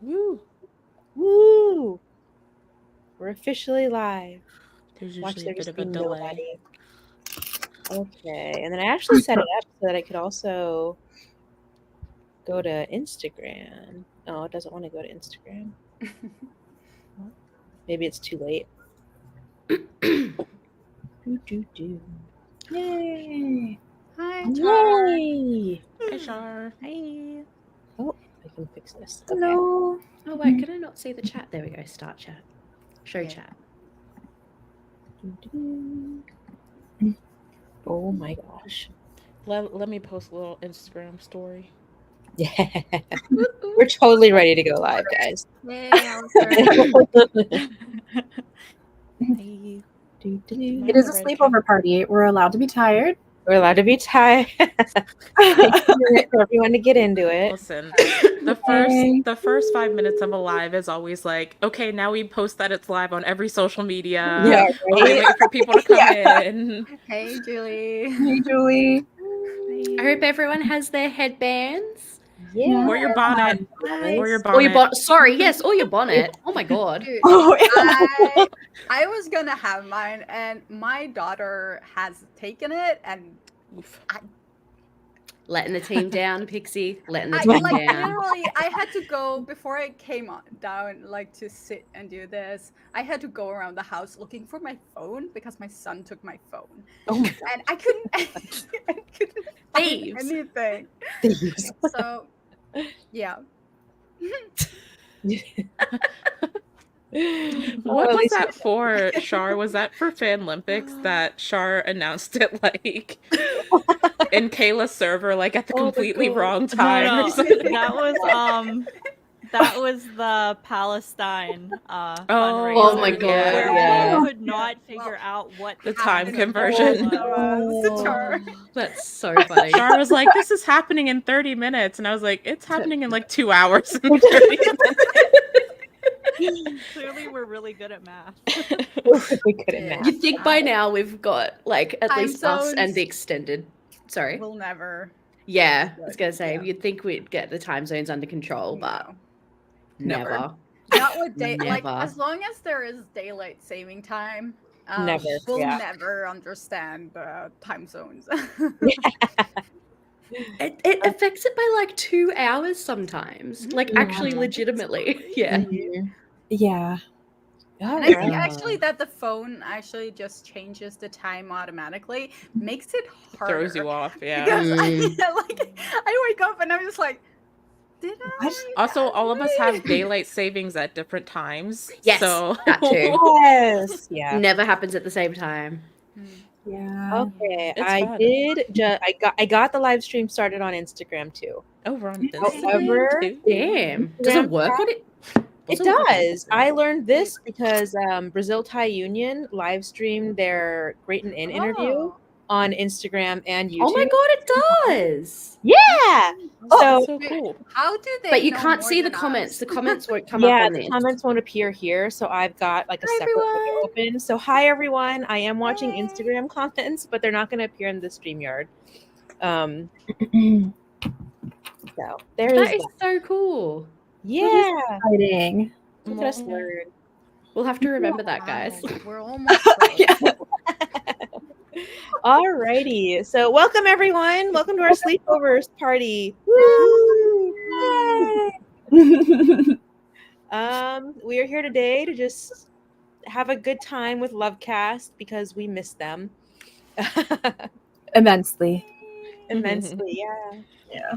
Woo! Woo! We're officially live. There's Watch, usually a there bit just of a be delay. nobody. Okay, and then I actually set it up so that I could also go to Instagram. Oh, it doesn't want to go to Instagram. Maybe it's too late. Do. Yay! Hi, Yay! Hi, Shar. Hi. Oh, I can fix this. Okay. Hello. Oh wait, can I not see the chat? There we go. Start chat. Show Yeah. chat. Oh my gosh. Let me post a little Instagram story. Yeah. We're totally ready to go live, guys. Yay, Alistair. Hey. It is a sleepover party. We're allowed to be tired. We're allowed to be tired. Takes a minute for everyone to get into it. Listen, the first 5 minutes of a live is always like, okay, now we post that it's live on every social media. Yeah, While we right? wait for people to come in. Hey, Julie. Hey, Julie. I hope everyone has their headbands. Yeah. Or your bonnet. Nice. Or your Or your bonnet. Sorry, yes, or your bonnet. Oh my god. Dude, Oh, I was gonna have mine, and my daughter has taken it, and Oof. Letting the team down, Pixie. Letting the I team like down. literally I had to go before I came down like to sit and do this. I had to go around the house looking for my phone because my son took my phone, Oh my and I couldn't find Thieves. anything. Thieves. So, yeah. What was that for, Shar? Was that for Fanlympics that Shar announced it like in Kayla's server, like at the completely wrong time? No, or something? that was the Palestine fundraiser. Oh my where God, yeah. we could not figure out what The the time time conversion. was. That's so funny. Shar was like, this is happening in 30 minutes. And I was like, it's happening in like 2 hours and 30 minutes. Clearly, we're really good at math. We couldn't match. You'd think by now we've got like at Time least us zones. and the extended. Sorry. We'll never. Yeah, I was gonna say Yeah. you'd think we'd get the time zones under control, but No. never. Not with like Never. as long as there is daylight saving time. Never, We'll yeah. never understand the time zones. It affects it by like 2 hours sometimes. Like actually, legitimately. Yeah. Yeah. All And I think right. actually that the phone actually just changes the time automatically, makes it harder. Throws you off, yeah. Because I wake up and I'm just like, did I? Also, all of us have daylight savings at different times. Yes, So that too. Yes. Yeah. Never happens at the same time. Yeah. Okay. It's I fun. did. I got the live stream started on Instagram too. Oh, we're on However, Instagram too. Damn. Does it work on it? It does. I learned this because Brazil Thai Union live streamed their Great and In interview Oh. on Instagram and YouTube. Oh my god, it does. Yeah. That's So so cool. How do they? But you know can't more see the than comments. us? The comments won't come up yeah, on the this. comments won't appear here. So I've got like a Hi, separate window everyone. open. So hi everyone. I am watching Hey. Instagram comments, but they're not going to appear in the StreamYard. So there is That is so cool. Yeah. Exciting. Look at us learn. We'll have to remember that, guys. We're almost close. Alrighty. So welcome everyone. Welcome to our sleepovers party. Woo! We are here today to just have a good time with LoveCast because we miss them. Immensely. Immensely, yeah. Yeah.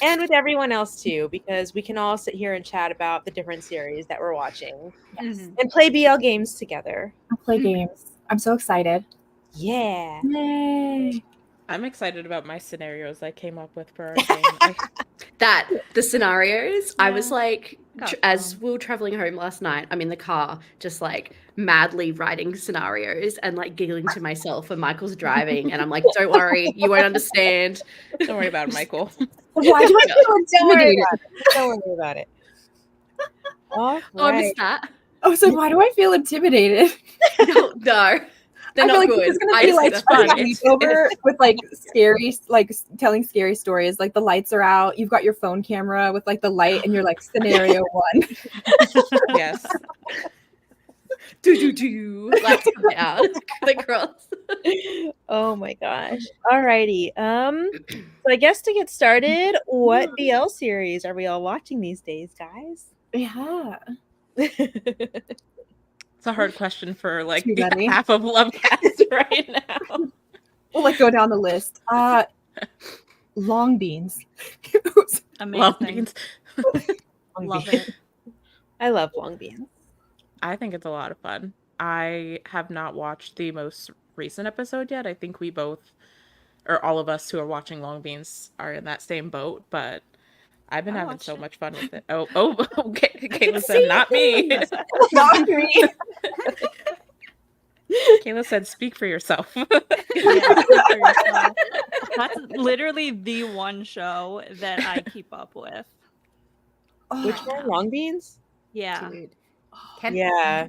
And with everyone else too, because we can all sit here and chat about the different series that we're watching. Yes. And play BL games together. I'll play games. I'm so excited. Yeah. Yay. I'm excited about my scenarios I came up with for our game. The scenarios, I was like, Got as some. we were traveling home last night, I'm in the car, just like madly writing scenarios and like giggling to myself when Michael's driving. And I'm like, don't worry, you won't understand. Don't worry about it, Michael. Why do I feel Don't worry intimidated? about it. Don't worry about it. All Oh, I right. missed that. Oh, so why do I feel intimidated? No. They're I feel not like good. it's gonna I be just like think a they're fun. sleepover with like scary, like telling scary stories. Like the lights are out, you've got your phone camera with like the light, and you're like scenario one. Yes. Lights come down. The girls. Oh my gosh. Alrighty. So I guess to get started, what BL series are we all watching these days, guys? Yeah. It's a hard question for like Too many. half of LoveCast right now. We'll like go down the list. Long beans. Amazing. Long beans. Love it. I love long beans. I think it's a lot of fun. I have not watched the most recent episode yet. I think we both, or all of us who are watching Long Beans, are in that same boat, but I've been I having watched so it. much fun with it. Okay. Kayla said, not me. Not me. Kayla said, speak for yourself. Yeah, speak for yourself. That's literally the one show that I keep up with. Which Oh, one? Long beans? Yeah. Dude. Yeah.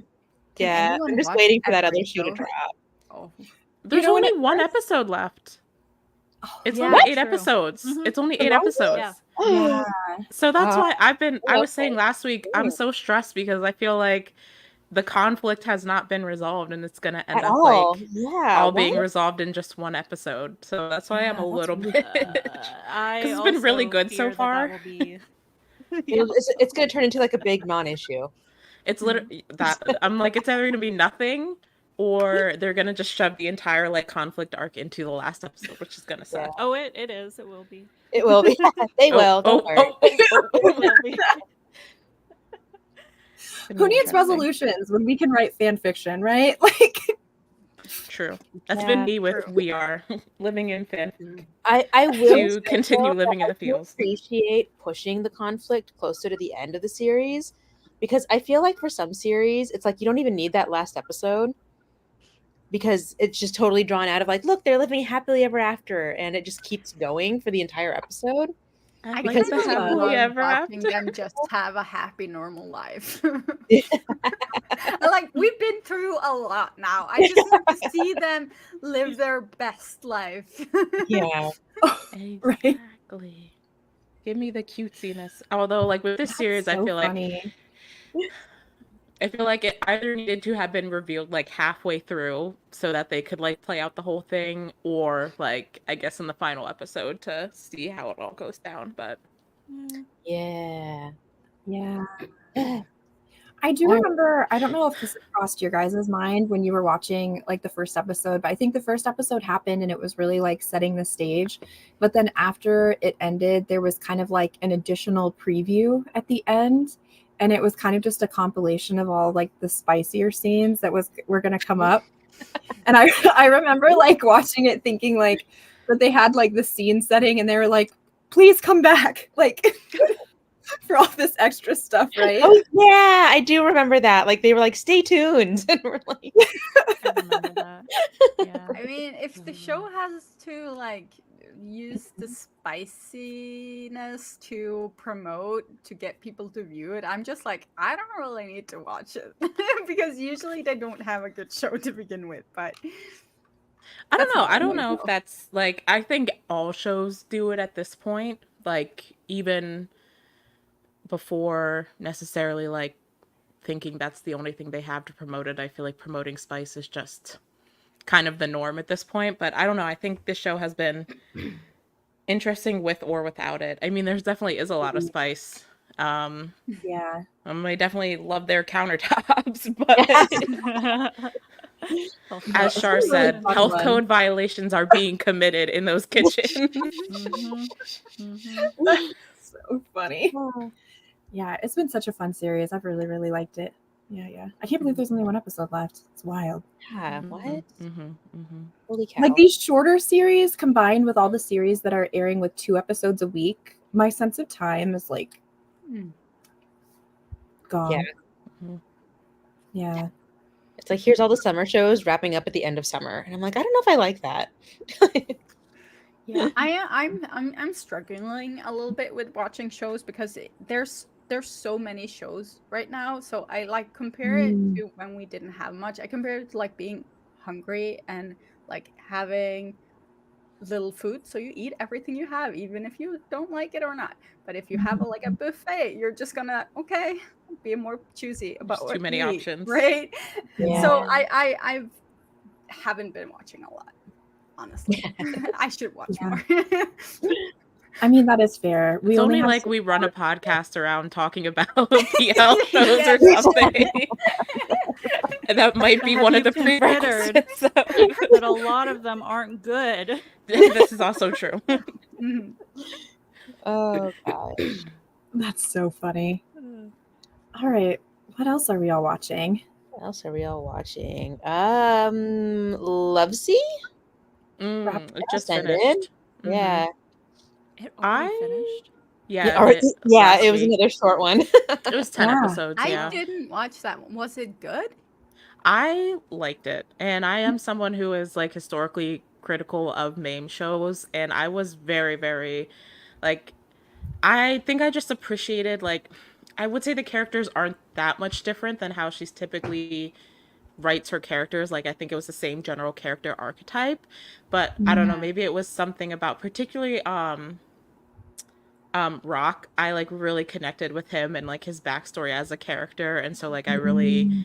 Yeah. anyone I'm just watch waiting for that every other shoe to show? drop. Oh. There's know what only it one was? episode left. It's Yeah, only that's 8 true. episodes. Mhm. It's only The 8 Long Beans? episodes. Yeah. yeah. So that's why I was okay. saying last week, I'm so stressed because I feel like the conflict has not been resolved and it's gonna end At up all. like Yeah. all what? being resolved in just one episode. So that's why I'm a Yeah, that's little really bit I 'Cause it's been really also good so fear that far. will be. It's going to turn into like a big non-issue. It's literally that I'm like it's either gonna be nothing or they're gonna just shove the entire like conflict arc into the last episode, which is gonna suck. Oh, it is. It will be. It will be. They will. Don't worry. It will be. Gonna Who be needs interesting. resolutions when we can write fan fiction, right? Like, True. That's Yeah, been me with true. We Are living in fan I will to say, continue though, living in I the do fields. appreciate pushing the conflict closer to the end of the series because I feel like for some series it's like you don't even need that last episode because it's just totally drawn out of like, look, they're living happily ever after, and it just keeps going for the entire episode. I Because like the it's happily love ever watching after. them just have a happy normal life. Like we've been through a lot now. I just want to see them live their best life. Yeah. right? Exactly. Give me the cutesiness. Although, like with this series, so I feel funny. like it either needed to have been revealed like halfway through so that they could like play out the whole thing, or like I guess in the final episode to see how it all goes down. But Yeah. Yeah. I do remember, I don't know if this crossed your guys' mind when you were watching like the first episode, but I think the first episode happened and it was really like setting the stage. But then after it ended, there was kind of like an additional preview at the end. And it was kind of just a compilation of all like the spicier scenes that were going to come up. And I remember like watching it thinking like that they had like the scene setting and they were like, please come back. Like for all this extra stuff, right? Oh yeah, I do remember that. Like they were like, "Stay tuned," and we're like, I remember that. Yeah. I mean, if the show has to like use the spiciness to promote to get people to view it, I'm just like, I don't really need to watch it because usually they don't have a good show to begin with. But I don't That's know. not I don't really know if cool. that's like I think all shows do it at this point. Like even before necessarily like thinking that's the only thing they have to promote it. I feel like promoting spice is just kind of the norm at this point. But I don't know. I think this show has been interesting with or without it. I mean, there's definitely is a lot of spice. Yeah. I definitely love their countertops, but as It's Shar been a really said, fun health one. code violations are being committed in those kitchens. Mhm. Mhm. So funny. Yeah, it's been such a fun series. I've really, really liked it. Yeah. I can't believe there's only one episode left. It's wild. "Yeah, what? Holy cow!" Like these shorter series combined with all the series that are airing with 2 episodes a week, my sense of time is like gone. Yeah. Yeah. It's like here's all the summer shows wrapping up at the end of summer, and I'm like, I don't know if I like that. Yeah. I'm struggling a little bit with watching shows because there's so many shows right now. So I like compare it to when we didn't have much. I compare it to like being hungry and like having little food, so you eat everything you have, even if you don't like it or not. But if you have a buffet, you're just gonna be more choosy about There's too what many you eat, options. right? Yeah. So I haven't been watching a lot, honestly. I should watch more. I mean, that is fair. It's only have like so we run a much- podcast around talking about PL shows or Yes. something. And that might be Have one you of the considered prerequisites. So that a lot of them aren't good? this is also true. Mhm. Oh gosh. That's so funny. All right. What else are we all watching? What else are we all watching? Lovesy? It just ended. finished. Mhm. Yeah. It already I- finished. Yeah, Or- it yeah, last it was week. another short one. It was 10 Yeah. episodes, I yeah. didn't watch that one. Was it good? I liked it. And I am someone who is like historically critical of MAME shows, and I was very, very like I think I just appreciated like I would say the characters aren't that much different than how she's typically writes her characters. Like I think it was the same general character archetype, but I don't know, Yeah. maybe it was something about particularly Rock. I like really connected with him and like his backstory as a character, and so like I really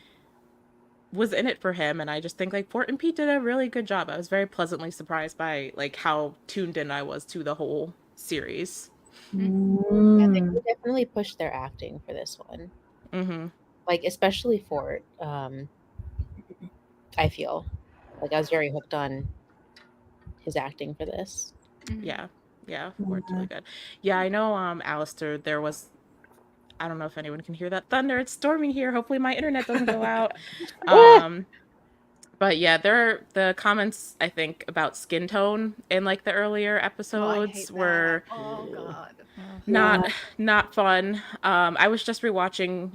was in it for him, and I just think like Fort and Pete did a really good job. I was very pleasantly surprised by like how tuned in I was to the whole series. Yeah, they Mm. definitely pushed their acting for this one. Mm-hmm. Like especially Fort. I feel like I was very hooked on his acting for this. Mhm. Yeah, Fort's really good. Yeah, I know Alistair, there was I don't know if anyone can hear that thunder. It's storming here. Hopefully my internet doesn't go out. But yeah, the comments I think about skin tone in like the earlier Oh, I episodes hate were that. Oh god. not fun. I was just rewatching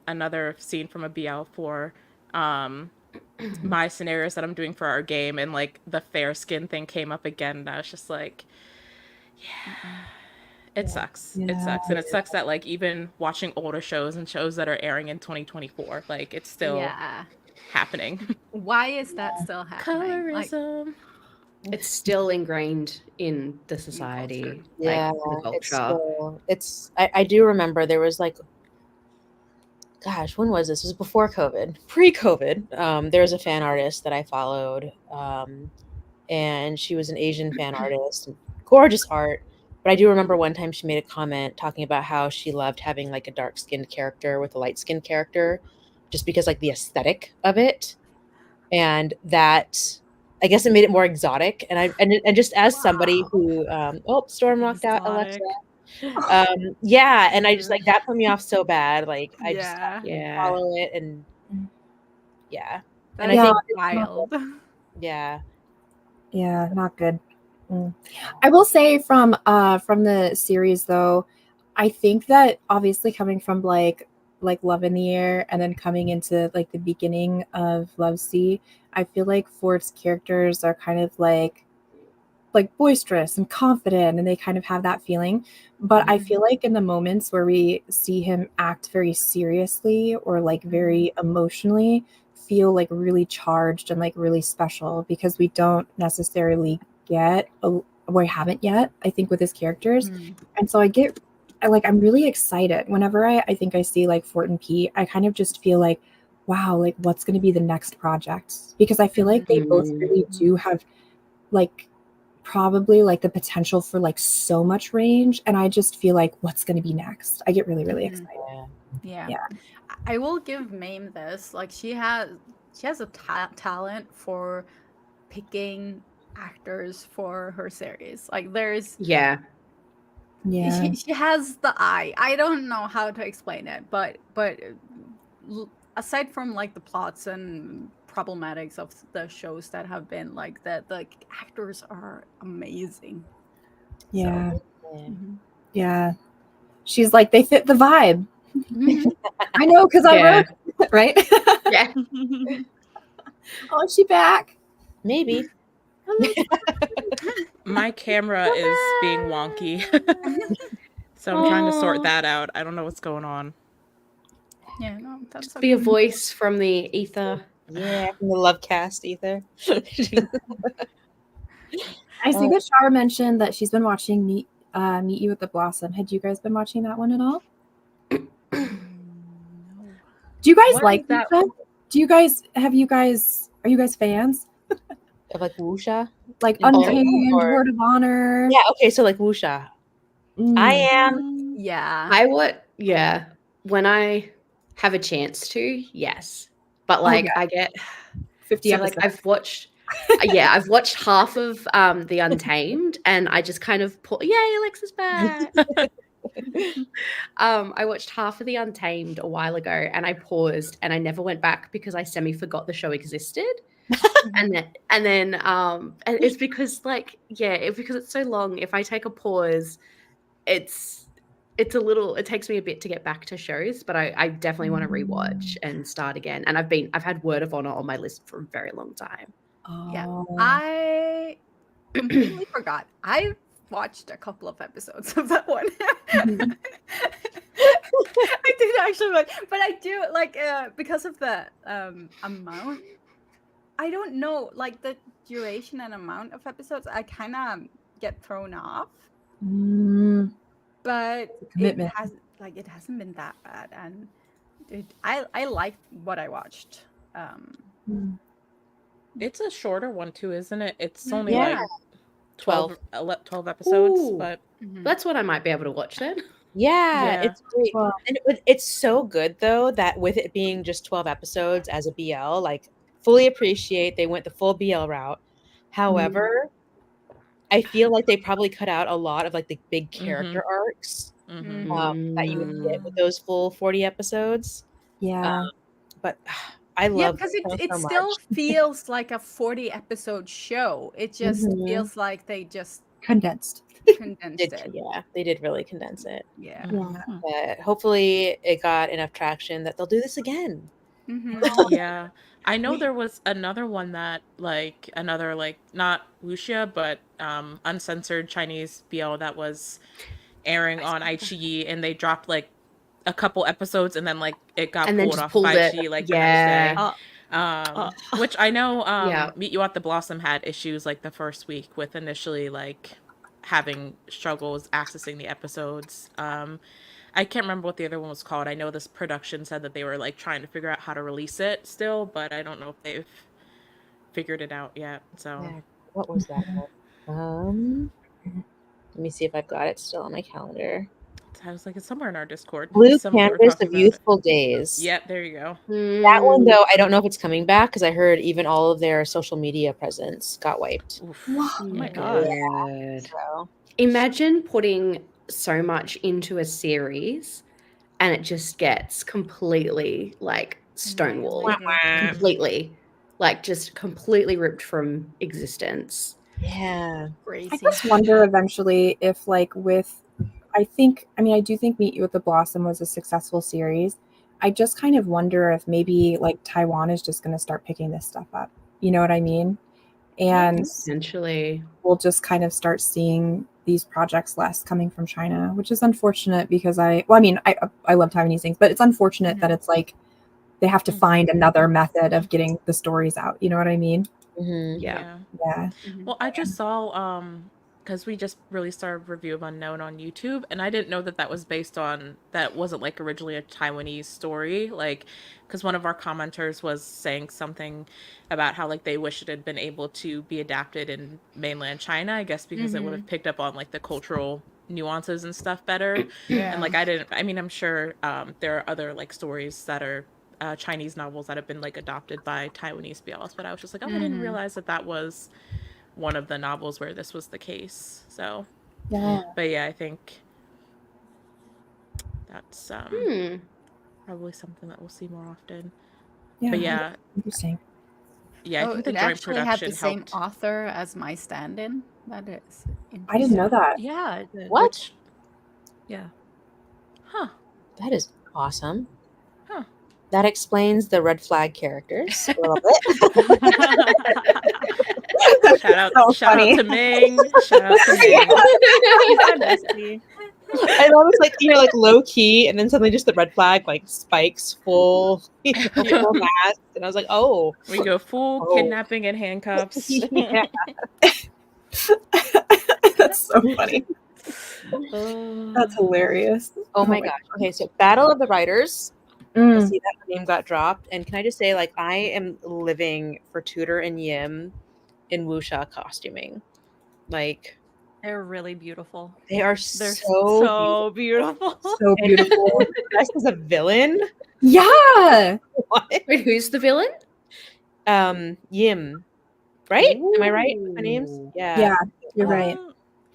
another scene from a BL4 my scenarios that I'm doing for our game, and like the fair skin thing came up again, and I was just like, it sucks. It sucks. And it sucks that like even watching older shows and shows that are airing in 2024, like it's still Yeah. happening. Why is that still happening? Like, Colorism. It's still ingrained in the society, Yeah, like the it's culture. still, I do remember there was like, gosh, when was this? It was before COVID, pre-COVID. There was a fan artist that I followed, and she was an Asian fan artist, gorgeous art. But I do remember one time she made a comment talking about how she loved having like a dark-skinned character with a light-skinned character, just because like the aesthetic of it, and that I guess it made it more exotic. And just as somebody who, Storm knocked out Alexa. Exotic. Yeah, and I just like that put me off so bad. Like I just yeah, Yeah. follow it, and yeah, that and is I think wild. yeah, Yeah, not good. I will say from the series though, I think that obviously coming from like Love in the Air and then coming into like the beginning of Love Sea, I feel like Ford's characters are kind of like boisterous and confident, and they kind of have that feeling. But I feel like in the moments where we see him act very seriously or like very emotionally, feel like really charged and like really special, because we don't necessarily get we haven't yet, I think, with his characters. And so I'm really excited whenever I think I see like Fort and Pete. I kind of just feel like, wow, like what's going to be the next project, because I feel like they both really do have like probably like the potential for like so much range, and I just feel like what's going to be next. I get really excited. Yeah. Yeah. I will give Mame this. Like she has a talent for picking actors for her series. Like there's Yeah. she has the eye. I don't know how to explain it, but aside from like the plots and problematics of the shows that have been like that, the actors are amazing. Yeah. Mhm. Yeah. She's like, they fit the vibe. Mhm. I know, because I Yeah. wrote it, right? Yeah. Oh, is she back? maybe. My camera is being wonky. So I'm trying to sort that out. I don't know what's going on. Yeah, no, that's Be a okay. voice from the ether. Yeah, from the LoveCast ether. I see that Shara mentioned that she's been watching Meet You with the Blossom. Had you guys been watching that one at all? No. Do you guys What like is that that? Do you guys are you guys fans? Of like wuxia? Like In general, Untamed, or- Word of Honor? Yeah, okay, so like wuxia. Mm. I am. Mm, Yeah. Yeah. When I have a chance to, yes. But Oh, like yeah. I get 50 so like episodes. I've watched half of The Untamed and I just kind of yay, Alexa's back. I watched half of The Untamed a while ago and I paused and I never went back because I semi forgot the show existed. And then and it's because because it's so long, if I take a pause, it's a little, it takes me a bit to get back to shows, but I definitely want to rewatch and start again. And I've had Word of Honor on my list for a very long time. Yeah. Oh. I completely forgot. I watched a couple of episodes of that one. Mhm. I did actually watch, but I do like because of the amount. I don't know, like the duration and amount of episodes. I kind of get thrown off, Mm, but commitment. it hasn't been that bad, and I liked what I watched. Mm. It's a shorter one too, isn't it? It's Mm, only yeah. like 12 episodes, Ooh. but Mhm. That's what I might be able to watch then. Yeah, Yeah. it's great. Well, And it's so good though that with it being just 12 episodes as a BL, like fully appreciate they went the full BL route. However, I feel like they probably cut out a lot of like the big character arcs mhm. that you would get with those full 40 episodes. yeah. But I Yeah, love because the show it so still much. feels like a 40 episode show. It just Mhm. feels like they just Condensed. condensed it. Yeah, they did really condense it. Yeah. Yeah. But hopefully it got enough traction that they'll do this again. Mhm. Yeah. I know there was another one that another not wuxia but uncensored Chinese BL that was airing on iQIYI, and they dropped like a couple episodes and then like it got And then pulled just off of pulled it. iQIYI like the next day. Uh, Which I know Yeah. Meet You at the Blossom had issues like the first week with initially like having struggles accessing the episodes. I can't remember what the other one was called. I know this production said that they were like trying to figure out how to release it still, but I don't know if they've figured it out yet. So Yeah. What was that one? Let me see if I've got it still on my calendar. I was like, it's somewhere in our Discord. Blue Some they were Canvas talking of about it. Youthful Days. Yep, there you go. That one though, I don't know if it's coming back because I heard even all of their social media presence got wiped. Oof. oh my god. Good. So Imagine putting so much into a series and it just gets completely like stonewalled. Completely. Like just completely ripped from existence. yeah. Crazy. I just wonder eventually if, like, I do think Meet You with the Blossom was a successful series. I just kind of wonder if maybe like Taiwan is just going to start picking this stuff up. You know what I mean? And Essentially. we'll just kind of start seeing these projects less coming from China, which is unfortunate because I love Taiwanese things, but it's unfortunate that it's like they have to find another method of getting the stories out. You know what I mean? Mhm. Yeah. Yeah. Well, I just saw because we just released our review of Unknown on YouTube, and I didn't know that was based on that wasn't like originally a Taiwanese story. Like, because one of our commenters was saying something about how like they wish it had been able to be adapted in mainland China. I guess because it would have picked up on like the cultural nuances and stuff better. Yeah. And like I'm sure there are other like stories that are Chinese novels that have been like adopted by Taiwanese BLs, but I was just like, oh, I didn't realize that was one of the novels where this was the case. So, Yeah. but yeah, I think that's probably something that we'll see more often. Yeah. But yeah, Interesting. yeah, I think the it joint actually had production the same helped. author as My Stand-In. That is I didn't know that. Yeah. It did. What? Yeah. Huh? That is awesome. Huh? That explains the red flag characters a little bit. Shout out, So shout funny. out to Ming. Shout out to Ming. He's my bestie. I love it's like you're like low key, and then suddenly just the red flag like spikes full, full mask, and I was like, oh, We go full Oh. kidnapping and handcuffs. yeah. That's so funny. That's hilarious. Oh my gosh. Okay, so Battle of the Writers. I Mm. see that name got dropped, and can I just say, like, I am living for Tudor and Yim in wuxia costuming. Like, They're really beautiful. they are They're so beautiful. So beautiful. dressed as a villain. Yeah. What? Wait, who's the villain? Yim, right? Am I right with my names? Ooh. Yeah, you're right.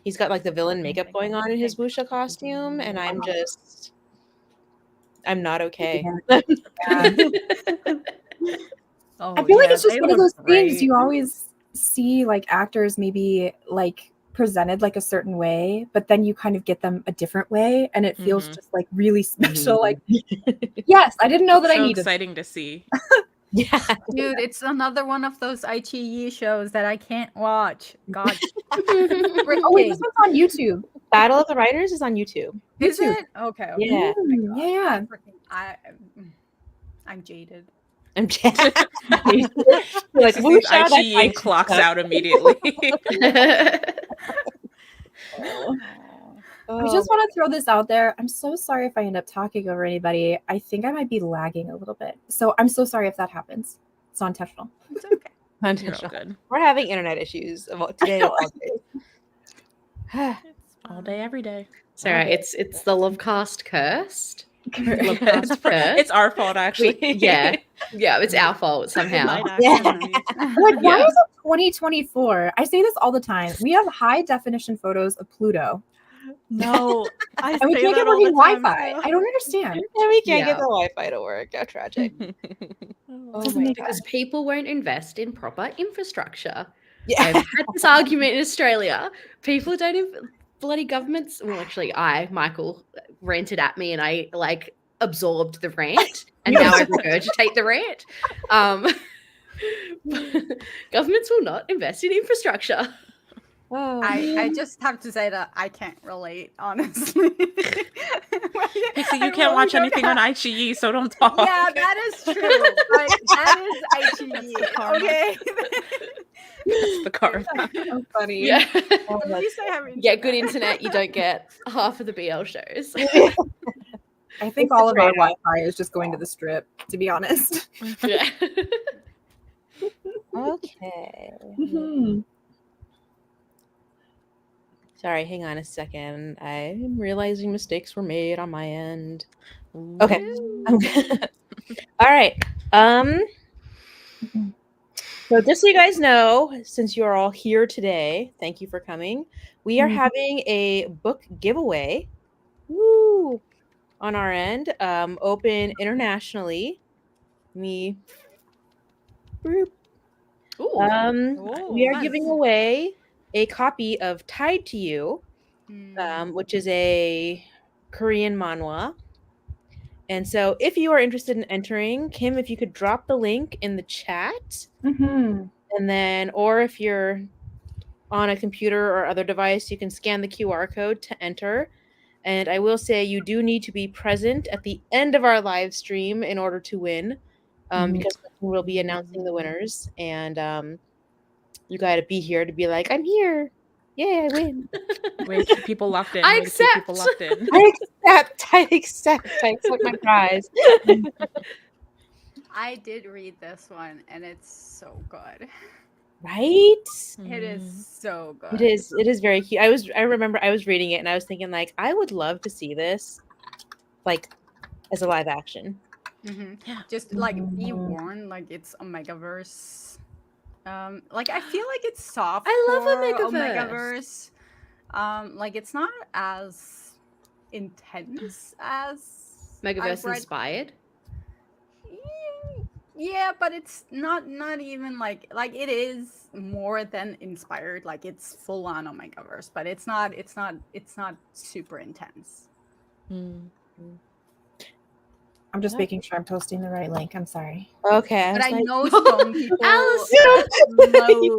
He's got like the villain makeup going on in his wuxia costume, and I'm not okay. Yeah. Oh, I feel like yeah, it's just they one of look those things great. you always see like actors maybe like presented like a certain way, but then you kind of get them a different way and it feels Mhm. just like really special. Like, yes, I didn't know that I So needed. exciting to see. Yeah. Dude, it's another one of those iQIYI shows that I can't watch. God. Oh wait, this one's on YouTube. Battle of the Writers is on YouTube. Is YouTube. it? Okay. Yeah. Yeah. I'm jaded. I'm just like Sees wuxia, that's Aichi and clocks out immediately. I just want to throw this out there. I'm so sorry if I end up talking over anybody. I think I might be lagging a little bit. So I'm so sorry if that happens. It's not intentional. It's okay. You're all good. We're having internet issues today. All day. All day, every day. Sorry, it's the LoveCast cursed. It's, it's our fault, actually. Yeah, it's our fault somehow. Light Yeah. action movies. Like, why Yeah. is it 2024? I say this all the time. We have high definition photos of Pluto, No, I and we say can't that get all the working time, Wi-Fi. too. I don't understand. Yeah, we can't Yeah. get the Wi-Fi to work. How tragic. Oh, Doesn't make Because people won't invest in proper infrastructure. Yeah. I've had this argument in Australia. People don't bloody governments. Well, actually, Michael, ranted at me, and I like absorbed the rant, and now I regurgitate the rant. Governments will not invest in infrastructure. Oh. I just have to say that I can't relate, honestly. Pixie, you can't watch anything on iQIYI, so don't talk. Yeah, that is true. But that is iQIYI. Okay. That's the karma. So funny. Yeah. At least I have Get good internet, you don't get half of the BL shows. I think all of our Wi-Fi is just going to the strip, to be honest. Yeah. Okay. Mhm. Sorry, hang on a second. I'm realizing mistakes were made on my end. Okay. All right. So just so you guys know, since you are all here today, thank you for coming. We are having a book giveaway. Woo! On our end, open internationally. We Ooh. we are nice. giving away a copy of Tied to You, which is a Korean manhwa. And so if you are interested in entering, Kim, if you could drop the link in the chat, Mhm. and then, or if you're on a computer or other device, you can scan the QR code to enter. And I will say you do need to be present at the end of our live stream in order to win, because we'll be announcing the winners, and you got to be here to be like, I'm here. Yeah, I win. Way to keep people locked in. I Way to keep people accept. locked in. I accept my prize. I did read this one, and it's so good. Right? It is so good. It is very cute. I remember I was reading it and I was thinking like I would love to see this like as a live action. Yeah. Just like be warned, like it's Omegaverse. Like I feel like it's soft. I love for Omegaverse. Omegaverse. Like it's not as intense as I've Megaverse read- inspired. Yeah, but it's not even like it is more than inspired. Like it's full on Omegaverse, but it's not super intense. I'm just making sure I'm posting the right link. I'm sorry. Okay. But I was like, know some people Alice! know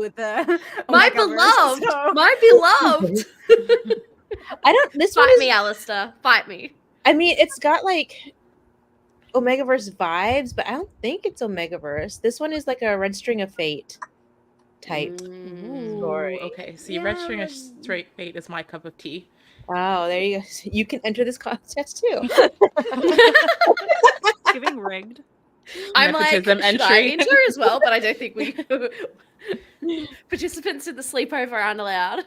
the My Omegaverse, beloved, so- my beloved. This one Fight is. me, Alistair. Fight me. I mean, it's got like Omegaverse vibes, but I don't think it's Omegaverse. This one is like a Red String of Fate type. Story. Ooh, okay. See, Yeah, Red String of but- Straight Fate is my cup of tea. Oh, there you go. You can enter this contest too. Giving rigged. I'm like, should Nepotism I entry. enter as well? But I don't think we participants in the sleepover aren't allowed.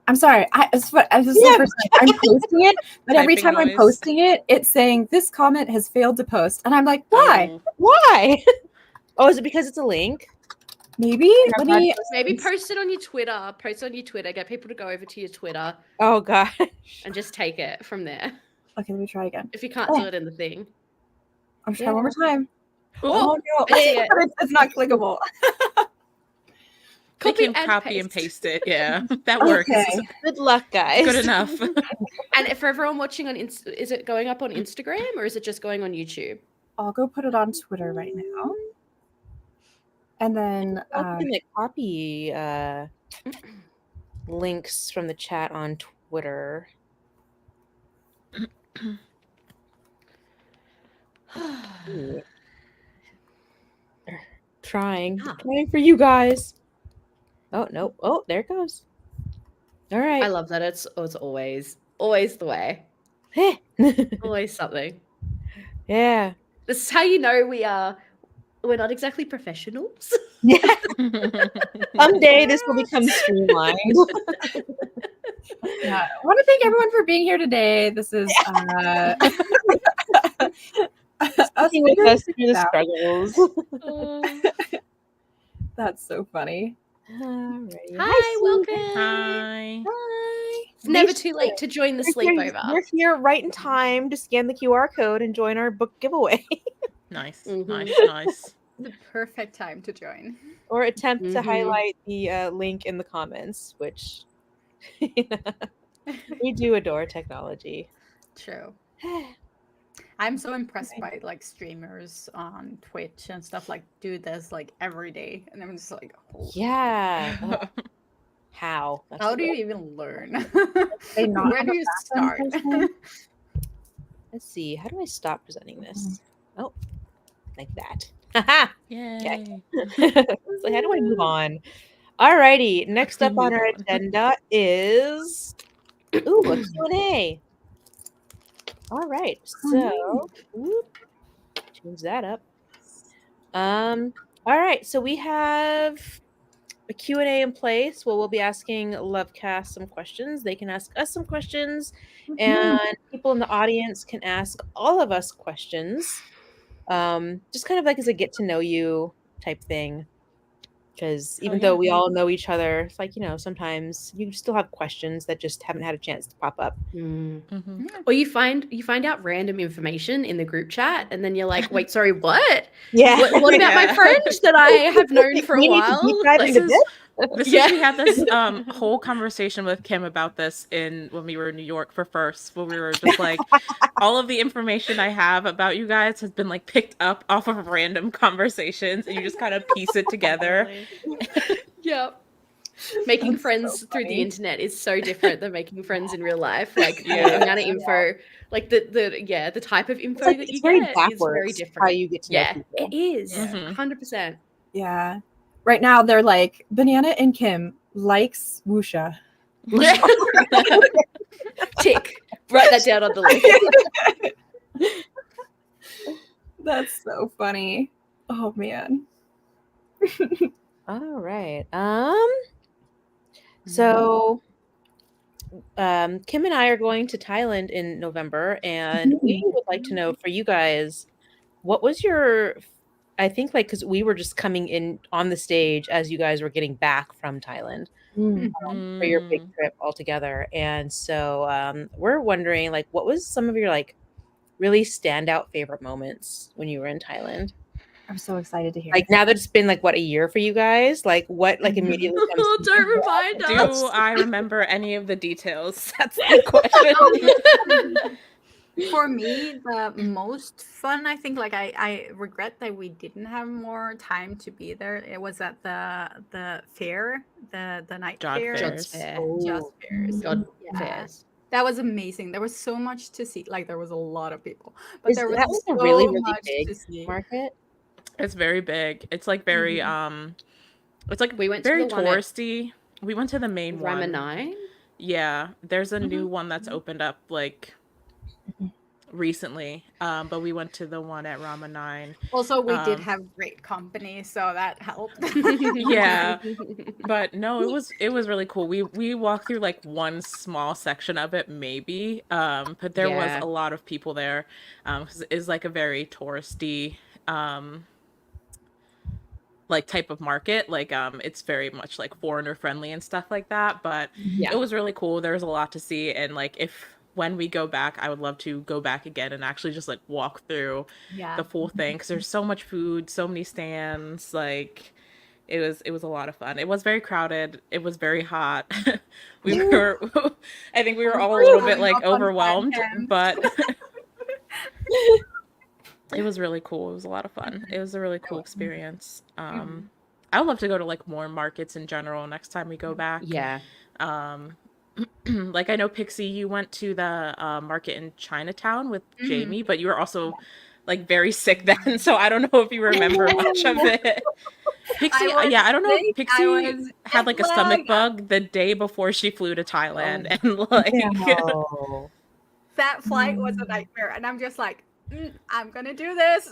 I'm sorry. This is the first time I'm posting it, but every Typing time I'm noise. posting it, it's saying this comment has failed to post, and I'm like, why? Oh, Why? Oh, is it because it's a link? Maybe. Let me. Maybe post it on your Twitter. Post it on your Twitter. Get people to go over to your Twitter Oh god. and just take it from there. Okay, let me try again. If you can't do it in the thing. I'm trying one more time. Oh, no, I see it. it's not clickable. they Copy can and copy and paste. paste it. Yeah, that works. Okay. Good luck, guys. Good enough. And for everyone watching on is it going up on Instagram or is it just going on YouTube? I'll go put it on Twitter right now, and then Can they copy links from the chat on Twitter? Trying for you guys. Oh no! Oh, there it goes. All right. I love that it's always the way. Heh. Always something. Yeah. This is how you know we're not exactly professionals. Someday this will become streamlined. yeah, I want to thank everyone for being here today. This is Sticking with us through the struggles. That's so funny. Alrighty. Hi, welcome. Hi. Hi. It's never too late to join the sleepover. We're here right in time to scan the QR code and join our book giveaway. Nice, Mhm. nice. The perfect time to join. Or attempt to Mhm. highlight the link in the comments, which we do adore technology. True. I'm so impressed by like streamers on Twitch and stuff like do this like every day, and I'm just like, oh, Yeah. How? That's how the do you goal. even learn? They not Where have do a you background start? person? Let's see. How do I stop presenting this? Oh, like that. Haha. Yay. So how do I move on? Alrighty. Next up on Move our on. agenda is a Q&A. All right. So whoop, change that up. All right. So we have a Q&A in place where we'll be asking LoveCast some questions. They can ask us some questions, and people in the audience can ask all of us questions. Just kind of like as a get to know you type thing. Because even though we all know each other, it's like, sometimes you still have questions that just haven't had a chance to pop up. Mhm. Or you find out random information in the group chat, and then you're like, "Wait, sorry, what? Yeah. What about my Yeah. friend that I have known for a We need to while?" deep dive Like, into This this. is Yeah. we had this whole conversation with Kim about this when we were in New York for first, where we were just like, all of the information I have about you guys has been like picked up off of random conversations, and you just kind of piece it together. Yep. Making That's friends so through the funny. internet is so different than making friends in real life. Like Yeah. the amount of info, like the type of info It's that you very get is backwards very how different. you get to know Yeah, people. it is Mhm. 100%. Yeah. Right now they're like Banana and Kim likes Wusha. Tick. Write that down on the list. That's so funny. Oh man. All right. So Kim and I are going to Thailand in November, and we would like to know for you guys, what was your, I think like, because we were just coming in on the stage as you guys were getting back from Thailand for your big trip all together. And so we're wondering, like, what was some of your like really standout favorite moments when you were in Thailand? I'm so excited to hear. Like now that it's been like what, a year for you guys? Like what like immediately comes to Don't remind Do us. I remember any of the details? That's the question. For me, the most fun, I think, like I regret that we didn't have more time to be there. It was at the fair, the night Jog fair, Jod's fairs. fair. just Oh, fairs. God yeah. fairs. That was amazing. There was so much to see. Like there was a lot of people, but Is there was that like a so really, really much big to see. market? It's very big. It's like very it's like We went to very the one at touristy. We went to the main Rama one. 9. Yeah, there's a new Mhm. one that's opened up like recently. But we went to the one at Rama 9. Also, we did Um have great company, so that helped. yeah, but no, it was really cool. We walked through like one small section of it maybe. But there was Yeah. a lot of people there. 'Cause it's like a very touristy like type of market, like it's very much like foreigner friendly and stuff like that, but Yeah. it was really cool. There was a lot to see, and like if when we go back, I would love to go back again and actually just like walk through Yeah. the full thing because there's so much food, so many stands. Like it was a lot of fun. It was very crowded, it was very hot. We were I think we were all a little bit like overwhelmed, but it was really cool. It was a lot of fun. It was a really cool experience. I would love to go to like more markets in general next time we go back. Yeah. Um, like I know Pixie, you went to the market in Chinatown with Jamie, but you were also like very sick then, so I don't know if you remember much of it. Pixie, I was yeah, I don't know. sick, Pixie I was had like a jet stomach lag. bug the day before she flew to Thailand, and like No. That flight was a nightmare, and I'm just like, I'm gonna do this.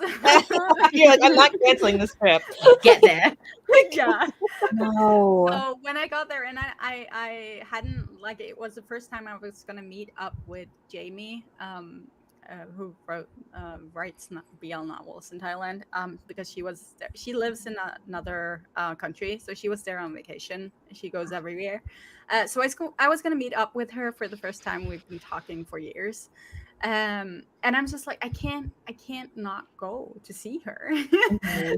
You're like, I'm not canceling this trip. Get there. Yeah. No. So when I got there, and I hadn't, like, it was the first time I was gonna meet up with Jamie, who writes BL novels in Thailand, because she was there. She lives in another country, so she was there on vacation. She goes everywhere. So I was gonna meet up with her for the first time. We've been talking for years. And I'm just like, I can't not go to see her.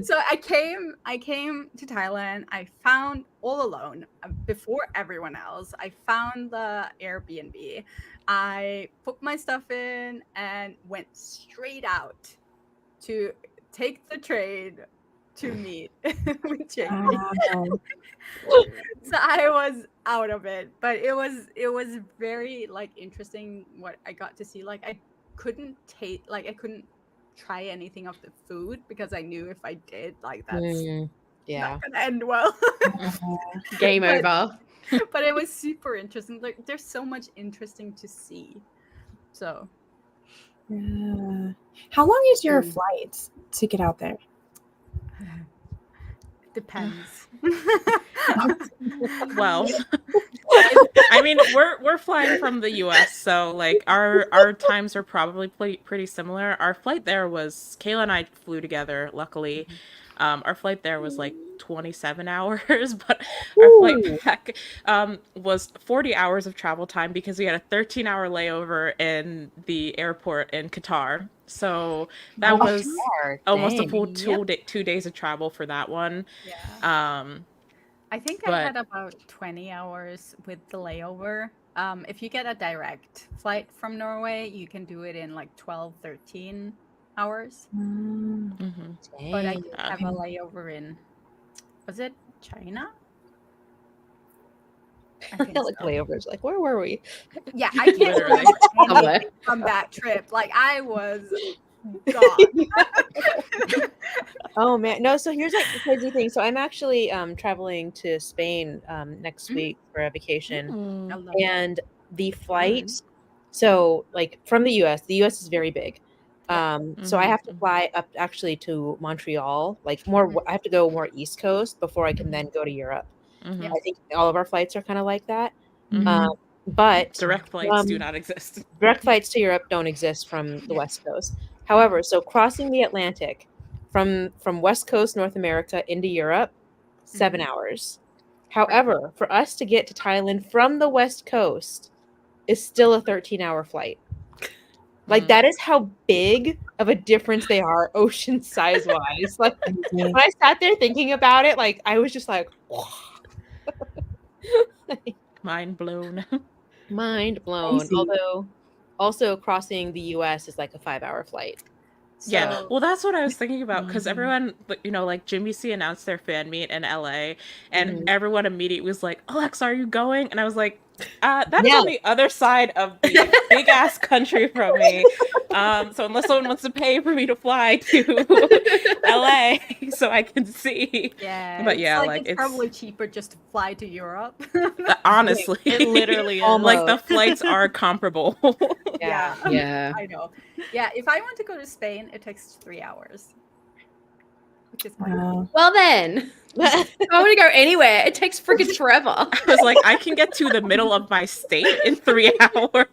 So I came to Thailand. I found all alone before everyone else. I found the Airbnb. I put my stuff in and went straight out to take the train to meet with Jamie. Wow. So I was out of it, but it was very like interesting what I got to see. Like I couldn't try anything of the food because I knew if I did, like that's Yeah. not gonna end well. Game But- over. But it was super interesting. Like there's so much interesting to see. So Yeah. How long is your Mm. flight to get out there? depends. well, I mean, we're flying from the US, so like our times are probably pretty similar. Our flight there was Kayla and I flew together, luckily. Our flight there was like 27 hours, but our flight back was 40 hours of travel time because we had a 13-hour layover in the airport in Qatar. So that was almost a full Dang. 2 days of travel for that one. Yeah. I think I But- had about 20 hours with the layover. If you get a direct flight from Norway, you can do it in like 12, 13 hours. Mhm. But I did have a layover in, was it China? I think Like so. layovers. Like, where were we? Yeah, I can't Literally. remember Somewhere. anything from that trip. Like I was gone. Oh man, no. So here's like the crazy thing. So I'm actually traveling to Spain next Mhm. week for a vacation, I love and the flight. So like from the U.S., the U.S. is very big. So I have to fly up actually to Montreal. Like more, I have to go more East Coast before I can then go to Europe. Mhm. I think all of our flights are kind of like that. Mhm. But Direct flights do not exist. direct flights to Europe don't exist from the West Coast. However, so crossing the Atlantic from West Coast North America into Europe, 7 hours. However, for us to get to Thailand from the West Coast is still a 13-hour flight. Like that is how big of a difference they are ocean size wise. Like when I sat there thinking about it, like I was just like Mind blown. mind blown. Crazy. Although Also, crossing the U.S. is like a 5-hour flight. Yeah, So- well, that's what I was thinking about because Mhm. everyone, like Jimmy C announced their fan meet in LA, and Mhm. everyone immediately was like, "Alexa, are you going?" And I was like, "That is No. on the other side of the big ass country from me. So unless someone wants to pay for me to fly to LA so I can see." Yeah, But it's yeah, like like it's probably cheaper just to fly to Europe. honestly, It literally is. like the Almost. flights are comparable. Yeah. Yeah. I know. Yeah, if I want to go to Spain, it takes 3 hours, which is fine. Wow. Well then, if I want to go anywhere, it takes friggin' forever. I was like, I can get to the middle of my state in 3 hours.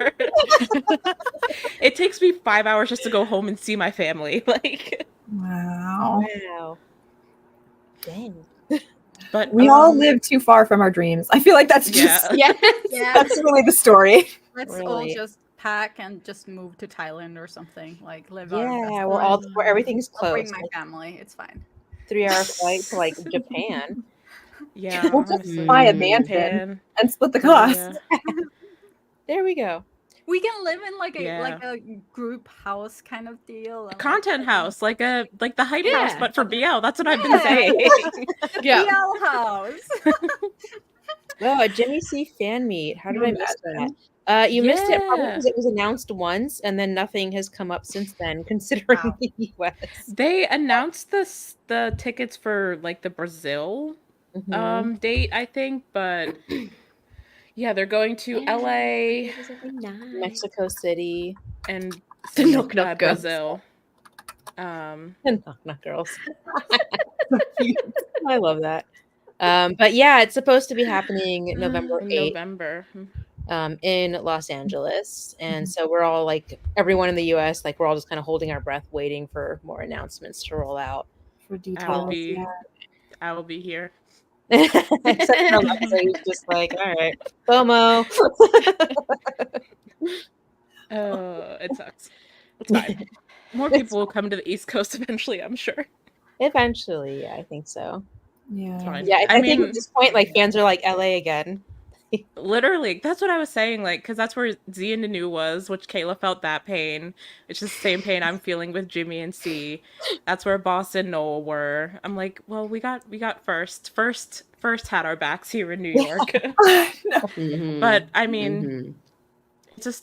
It takes me 5 hours just to go home and see my family. Like, Wow. Wow. Dang. but We all live too far from our dreams. I feel like that's just Yeah. Yes. Yeah, that's really the story. let's all Really. just pack and just move to Thailand or something. Like live our best Yeah, life. where everything's I'll bring close. my Like family. It's fine. 3-hour flight to like Japan. Yeah, We'll just honestly. buy a Mm. mansion Japan, and split the cost. Korea. There we go. We can live in like a Yeah. group house kind of deal. A and, content house, like the hype Yeah. house, but for BL. That's what I've been Yeah. saying. Yeah. BL house. Oh, a Jimmy C fan meet. How did I miss that? Imagine. You missed it probably Yeah. because it was announced once and then nothing has come up since then, considering Wow. the US. They announced the tickets for like the Brazil Mhm. date, I think, but yeah, they're going to LA Mexico City and The Knock Knock Girls. Brazil. and Knock Knock Girls. I love that. But yeah, it's supposed to be happening November In 8th November. in Los Angeles. And so we're all like, everyone in the US, like we're all just kind of holding our breath, waiting for more announcements to roll out. For I will details. be Yeah. I will be here. Except for Alexa, who's just like, all right, FOMO. It sucks. It's fine. More people will come to the East Coast eventually, I'm sure. Eventually, yeah, I think so. Yeah. It's fine. Yeah, I think mean, at this point, like fans are like LA again. literally, that's what I was saying, like, because that's where Z and Nanu was, which Kayla felt that pain, which is the same pain I'm feeling with Jimmy and C. That's where Boss and Noel were. I'm like, well, we got first had our backs here in New York. No. Mhm. But I mean, Mhm. it's a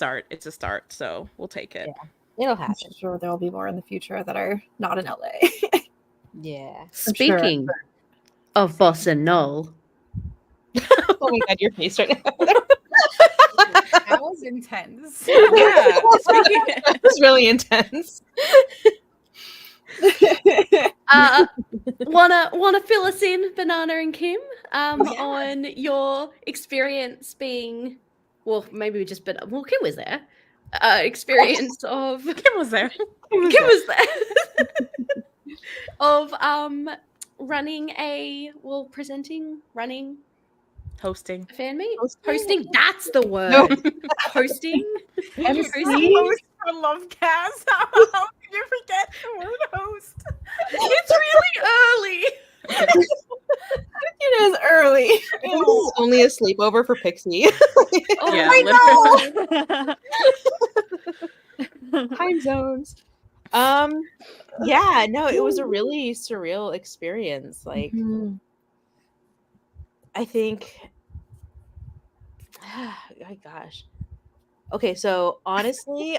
start, so we'll take it. It'll I'm happen. sure there'll be more in the future that are not in LA. Yeah. Speaking of Boss and Noel, Oh my god, your face right now. That was intense. Yeah. Speaking That was really intense. wanna fill us in, Banana and Kim, Yeah. on your experience being, well, maybe just Kim was there. Experience of Kim was there. Kim was there. Of running Hosting. a fan meet. Hosting? Hosting, that's the word. No. Hosting. You're MC? a host for LoveCast. How can you forget the word host? It's really early. It is early. I think this is only a sleepover for Pixie. Oh, Yeah, I know. Time zones. Yeah, no, it was a really surreal experience. Like, Mhm. I think, oh gosh. Okay, so honestly,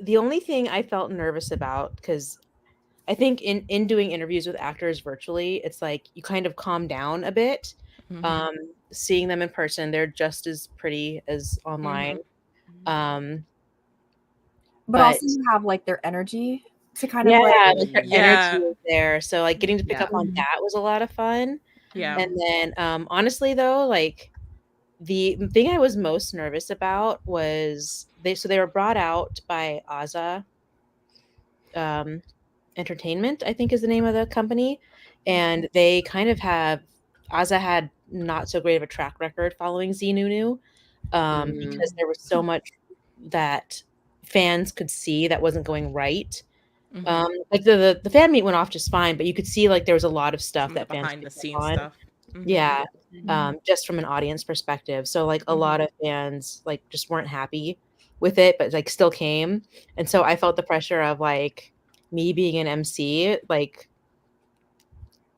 the only thing I felt nervous about, because I think in doing interviews with actors virtually, it's like you kind of calm down a bit. Mhm. Seeing them in person, they're just as pretty as online. Mm-hmm. But also you have like their energy to kind of Yeah, like like their Yeah. energy was there. So like getting to pick Yeah. up on that was a lot of fun. Yeah. And then honestly though, like the thing I was most nervous about was they were brought out by Aza Entertainment, I think is the name of the company. And they kind of Aza had not so great of a track record following Zinunu because there was so much that fans could see that wasn't going right. Mhm. Like the fan meet went off just fine, but you could see like there was a lot of stuff Some that fans behind the picked up scenes on. stuff. Mhm. Yeah, just from an audience perspective. So like a lot of fans like just weren't happy. with it, but like still came. And so I felt the pressure of like me being an MC, like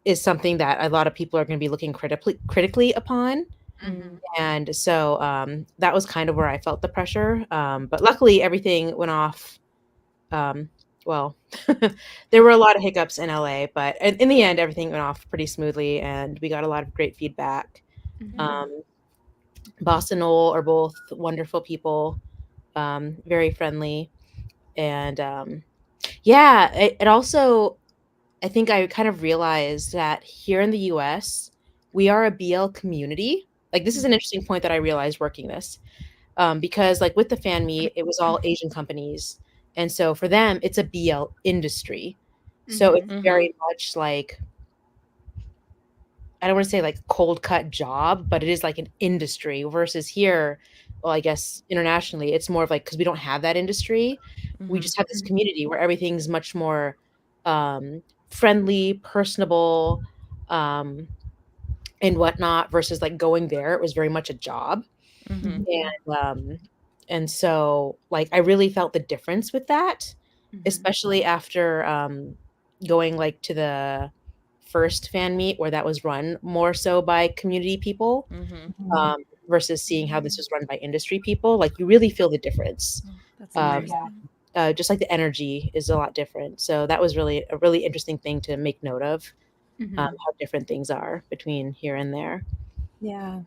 is something that a lot of people are going to be looking critically upon. Mhm. And so that was kind of where I felt the pressure. But luckily everything went off. Well, there were a lot of hiccups in LA, but in the end, everything went off pretty smoothly and we got a lot of great feedback. Boss and Noel are both wonderful people, very friendly. And yeah, it also, I think I kind of realized that here in the US, we are a BL community. Like, this is an interesting point that I realized working this. Because like with the fan meet, it was all Asian companies. And so for them, it's a BL industry. So it's very much like, I don't want to say like cold cut job, but it is like an industry versus here. Well, I guess internationally, it's more of like, because we don't have that industry. We just have this community where everything's much more friendly, personable, and whatnot versus like going there. It was very much a job. And so like I really felt the difference with that, especially after going like to the first fan meet where that was run more so by community people, versus seeing how this was run by industry people. Like you really feel the difference. That's Um, amazing. just like the energy is a lot different. So that was really a really interesting thing to make note of, how different things are between here and there. Yeah.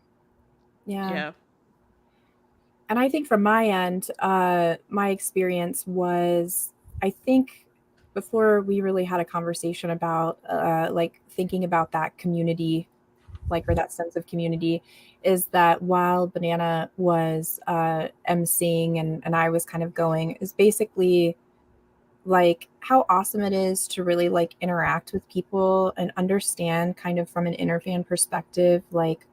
Yeah. And I think from my end, my experience was, I think before we really had a conversation about like thinking about that community, like, or that sense of community, is that while Banana was emceeing and I was kind of going, is basically like how awesome it is to really like interact with people and understand kind of from an inner fan perspective, like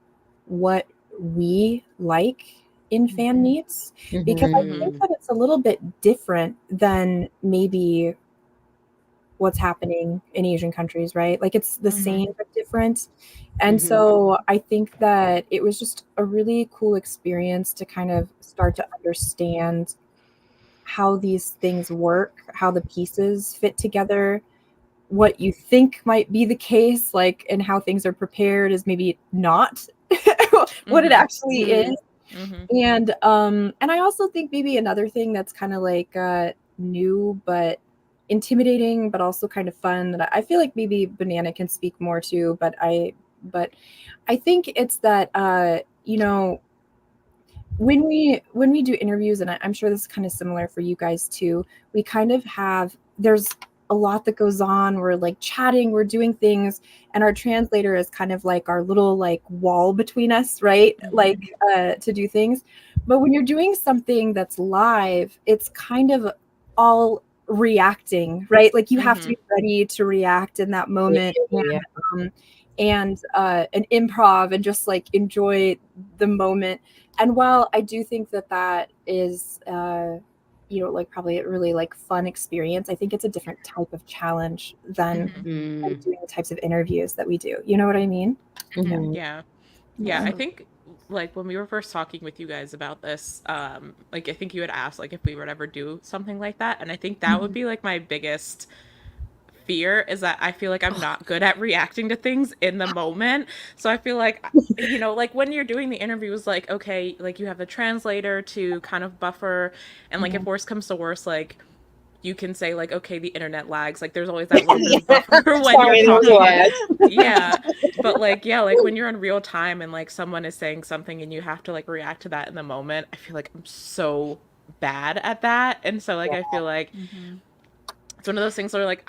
what we like in fan meets, because I think that it's a little bit different than maybe what's happening in Asian countries, right? Like it's the same but different. And so I think that it was just a really cool experience to kind of start to understand how these things work, how the pieces fit together, what you think might be the case, like, and how things are prepared is maybe not what it actually is. And I also think maybe another thing that's kind of like new but intimidating, but also kind of fun, that I feel like maybe Banana can speak more to, but I think it's that you know, when we do interviews, and I'm sure this is kind of similar for you guys too, we kind of have, there's a lot that goes on. We're like chatting, we're doing things, and our translator is kind of like our little like wall between us, right? Like to do things. But when you're doing something that's live, it's kind of all reacting, right? Like you have to be ready to react in that moment, and improv and just like enjoy the moment. And while I do think that that is you know, like probably a really like fun experience, I think it's a different type of challenge than like, doing the types of interviews that we do. You know what I mean? Yeah. I think like when we were first talking with you guys about this, like I think you had asked like if we would ever do something like that, and I think that would be like my biggest fear, is that I feel like I'm not good at reacting to things in the moment. So I feel like, you know, like when you're doing the interviews, like, okay, like you have the translator to kind of buffer, and like if worse comes to worse, like you can say like, okay, the internet lags, like there's always that little bit of buffer when you're talking. But like, yeah, like when you're in real time and like someone is saying something and you have to like react to that in the moment, I feel like I'm so bad at that. And so like I feel like it's one of those things where like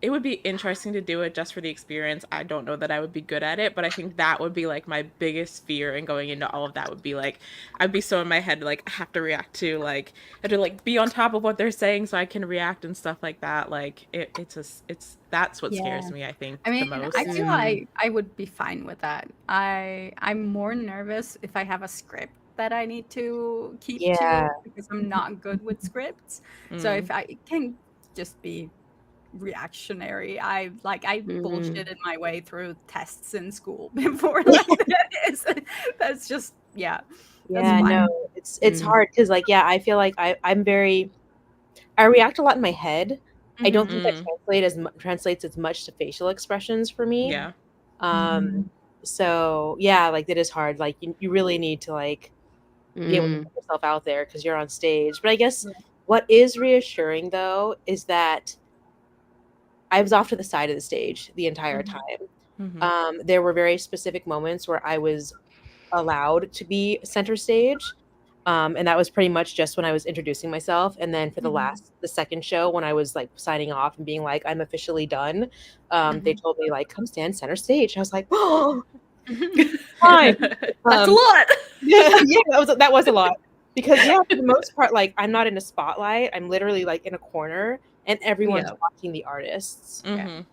it would be interesting to do it just for the experience. I don't know that I would be good at it, but I think that would be like my biggest fear, and going into all of that would be like I'd be so in my head like I have to react to, like I have to like be on top of what they're saying so I can react and stuff like that. Like it's that's what scares me, I think, I mean, the most. I feel like I would be fine with that. I'm more nervous if I have a script that I need to keep to, because I'm not good with scripts. So if I can just be reactionary, I bullshitted my way through tests in school before. Like, that's just that's fine. No, it's hard because like I feel like I react a lot in my head. I don't think that translates as much to facial expressions for me. Yeah. So yeah, like it is hard. Like you really need to like be able to put yourself out there because you're on stage. But I guess what is reassuring though is that I was off to the side of the stage the entire time. There were very specific moments where I was allowed to be center stage. And that was pretty much just when I was introducing myself. And then for the second show, when I was like signing off and being like, I'm officially done, they told me like, come stand center stage. I was like, oh, fine. That's a lot. Yeah, that was a lot. Because for the most part, like I'm not in a spotlight. I'm literally like in a corner and everyone's watching the artists. Sure.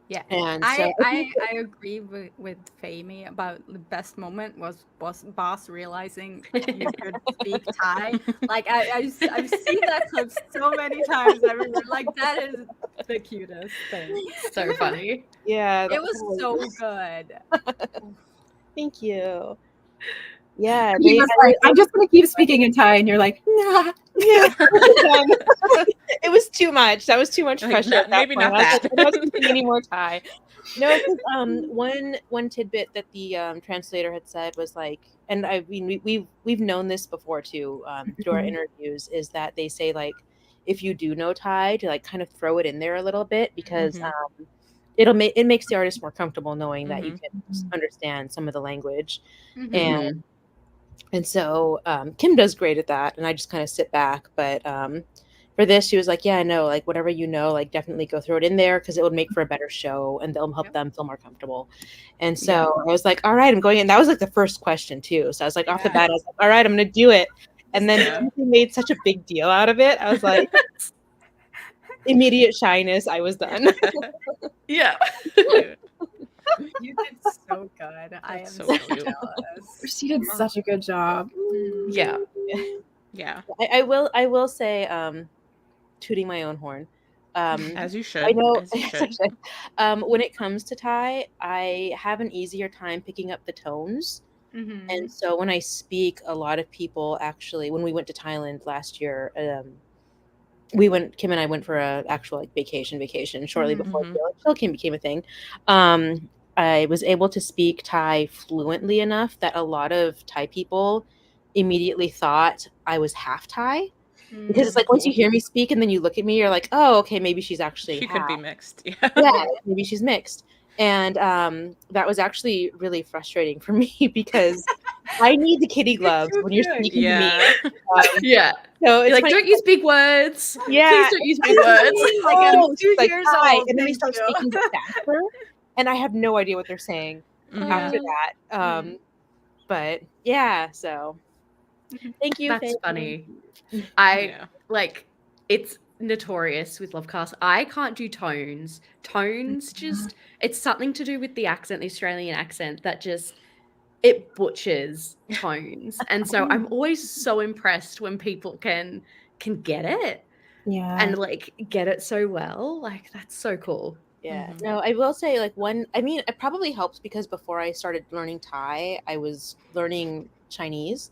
Yeah, and I so I agree with Fami about the best moment was Boss realizing you could speak Thai. Like I've seen that clip so many times everywhere. Like that is the cutest thing. So funny. Yeah, It was so good. Thank you. Yeah, He was like, I'm just gonna keep speaking in Thai, and you're like, nah. Yeah. It was too much. That was too much pressure. Like, maybe not that. I wasn't speaking any more Thai. No, one tidbit that the translator had said was like, and I mean we've known this before too through our interviews, is that they say like if you do know Thai to like kind of throw it in there a little bit because it makes the artist more comfortable knowing that you can understand some of the language. And so Kim does great at that, and I just kind of sit back. But for this, she was like, "Yeah, I know. Like whatever you know, like definitely go throw it in there because it would make for a better show, and they'll help them feel more comfortable." And so I was like, "All right, I'm going in." That was like the first question too. So I was like, off the bat, I was like, "All right, I'm going to do it." And then he made such a big deal out of it. I was like, immediate shyness. I was done. Yeah. You did so good. I am so jealous. She did such a good job. Yeah. Yeah. I will say, tooting my own horn. As you should. I know. As you should. When it comes to Thai, I have an easier time picking up the tones. And so when I speak, a lot of people actually, when we went to Thailand last year, Kim and I went for a actual like vacation shortly before Philippines became a thing. I was able to speak Thai fluently enough that a lot of Thai people immediately thought I was half Thai. Because it's like once you hear me speak and then you look at me, you're like, oh, okay, maybe she's actually She half. could be mixed. Yeah, maybe she's mixed. And that was actually really frustrating for me because I need the kitty gloves when you're speaking to me. Yeah. So it's like, don't use big words. Yeah. Please don't use big words. Like I'm 2 years old. And then they start speaking faster. And I have no idea what they're saying after that. But yeah, so thank you. That's funny. Like it's notorious with LoveCast. I can't do tones. Tones just it's something to do with the accent, the Australian accent that just it butchers tones. And so I'm always so impressed when people can get it. Yeah. And like get it so well. Like that's so cool. Yeah. No, I will say like it probably helps because before I started learning Thai, I was learning Chinese.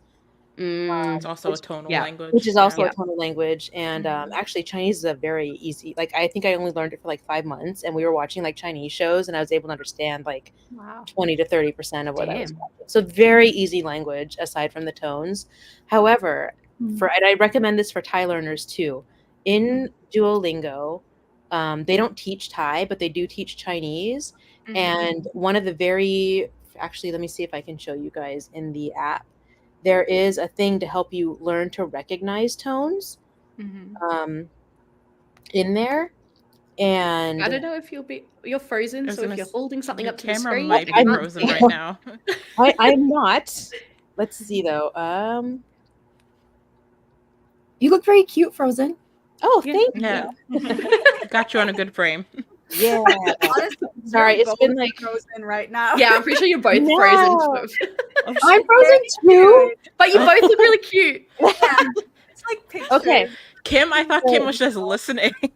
It's also a tonal language. Which is also a tonal language. And actually Chinese is a very easy, like I think I only learned it for like 5 months and we were watching like Chinese shows and I was able to understand like 20 to 30% of what I was watching. So very easy language aside from the tones. However, and I recommend this for Thai learners too. In Duolingo, they don't teach Thai, but they do teach Chinese. And one of the actually, let me see if I can show you guys in the app. There is a thing to help you learn to recognize tones in there. And I don't know if you're frozen, so if you're holding something up to the screen, might be frozen right now. I'm not. Let's see though. You look very cute, Frozen. Oh, thank you. Got you on a good frame. Yeah. Honestly, sorry, it's been like frozen right now. Yeah, I'm pretty sure you're both frozen. I'm frozen too. But you both look really cute. Yeah. It's like pictures. Okay. Kim, I thought Kim was just listening. He's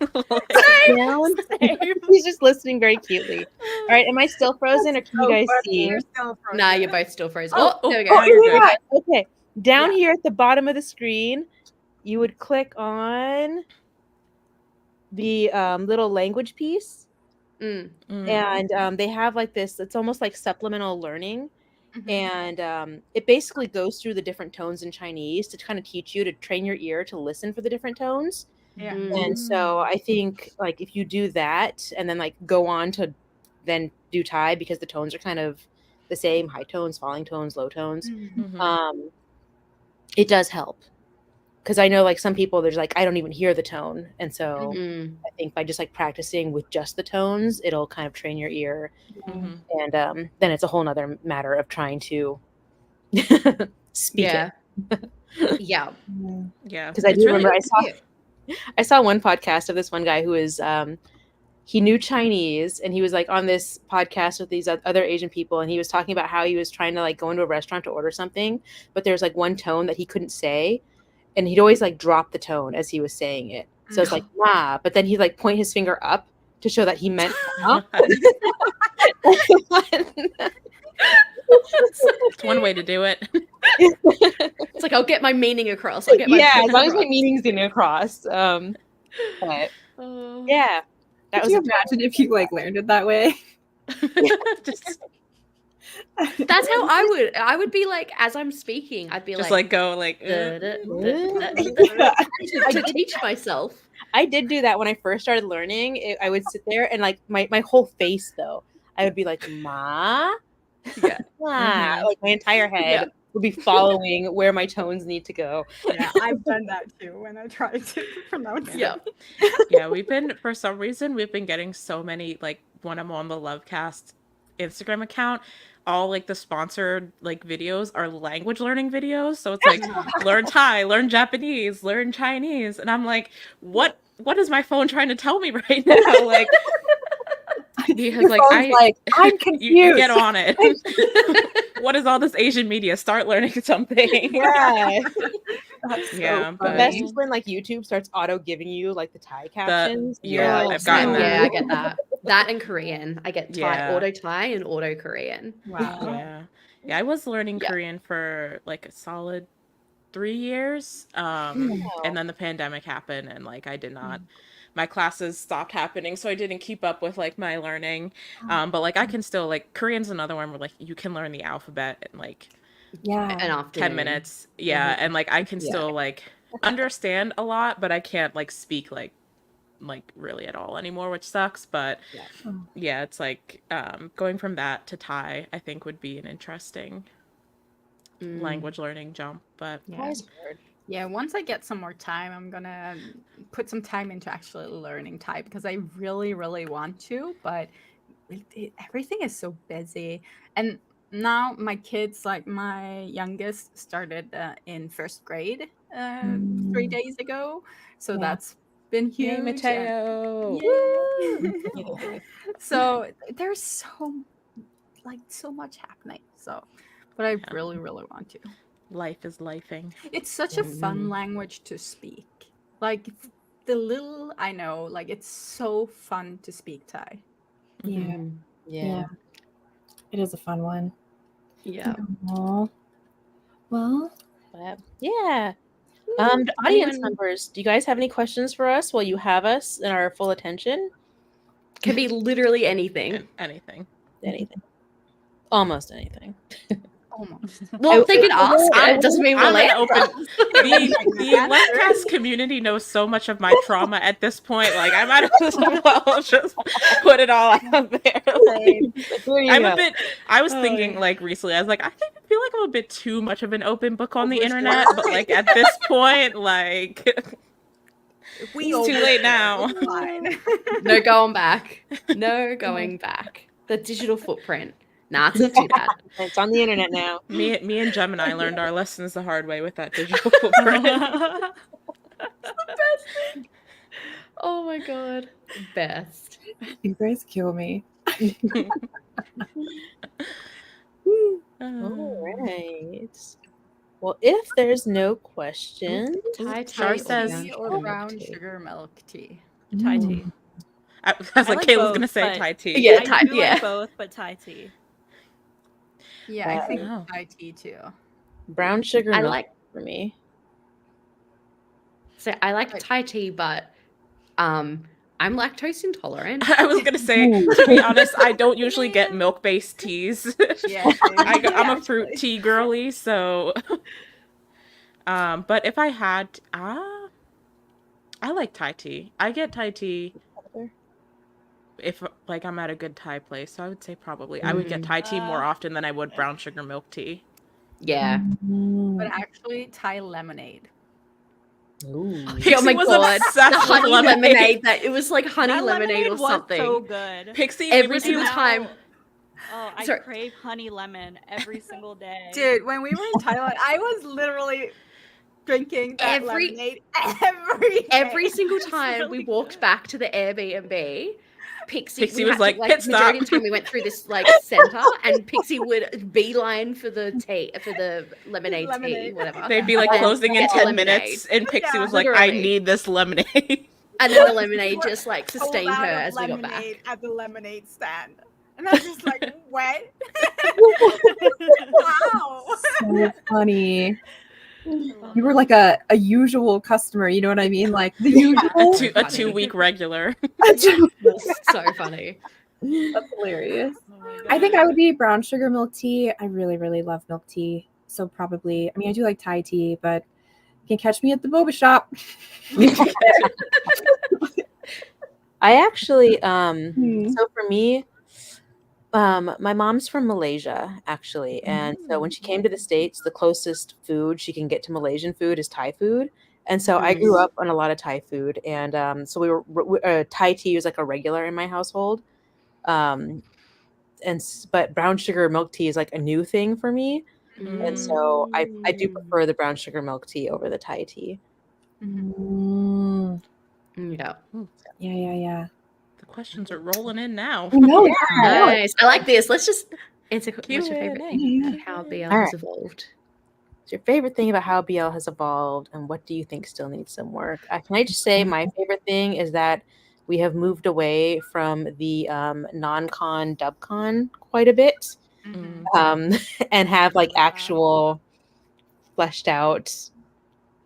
just listening very cutely. All right, am I still frozen or can you guys see? You're still frozen. Nah, you're both still frozen. Oh, there we go. you're good. Okay. Down here at the bottom of the screen, you would click on the little language piece, Mm. and they have like this. It's almost like supplemental learning, Mhm. and it basically goes through the different tones in Chinese to kind of teach you to train your ear to listen for the different tones. Yeah. And so I think like if you do that and then like go on to then do Thai because the tones are kind of the same, high tones, falling tones, low tones, Mhm. it does help. Because I know like some people there's like I don't even hear the tone. And so Mm. I think by just like practicing with just the tones, it'll kind of train your ear. Mhm. And then it's a whole nother matter of trying to speak Yeah. it. Yeah. Yeah. Because I It's do really remember I saw one podcast of this one guy who was he knew Chinese and he was like on this podcast with these other Asian people and he was talking about how he was trying to like go into a restaurant to order something, but there's like one tone that he couldn't say and he'd always like drop the tone as he was saying it. So it's like ma, but then he'd like point his finger up to show that he meant ma. It's one way to do it. It's like I'll get my meaning across. I'll get my yeah, point as long as my across. meaning's getting across. But yeah, that Could was you a imagine if you like learned it that way? Just That's how I would be like as I'm speaking, I'd be like go like to teach myself. I did do that when I first started learning. I would sit there and like my whole face though, I would be like ma, Yeah. ma, like my entire head would be following where my tones need to go. Yeah, I've done that too when I try to pronounce Yeah. it. Yeah, for some reason we've been getting so many like when I'm on the LoveCast Instagram account, all like the sponsored like videos are language learning videos. So it's like learn Thai, learn Japanese, learn Chinese, and I'm like, what is my phone trying to tell me right now? Like because Your like phone's like, I'm confused. you get on it. What is all this Asian media? Start learning something. Yeah. That's so Yeah, The but best is when like YouTube starts auto giving you like the Thai captions. and you're yeah, like, I've gotten "Oh." that. Yeah, I get that. That and Korean. I get Thai, Yeah. auto Thai and auto Korean. Yeah. Yeah, I was learning Yeah. Korean for like a solid 3 years. And then the pandemic happened and like I did not my classes stopped happening, so I didn't keep up with like my learning. But like I can still like Korean's another one where like you can learn the alphabet in like Yeah. An 10 afternoon. minutes. Yeah, and like I can still like understand a lot, but I can't like speak like really at all anymore, which sucks. But yeah, it's like going from that to Thai, I think would be an interesting language learning jump. But Thai's hard. Yeah, once I get some more time, I'm gonna put some time into actually learning Thai because I really, really want to, but everything is so busy. And now my kids, like my youngest, started in first grade 3 days ago, so Yeah. that's been huge. yay, Mateo! Yay! So there's so much happening. So, but I really, really want to. Life is lifing. It's such a fun language to speak. Like the little I know, like it's so fun to speak Thai. Yeah. Yeah. It is a fun one. Yeah. Aw. Well, But, yeah. The audience Anyone- members, do you guys have any questions for us while you have us in our full attention? Can be literally anything. Anything. Anything. Almost anything. Almost. Well, they can ask. I'm- It doesn't mean we'll I'm an answer. open. The LoveCast community knows so much of my trauma at this point. Like I might as well just put it all out there. Like, I was thinking like recently. I was like, I feel like I'm a bit too much of an open book on the internet. But like at this point, like it's too late now. Fine. No going back. No going back. The digital footprint. Nah, it's too bad. It's on the internet now. Me and Gemini learned our lessons the hard way with that digital footprint. Oh my god. Best. you guys kill me. All right. Well, if there's no questions, Thai Char tea says- or Tea or brown brown tea? sugar milk tea. Thai tea. I was I like, like Kayla's both, gonna say but- Thai tea. Yeah, I Thai, do yeah. like both, but Thai tea. Yeah, I think Wow. Thai tea too. Brown sugar I milk like for me. so I like Thai tea, but I'm lactose intolerant. I was gonna say, Ooh. to be honest, I don't usually get milk-based teas. Yeah, same. I'm a fruit Actually. tea girly, so. But if I had, I like Thai tea. I get Thai tea if like I'm at a good Thai place, so I would say probably I would get Thai tea more often than I would brown sugar milk tea. Yeah. But actually, Thai lemonade. Ooh. Oh Pixie my was god, obsessed the with honey lemonade. lemonade. That it was like honey That lemonade or was something. so good. Pixie, Every we single do- time. Oh, I Sorry. crave honey lemon every single day. Dude, when we were in Thailand, I was literally drinking that Every- lemonade every day. Every single It's time we really walked good. back to the Airbnb, Pixie Pixie we was had like, to, "Pit majority of stop." the time we went through this like center, and Pixie would beeline for the tea for the lemonade tea, Lemonade. whatever. They'd be like And closing in get the 10 lemonade. minutes, and Pixie Yeah. was like, "I Literally. need this lemonade." And then the lemonade We're just like sold sustained her out of as we got back. lemonade at the lemonade stand. And I was just like, what? Wow. So funny. You were like a usual customer, you know what I mean? Like the usual. So A funny. 2-week regular. That's so funny. That's hilarious. Oh my I think God. I would be brown sugar milk tea. I really, really love milk tea. So probably, I mean, I do like Thai tea, but you can catch me at the boba shop. I actually, Hmm. so for me, my mom's from Malaysia, actually. And so when she came to the States, the closest food she can get to Malaysian food is Thai food. And so I grew up on a lot of Thai food. And so Thai tea was like a regular in my household. But brown sugar milk tea is like a new thing for me. And so I do prefer the brown sugar milk tea over the Thai tea. Mm. Yeah. Yeah. The questions are rolling in now. No, Nice. I like this. Let's just answer. What's your favorite Q&A. thing of how BL All has right. evolved? What's your favorite thing about how BL has evolved, and what do you think still needs some work? Can I just say my favorite thing is that we have moved away from the non-con dub-con quite a bit, and have like actual fleshed out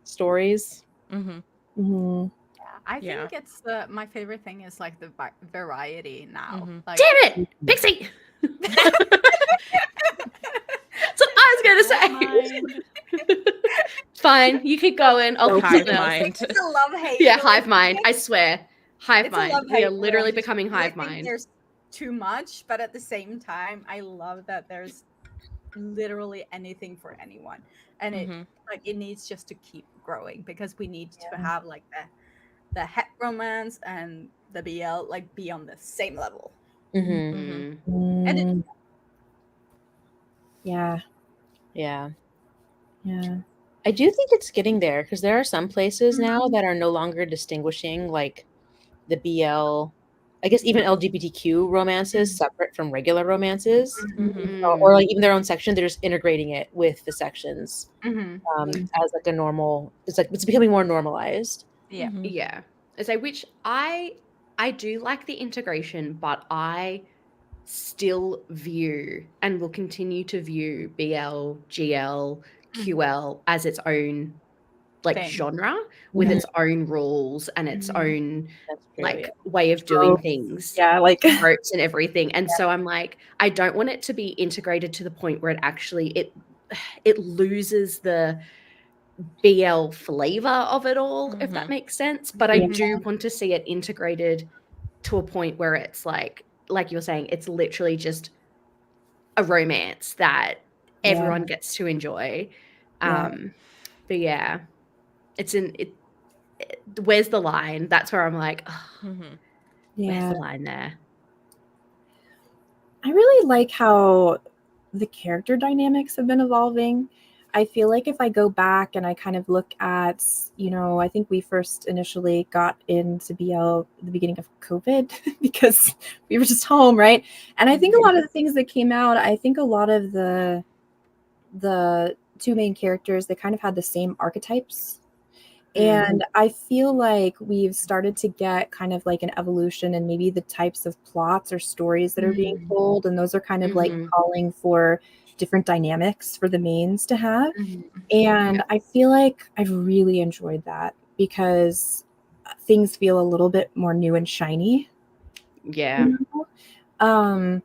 stories. Mm-hmm. I Yeah. think it's my favorite thing is like the variety now. Like, Damn it, Pixie! That's what I was gonna say. Fine, you keep going. I'll pick Hive something else. mind. it's a love-hate. Yeah, hive mind. I swear, hive It's a mind. love-hate We are where literally I'm just becoming like, I hive think mind. There's too much, but at the same time, I love that there's literally anything for anyone, and it needs just to keep growing, because we need to have like the het romance and the BL like be on the same level. And Yeah. I do think it's getting there, because there are some places now that are no longer distinguishing like the BL, I guess even LGBTQ romances separate from regular romances, or like even their own section. They're just integrating it with the sections as like a normal. It's becoming more normalized. Yeah. So which I do like the integration, but I still view and will continue to view BL, GL, QL as its own like Same. genre with its own rules and its own That's true, like way of doing things. Yeah, like Ropes and everything. And so I'm like, I don't want it to be integrated to the point where it actually it loses the BL flavor of it all, if that makes sense. But I do want to see it integrated to a point where it's like you're saying, it's literally just a romance that everyone gets to enjoy. But yeah, it's where's the line? That's where I'm like, oh, where's the line there? I really like how the character dynamics have been evolving. I feel like if I go back and I kind of look at, I think we first initially got into BL at the beginning of COVID because we were just home, right? And I think a lot of the things that came out, I think a lot of the two main characters, they kind of had the same archetypes. And I feel like we've started to get kind of like an evolution in maybe the types of plots or stories that are being told. And those are kind of like calling for different dynamics for the mains to have. And I feel like I've really enjoyed that because things feel a little bit more new and shiny. Yeah. You know?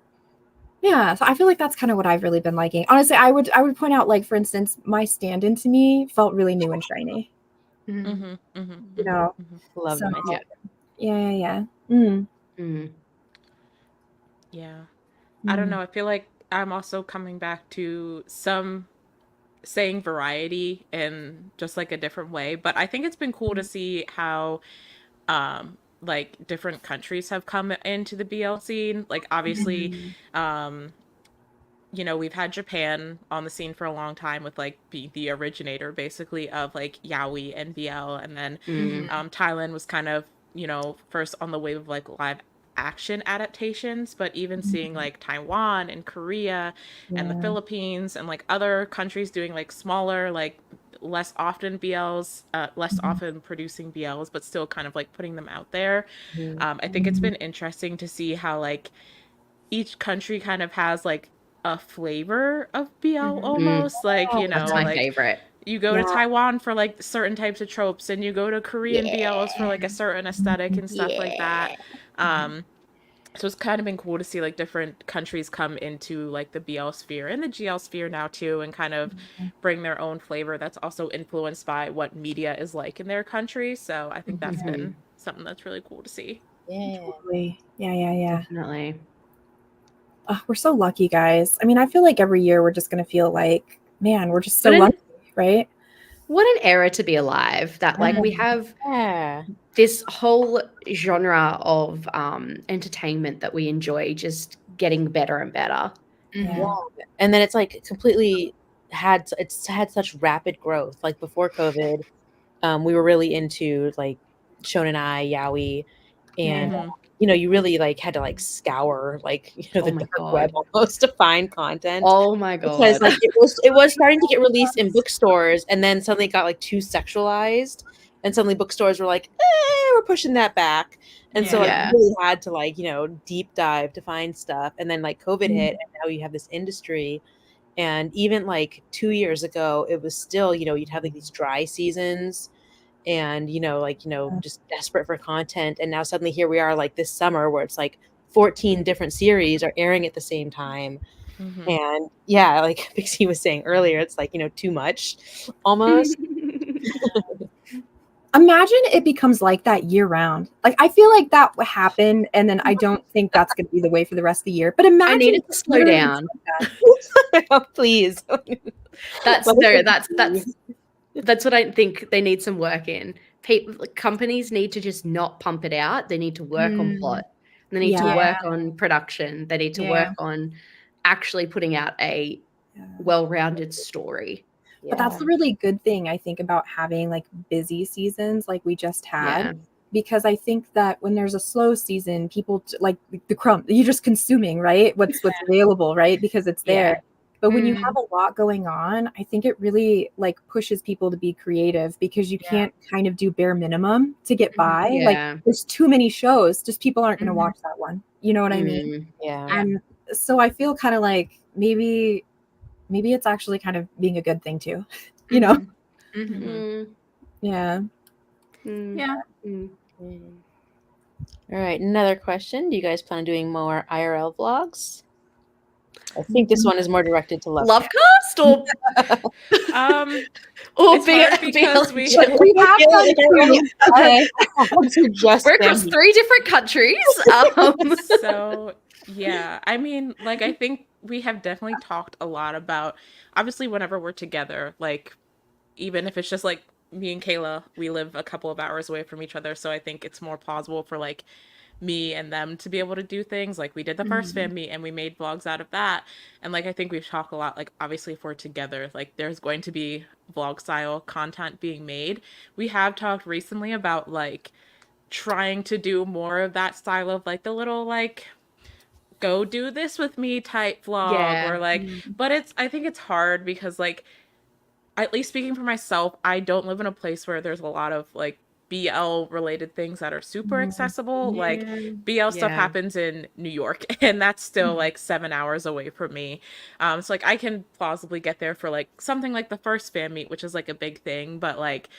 Yeah, so I feel like that's kind of what I've really been liking. Honestly, I would point out, like, for instance, my stand-in to me felt really new and shiny. Mhm, mhm, You mhm, know, mhm. Love so my yeah. Mm. Yeah. I don't Mm. know. I feel like I'm also coming back to some saying variety in just like a different way, but I think it's been cool to see how like different countries have come into the BL scene. Like obviously um you know, we've had Japan on the scene for a long time with like be the originator basically of like yaoi and BL, and then Thailand was kind of, you know, first on the wave of like live action adaptations, but even seeing like Taiwan and Korea and the Yeah. Philippines and like other countries doing like smaller, like less often BLs, less often producing BLs, but still kind of like putting them out there. I think it's been interesting to see how like each country kind of has like a flavor of BL almost. Like, you That's know, my like favorite. you go to Yeah. Taiwan for like certain types of tropes, and you go to Korean BLs for like a certain aesthetic and stuff like that. Um, so it's kind of been cool to see like different countries come into like the BL sphere and the GL sphere now too, and kind of bring their own flavor that's also influenced by what media is like in their country. So I think that's been something that's really cool to see. Yeah. Totally. Yeah. Definitely. We're so lucky, guys. I mean, I feel like every year we're just gonna feel like, man, we're just so But lucky, right? what an era to be alive that like we have Yeah. this whole genre of entertainment that we enjoy just getting better and better. Yeah. And then it's like completely it's had such rapid growth. Like before COVID, we were really into like shonen ai, yaoi, and Mhm. you know, you really like had to like scour like, you know, Oh the my dark web God. almost to find content. Oh my Because God. like it was starting to get released in bookstores, and then suddenly it got like too sexualized, and suddenly bookstores were like, we're pushing that back. And so like Yeah. you really had to like, you know, deep dive to find stuff. And then like COVID hit, and now you have this industry. And even like 2 years ago, it was still, you know, you'd have like these dry seasons, and you know, like, you know, just desperate for content. And now suddenly here we are, like this summer, where it's like 14 different series are airing at the same time. Mhm. And yeah, like Pixie was saying earlier, it's like, you know, too much almost. Imagine it becomes like that year round. Like, I feel like that would happen, and then I don't think that's going to be the way for the rest of the year. But I imagine need it to it's slow literally down. like that. Please. That's Let us no, know. that's what I think they need some work in. People, companies need to just not pump it out. They need to work on plot. They need to Yeah. work on production. They need to work on actually putting out a well-rounded story. But that's the really good thing, I think, about having like busy seasons like we just had. Yeah. Because I think that when there's a slow season, people like the crumb, you're just consuming, right? What's available, right? Because it's there. Yeah. But when you have a lot going on, I think it really like pushes people to be creative, because you can't kind of do bare minimum to get by. Like Yeah. there's too many shows, just people aren't going to watch that one. You know what I mean? Yeah. And so I feel kind of like maybe it's actually kind of being a good thing too. You know? Yeah. Yeah. All right, another question. Do you guys plan on doing more IRL vlogs? I think this one is more directed to LoveCast. LoveCast or or It's hard because we We have done two. Okay. we're across 3 different countries. So yeah, I mean, like I think we have definitely talked a lot about, obviously whenever we're together, like even if it's just like me and Kayla, we live a couple of hours away from each other, so I think it's more plausible for like me and them to be able to do things. Like we did the first fan meet and we made vlogs out of that. And like I think we've talked a lot, like obviously if we're together, like there's going to be vlog style content being made. We have talked recently about like trying to do more of that style of like the little like go do this with me type vlog, Yeah. or like but it's I think it's hard because like at least speaking for myself, I don't live in a place where there's a lot of like BL related things that are super accessible. Like BL stuff Yeah. happens in New York, and that's still like 7 hours away from me. So like I can plausibly get there for like something like the first fan meet, which is like a big thing, but like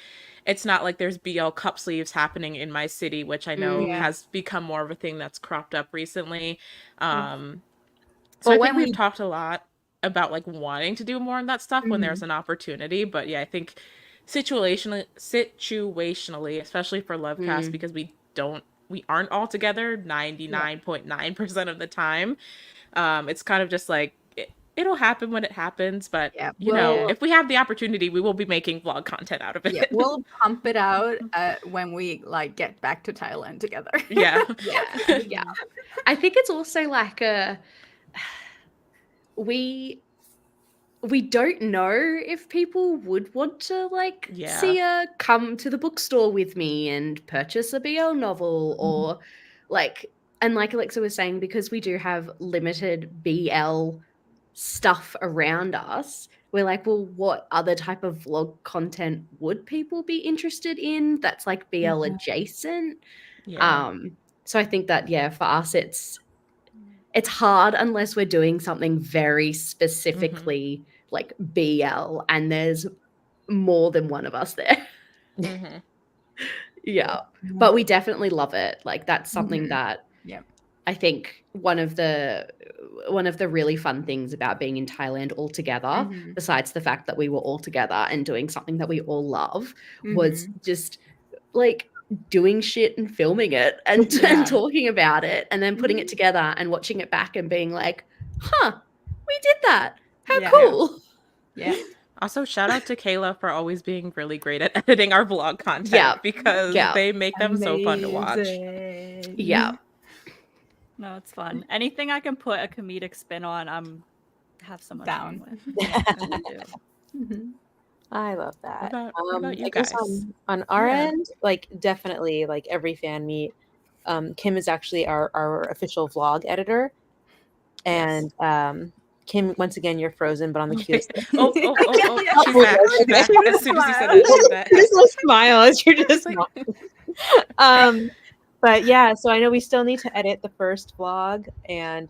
it's not like there's BL cup sleeves happening in my city, which I know Yeah. has become more of a thing that's cropped up recently. So Well, I when think we've we talked a lot about like wanting to do more of that stuff when there's Mhm. an opportunity. But yeah, I think situationally, especially for LoveCast, because we aren't all together 99.9% of the time. It's kind of just like it'll happen when it happens, but Yeah, you know, we'll if we have the opportunity, we will be making vlog content out of it. yeah, we'll pump it out when we like get back to Thailand together. Yeah. yeah. I think it's also like we don't know if people would want to like Yeah. see a come to the bookstore with me and purchase a BL novel or like, and like Alexa was saying, because we do have limited BL stuff around us, we're like, well, what other type of vlog content would people be interested in that's like BL adjacent? Yeah. So I think that yeah, for us it's hard unless we're doing something very specifically like BL and there's more than one of us there. Mhm. Yeah. But we definitely love it. Like that's something that Yeah. I think one of the really fun things about being in Thailand all together, besides the fact that we were all together and doing something that we all love, was just like doing shit and filming it and, Yeah. and talking about it and then putting it together and watching it back and being like, huh, we did that. How Yeah. cool. Yeah. Also, shout out to Kayla for always being really great at editing our vlog content Yeah. because Yeah. they make them so fun to watch. Amazing. Yeah. No, it's fun. Anything I can put a comedic spin on, have so much Down. fun with. Yeah, I really do. I love that. What about you I guess guys? on our Yeah. end, like definitely like every fan meet, Kim is actually our official vlog editor. And Kim, once again, you're frozen, but on the cutest. Oh, she's back. She's back. As soon as you said that, she's back. This little smile as you're just Like- but yeah, so I know we still need to edit the first vlog, and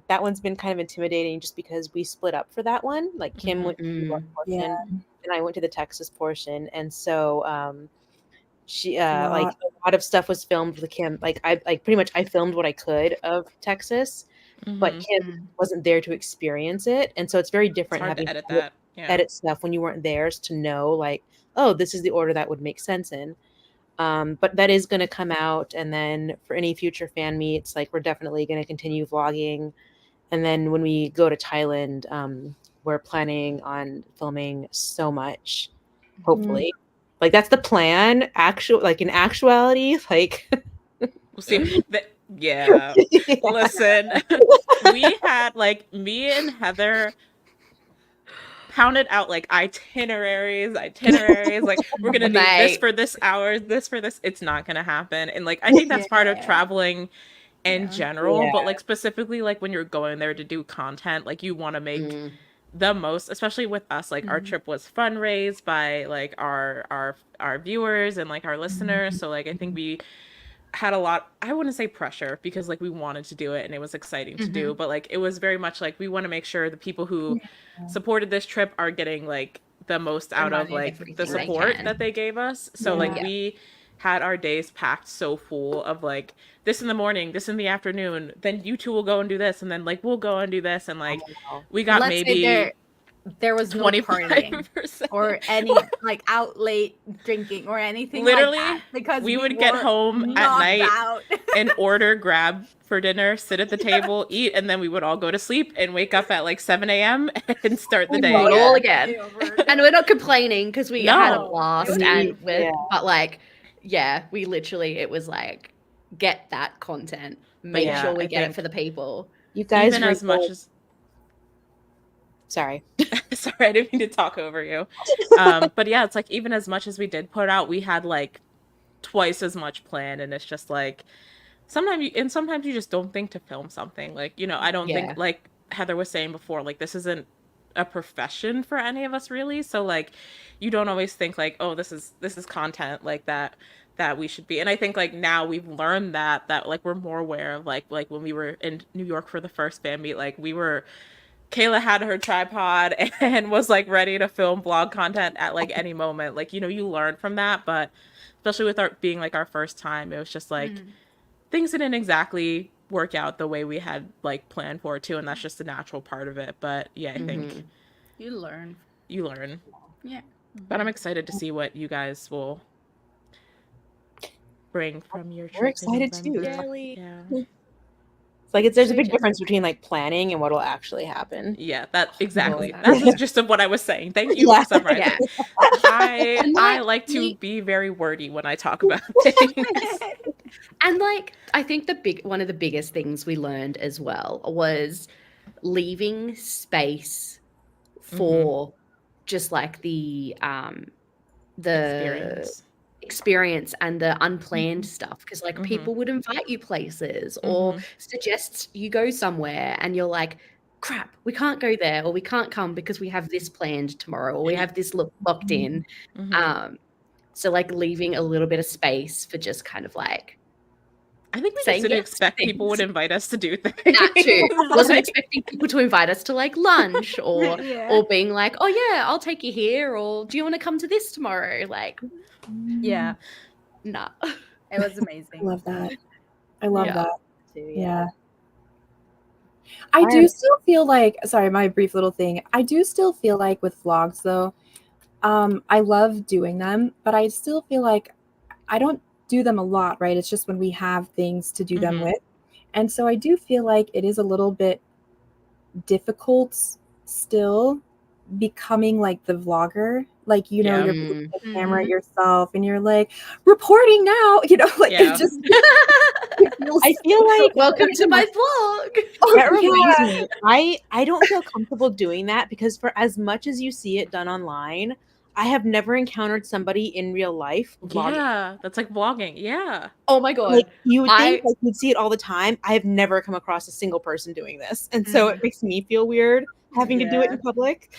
that one's been kind of intimidating just because we split up for that one. Like Kim went to the New York portion, and I went to the Texas portion, and so she like a lot of stuff was filmed with Kim. Like I pretty much I filmed what I could of Texas, but Kim wasn't there to experience it, and so it's very It's different hard having to edit that. Yeah. edit stuff when you weren't there to know like, oh, this is the order that would make sense in. But that is going to come out, and then for any future fan meets, like we're definitely going to continue vlogging, and then when we go to Thailand, we're planning on filming so much. Hopefully, like that's the plan. Like in actuality, like We'll see. Yeah. Listen, we had like me and Heather pounded out like itineraries. Like we're gonna do this for this hour, this for this. It's not gonna happen. And like I think that's part of traveling in general, but like specifically like when you're going there to do content, like you want to make the most, especially with us. Like our trip was fundraised by like our viewers and like our listeners. So like I think we had a lot, I wouldn't say pressure because like we wanted to do it and it was exciting to do, but like it was very much like we want to make sure the people who supported this trip are getting like the most out of like the support that they gave us. So like we had our days packed so full of like this in the morning, this in the afternoon, then you two will go and do this, and then like we'll go and do this, and like we got Let's say maybe there was no partying 25%. or any like out late drinking or anything Literally, like that, because we would get were home at knocked night out. and order, grab for dinner, sit at the table, eat, and then we would all go to sleep and wake up at like 7 a.m. and start the day. Do it all again. And we're not complaining because we had a blast, but like, yeah, we literally, it was like, get that content, make sure we get it for the people. You guys, even as much as sorry, I didn't mean to talk over you. But yeah, it's like even as much as we did put out, we had like twice as much planned, and it's just like sometimes you just don't think to film something. Like, you know, I don't think, like Heather was saying before, like this isn't a profession for any of us really. So like you don't always think like, oh, this is content like that we should be. And I think like now we've learned that like we're more aware of like when we were in New York for the first fan meet, like Kayla had her tripod and was like ready to film vlog content at like any moment. Like, you know, you learn from that, but especially with our being like our first time, it was just like things didn't exactly work out the way we had like planned for it to, and that's just a natural part of it. But yeah, I think You learn. you learn. Yeah. But I'm excited to see what you guys will bring from your We're trip in excited too. November. Yeah. It's like there's a So big difference between like planning and what will actually happen. Yeah, that exactly. Yeah. That's the gist of what I was saying. Thank you Yeah. for summarizing. Yeah. I like, like to we- be very wordy when I talk about things. And like I think one of the biggest things we learned as well was leaving space for just like the experience and the unplanned stuff, because like people would invite you places or suggest you go somewhere and you're like, crap, we can't go there, or we can't come because we have this planned tomorrow, or we have this locked in. So like leaving a little bit of space for just kind of like I think we saying just didn't yes to expect people would things. invite us to do things. That too. Wasn't Like, expecting people to invite us to like lunch or being like, oh yeah, I'll take you here, or do you want to come to this tomorrow? Like, Yeah. nah. It was I amazing. love that. I love Yeah. that. Too, Yeah. I do still feel like, sorry, my brief little thing. I do still feel like with vlogs though, I love doing them, but I still feel like I don't do them a lot, right? It's just when we have things to do them with. And so I do feel like it is a little bit difficult still becoming like the vlogger. Like, you know, Yeah. you're putting the camera at yourself and you're like, reporting now, you know, like Yeah. it just it feels I feel like Welcome to my vlog. that reminds me. I don't feel comfortable doing that because for as much as you see it done online, I have never encountered somebody in real life vlogging. Yeah, that's like vlogging. Yeah. Oh my god. Like you would think like you'd see it all the time. I have never come across a single person doing this. And so it makes me feel weird having to do it in public.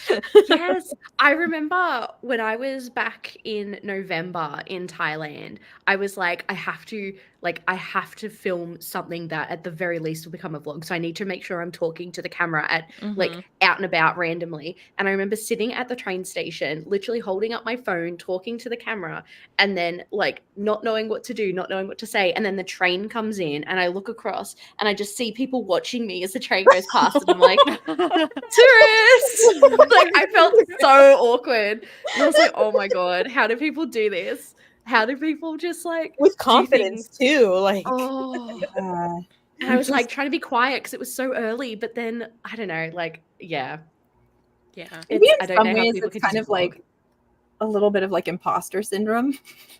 Yes, I remember when I was back in November in Thailand, I was like, I have to film something that at the very least will become a vlog. So I need to make sure I'm talking to the camera at like out and about randomly. And I remember sitting at the train station, literally holding up my phone, talking to the camera, and then like not knowing what to do, not knowing what to say. And then the train comes in and I look across and I just see people watching me as the train goes past. And I'm like, tourists! Like I felt so awkward. And I was like, oh my god, how do people do this? How do people just like With confidence too? Like oh and I was like trying to be quiet because it was so early, but then I don't know, like yeah. Maybe I in don't some know how ways people it's could kind just of like a little bit of like imposter syndrome,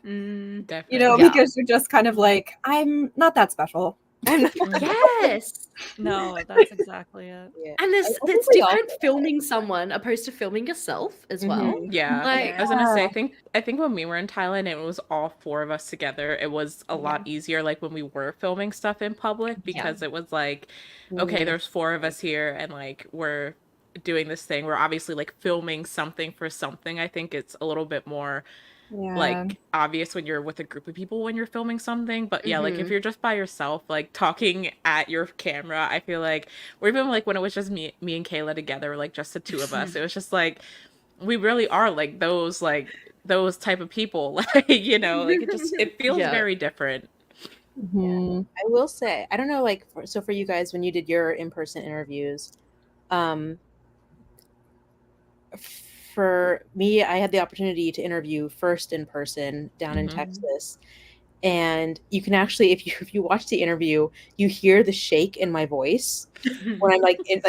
Definitely. you know, Yeah. because you're just kind of like, I'm not that special. yes. No, that's exactly it. And I it's think we all different filming someone opposed to filming yourself as well. Yeah. Like I was gonna say, I think when we were in Thailand, it was all four of us together. It was a lot easier, like when we were filming stuff in public, because it was like, okay, there's four of us here, and like we're doing this thing. We're obviously like filming something for something. I think it's a little bit more like obvious when you're with a group of people when you're filming something, but yeah, like if you're just by yourself like talking at your camera, I feel like, or even like when it was just me and Kayla together, like just the two of us, it was just like we really are like those type of people. Like, you know, like it feels very different. I will say, I don't know, like for you guys when you did your in-person interviews, for me, I had the opportunity to interview first in person down in Texas. And you can actually, if you watch the interview, you hear the shake in my voice when I'm like in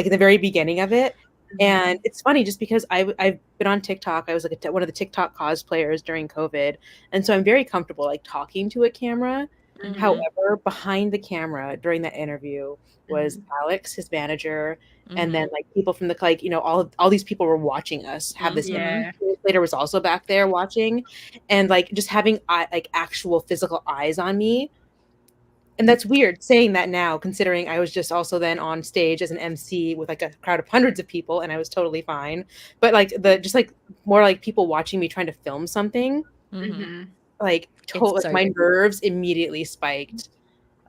the very beginning of it. And it's funny just because I've been on TikTok. I was like one of the TikTok cosplayers during COVID, and so I'm very comfortable like talking to a camera. However, behind the camera during that interview was Alex, his manager, and then like people from the like, you know, all these people were watching us have this. Translator was also back there watching, and like just having like actual physical eyes on me. And that's weird saying that now, considering I was just also then on stage as an MC with like a crowd of hundreds of people, and I was totally fine. But like just like more like people watching me trying to film something, Mm-hmm. like It's so my different. nerves immediately spiked.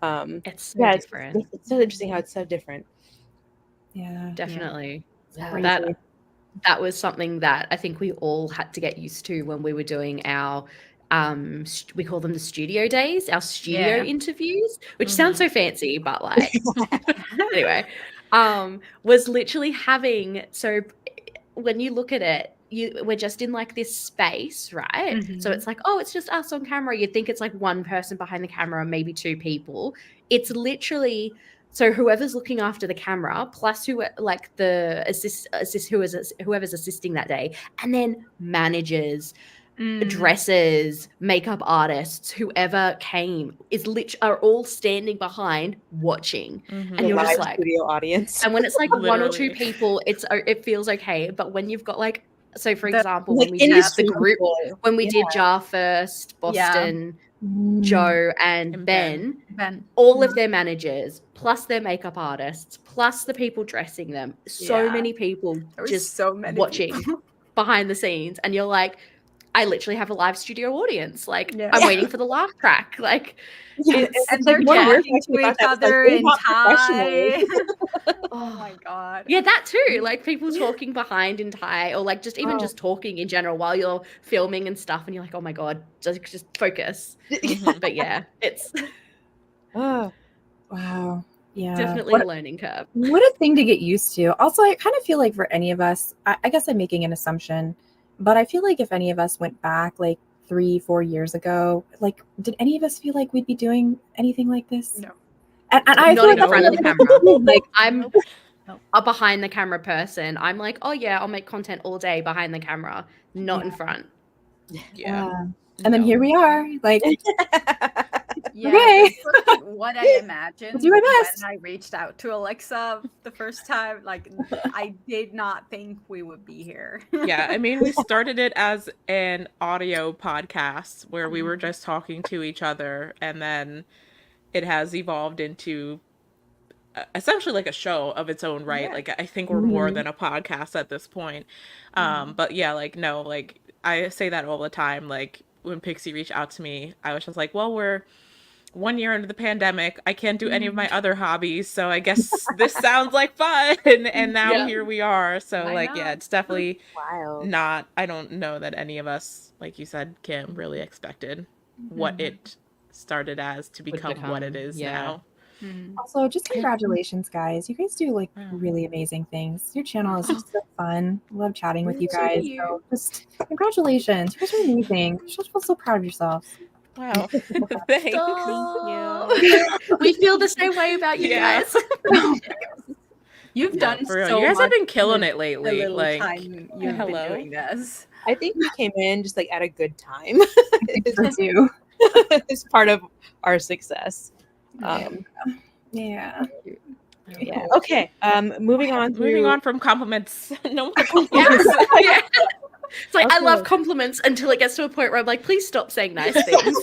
It's so Yeah, different. it's so interesting how it's so different. Yeah. Definitely. Crazy. That was something that I think we all had to get used to when we were doing our we call them the studio days, our studio Yeah. interviews, which Mhm. sounds so fancy, but like anyway, was literally having, so when you look at it, we're just in like this space, right? So Mhm. it's like, oh, it's just us on camera. You'd think it's like one person behind the camera, maybe two people. It's literally, so whoever's looking after the camera, plus who like the whoever's assisting that day, and then managers, dresses, makeup artists, whoever came are all standing behind watching, Mhm. and you're Live just like, studio audience. and when it's like one or two Literally. people, it feels okay. But when you've got like, so for The- example, Like when we did the industry group, people. when we Yeah. did Jar First, Boston, Joe, and And Ben, Ben. all of their managers, plus their makeup artists, plus the people dressing them, so Yeah. many people There was just so many watching people. behind the scenes, and you're like, I literally have a live studio audience. Like, Yeah. I'm waiting for the laugh track. Like, Yeah, it's And like they're more yeah. work talking actually to about each that. It's like, other they're in not professionals. Thai. Oh my god. Yeah, that too. Like people talking behind in Thai, or like just even just talking in general while you're filming and stuff, and you're like, oh my god, just focus. Mhm. But yeah, it's Oh, Wow. Yeah. definitely What, a learning curve. what a thing to get used to. Also, I kind of feel like for any of us, I guess I'm making an assumption, but I feel like if any of us went back like 3-4 years ago, like, did any of us feel like we'd be doing anything like this? No. And I Not feel in like front of the that's camera. like, I'm Nope. a behind the camera person. I'm like, oh yeah, I'll make content all day behind the camera, not in front. Yeah. And then No. here we are, like, Yeah, Okay. this was like what I imagined do my when best. I reached out to Alexa the first time. Like, I did not think we would be here. Yeah, I mean, we started it as an audio podcast where we were Mhm. just talking to each other, and then it has evolved into essentially like a show of its own right. Yeah. Like, I think we're more Mhm. than a podcast at this point. Mhm. But yeah, like, no, like, I say that all the time. Like, when Pixie reached out to me, I was just like, well, we're 1 year into the pandemic. I can't do any of my other hobbies, so I guess this sounds like fun. And now Yeah. here we are. So Why like, yeah, not? it's definitely Wow. not, I don't know that any of us, like you said, Kim, really expected what Mhm. it started as to become what it become, is yeah. now. Mhm. Also, just congratulations, guys. You guys do like Wow. really amazing things. Your channel is just so fun. I love chatting with you So do guys. you. So just congratulations. You guys are amazing. You should feel so proud of yourselves. Wow. Thanks. Stop. We feel the same way about you Yeah. guys. You've No, done for real. so You guys have much been killing in it the lately. little Like, time you've hello. been doing this. I think we came in just like at a good time. So too. It's part of our success. Yeah. Yeah. Okay. Moving on. Moving to- on from compliments. No more compliments. Yeah. It's like I Okay. love compliments until it gets to a point where I'm like, please stop saying nice things.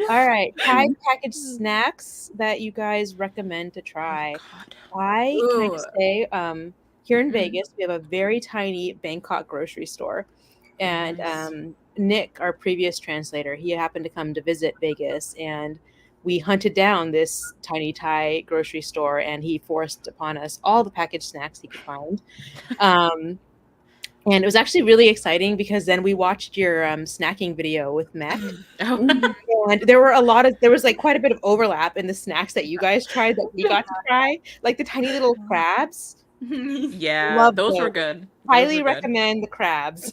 All right. Thai packaged snacks that you guys recommend to try. I can I just say, here in Vegas, we have a very tiny Bangkok grocery store. And Nice. Nick, our previous translator, he happened to come to visit Vegas, and we hunted down this tiny Thai grocery store, and he forced upon us all the packaged snacks he could find. And it was actually really exciting because then we watched your snacking video with Mech. Oh. And there was like quite a bit of overlap in the snacks that you guys tried that we got to try, like the tiny little crabs. Yeah, Love those were those. good. Those Highly were good. recommend the crabs.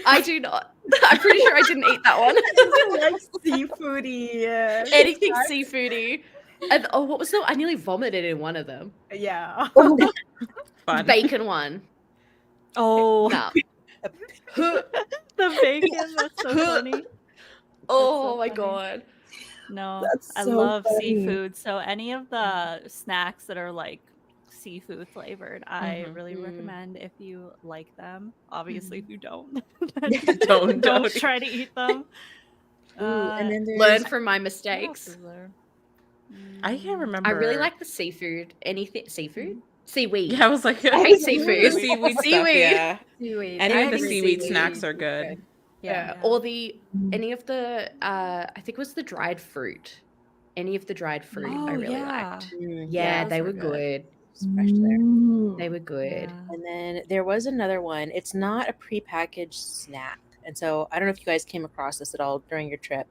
I do not. I'm pretty sure I didn't eat that one. Like seafoody. Anything seafoody. And what was the? I nearly vomited in one of them. Yeah. Fun. Bacon one. Oh, No. the bacon. That's so funny. Oh so my funny. god. No, That's I so love funny. seafood. So any of the snacks that are like seafood flavored, I Mhm. really recommend if you like them. Obviously, if you don't, Don't don't try to eat them. And then Learn there's from my What else mistakes. is there? I can't remember. I really like the seafood. Anything seafood? Seaweed. Yeah, I was like, I hate the seafood. seaweed stuff. Seaweed. Yeah, Seaweed. any I of the think seaweed snacks are good. Yeah. Yeah. Or any of the I think it was the dried fruit. Any of the dried fruit I Oh, really yeah. liked. Mm, Yeah, those they were were good. good. it's fresh there. They were good. Yeah. And then there was another one. It's not a prepackaged snack. And so I don't know if you guys came across this at all during your trip,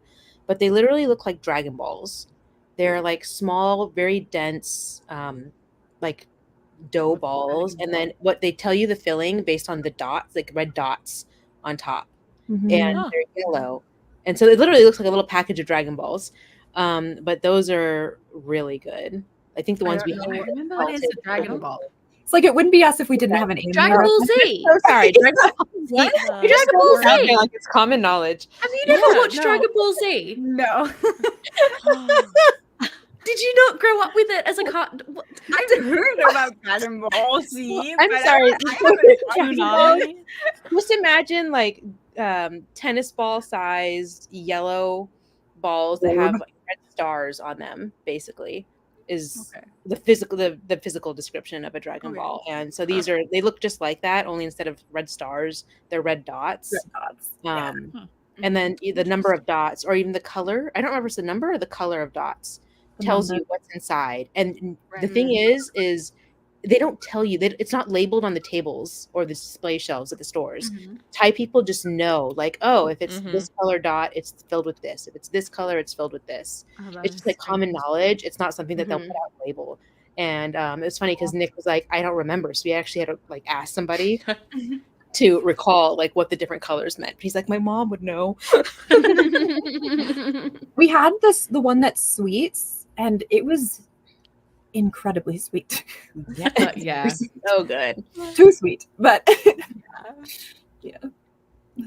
but they literally look like Dragon Balls. They're like small, very dense, like dough What's balls. Dragon And then what they tell you the filling based on the dots, like red dots on top. Mhm. And Oh. they're yellow. And so it literally looks like a little package of Dragon Balls. But those are really good. I think the ones we don't had know were remember what is a salted. Dragon Ball? It's like it wouldn't be us if we didn't have an anime. Dragon Ball reference. Z. So Sorry, Dragon Ball Z. What? You just Dragon Ball throw it out Z. there like it's common knowledge. Have you never Yeah, watched no. Dragon Ball Z? No. Did you not grow up with it as a cartoon? I've heard about Dragon Ball Z. I'm but sorry. I haven't watched Tsunami? Just imagine like tennis ball sized yellow balls that have like red stars on them, basically, is Okay. the physical description of a Dragon Okay. Ball. And so they look just like that, only instead of red stars, they're red dots. And then the number of dots, or even the color, I don't remember if it's the number or the color of dots, tells you what's inside. And the thing is they don't tell you that it's not labeled on the tables or the display shelves at the stores. Thai people just know, like, oh, if it's this color dot, it's filled with this. If it's this color, it's filled with this. It's just like common knowledge. It's not something that they'll put out label. And it's funny because Nick was like, I don't remember. So we actually had to like ask somebody to recall like what the different colors meant. He's like, my mom would know. We had the one that's sweets, and it was incredibly sweet. Yeah. So good. Too sweet, but yeah.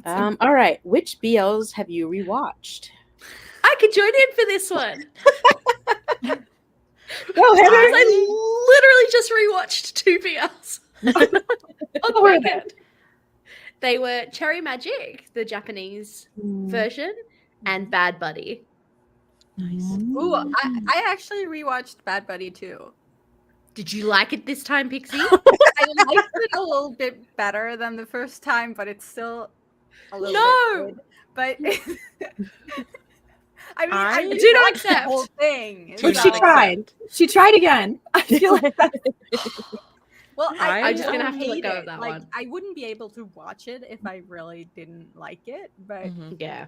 All right. Which BLs have you rewatched? I could join in for this one. Go ahead. I literally just rewatched 2 BLs on the weekend. They were Cherry Magic, the Japanese version, and Bad Buddy. Ooh, I actually rewatched Bad Buddy too. Did you like it this time, Pixie? I liked it a little bit better than the first time, but it's still a little bit good. But I mean, I I do do not like the accept. whole thing. But so- she tried. She tried again. I feel like that. Well, I'm just gonna have to let hate go it. of that like, one. I wouldn't be able to watch it if I really didn't like it, but Yeah.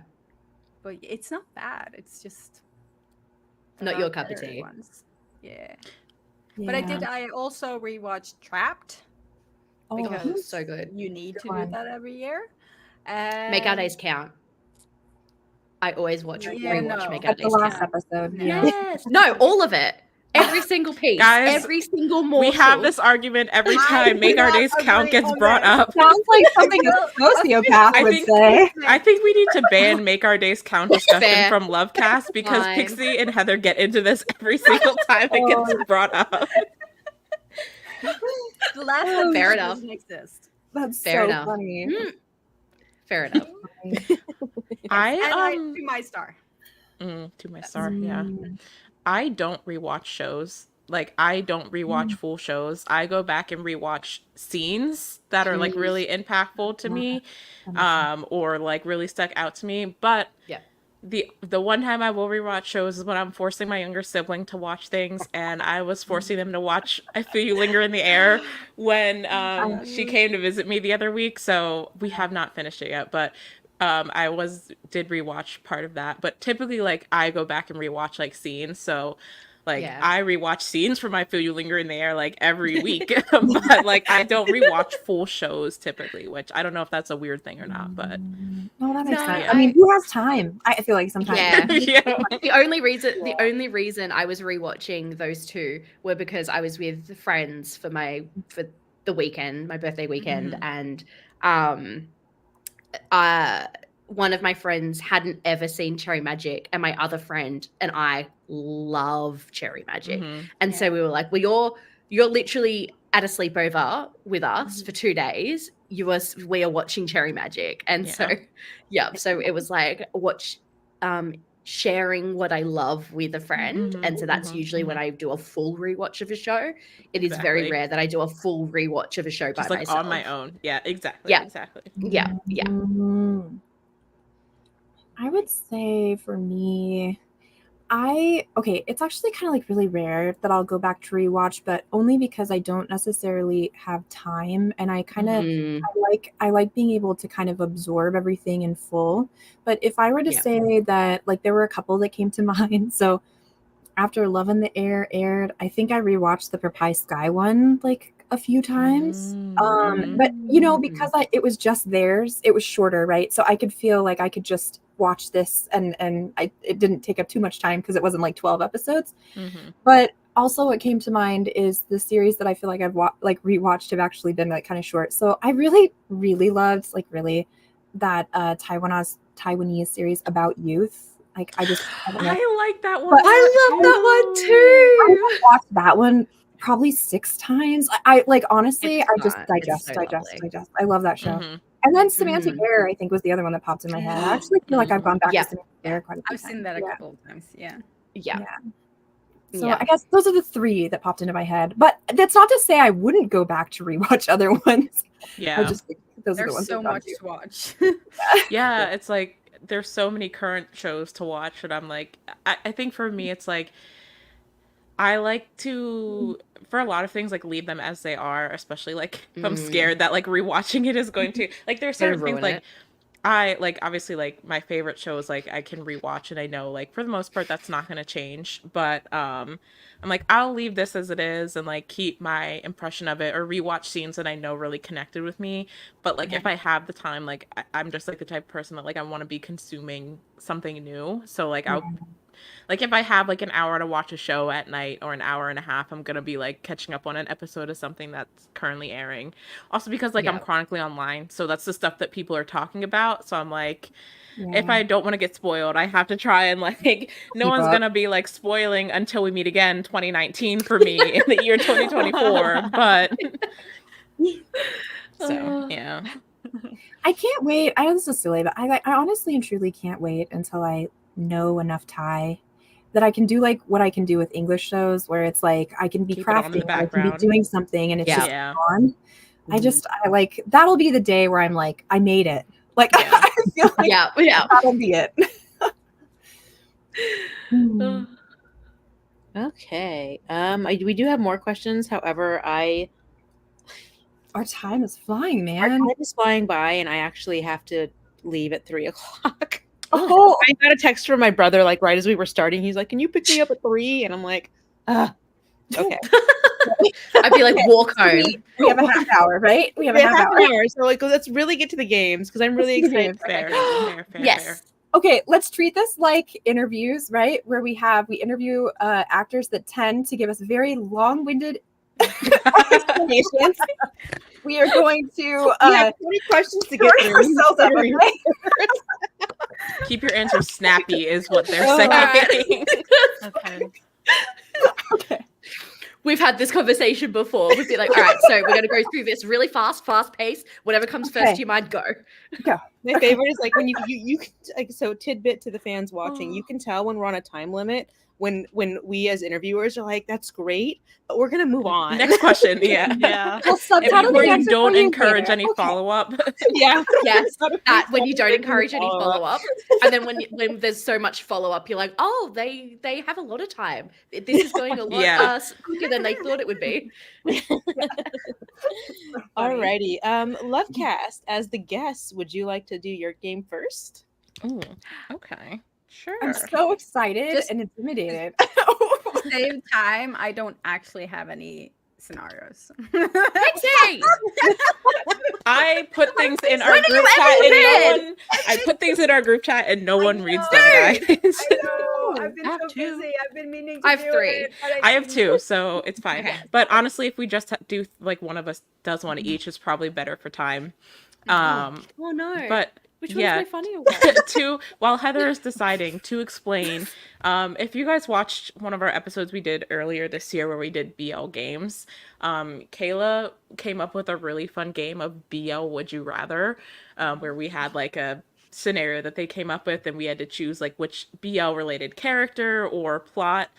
but it's not bad. It's just Not there your are cup of better tea. ones. Yeah. But I also rewatched Trapped Oh, because so good. you need to do one. that every year. Make Our Days Count. I always watch rewatch no. Make Our At the Days last Count. episode. No. Yeah. Yes. No, all of it. Every single piece. Guys, every single morsel. We have this argument every time Make Our cannot Days Count agree gets on brought this. up. Sounds like something a sociopath I would think- say. I think we need to ban Make Our Days Count discussion Fair. from LoveCast because Fine. Pixie and Heather get into this every single time it gets brought up. The last Oh, fair episode enough. doesn't exist. That's Fair so enough. funny. Fair enough. And I do my star. To my star, yeah. I don't rewatch shows. Like, I don't rewatch full shows. I go back and rewatch scenes that are like really impactful to me, or like really stuck out to me. But Yeah. the one time I will rewatch shows is when I'm forcing my younger sibling to watch things, and I was forcing them to watch I Feel You Linger in the Air when she came to visit me the other week. So we have not finished it yet, but I did rewatch part of that. But typically, like, I go back and rewatch like scenes. So like Yeah. I rewatch scenes from I Feel You Linger in the Air like every week, but like I don't rewatch full shows typically, which I don't know if that's a weird thing or not, but No, that makes No, sense. yeah. I mean, who has time? I feel like sometimes. Yeah. yeah. The only reason I was rewatching those 2 were because I was with friends for the weekend, my birthday weekend, and one of my friends hadn't ever seen Cherry Magic, and my other friend and I love Cherry Magic. And so we were like, well, you're literally at a sleepover with us for 2 days. We are watching Cherry Magic. And so it was like, watch sharing what I love with a friend. Mhm, And so that's mhm, usually when mhm. I do a full rewatch of a show. It is very Exactly. rare that I do a full rewatch of a show Just by like on my myself. own. Yeah, exactly, Yeah. exactly. Yeah. Yeah. Mm. I would say for me, it's actually kind of like really rare that I'll go back to rewatch, but only because I don't necessarily have time, and I kind of Mm, I like being able to kind of absorb everything in full. But if I were to Yeah. say that, like, there were a couple that came to mind. So after Love in the Air aired, I think I rewatched the Purpai Sky one like a few times. Mhm. But because it was just theirs, it was shorter, right? So I could feel like I could just watch this, and it didn't take up too much time because it wasn't like 12 episodes. Mhm. But also what came to mind is the series that I feel like I've rewatched have actually been like kind of short. So I really, really loved that Taiwanese series about youth. Like I don't know. I like that one. But I love that one I too. watched that one probably 6 times. I like, honestly, It's I just fun. It's so lovely. digest. I love that show. Mhm. And then Semantic Mhm. Error, I think, was the other one that popped in my head. I actually feel like I've gone back to Yeah. Semantic Yeah, Error quite a few I've seen times. that a Yeah. couple of times. Yeah. Yeah. So Yeah. I guess those are the 3 that popped into my head. But that's not to say I wouldn't go back to rewatch other ones. I Yeah. just think those are the There's ones so I've gone much to. to watch. Yeah, it's like there's so many current shows to watch, and I'm like, I think for me, it's like I like to, for a lot of things, like leave them as they are, especially like if I'm scared that like rewatching it is going to, like, there's Gonna certain things ruin like it. I like, obviously, like my favorite shows like I can rewatch and I know like for the most part that's not going to change, but I'm like, I'll leave this as it is and like keep my impression of it, or rewatch scenes that I know really connected with me. But like if I have the time, like I'm just like the type of person that like I want to be consuming something new, so like I'll, like if I have like an hour to watch a show at night or an hour and a half, I'm gonna be like catching up on an episode of something that's currently airing. Also because like I'm Yeah. chronically online, so that's the stuff that people are talking about. So I'm like, if Yeah. I don't want to get spoiled, I have to try and like no Keep one's up. gonna be like spoiling Until We Meet Again 2019 for me in the year 2024. But so yeah. I can't wait. I know this is silly, but I honestly and truly can't wait until I know enough Thai that I can do like what I can do with English shows, where it's like I can be Keep it on in the crafting, or I can be background. doing something, and it's Yeah. just Yeah. on. I like, that'll be the day where I'm like, I made it. Like, Yeah. I feel like Yeah. Yeah. that'll be it. Okay. We do have more questions. However, Our time is flying, our man. time is flying by, and I actually have to leave at 3:00. Oh, I got a text from my brother like right as we were starting. He's like, "Can you pick me up at 3?" And I'm like, okay. I'd be like, walk home. we have a half hour, right? We have a Yeah, half half hour. an hour. So like, let's really get to the games because I'm really Let's do the excited. games. Fair. Yes. Okay, let's treat this like interviews, right? Where we interview actors that tend to give us very long-winded explanations. We are going to We have 20 questions to get sort through. ourselves up, okay? Keep your answers snappy is what they're Oh. saying. Okay. Okay. We've had this conversation before. We'd be like, all right, so we're going to go through this really fast paced. Whatever comes first Okay. to your mind, go. My favorite is like when you like, so tidbit to the fans watching, you can tell when we're on a time limit when we as interviewers are like, that's great, but we're gonna move on. Next question. Yeah. Yeah. We'll subtitle Where the you answer don't for you encourage later. any Okay. follow up. Yeah. Yes, Not a that when follow-up, you don't but encourage any follow-up. follow up, and then when there's so much follow up, you're like, oh, they have a lot of time. This is going a lot Yeah. quicker than they thought it would be. Alrighty. LoveCast, as the guest, would you like to do your game first? Ooh, okay. Sure. I'm so excited Just- and intimidated. To save time, I don't actually have any scenarios. Hey, I put things in our When are you group chat ever and no prepared? one. I put things in our group chat and no one reads them, know. guys. I know. I've been I have so two. busy. I've been meaning to I have do 3. it. but I have 2, so it's fine. Okay. But honestly, if we just do like one of us does one each, it's probably better for time. Oh no. But which yeah. one's my funnier one? To while Heather is deciding to explain, if you guys watched one of our episodes we did earlier this year where we did BL games, Kayla came up with a really fun game of BL Would You Rather, where we had like a scenario that they came up with, and we had to choose like which BL related character or plot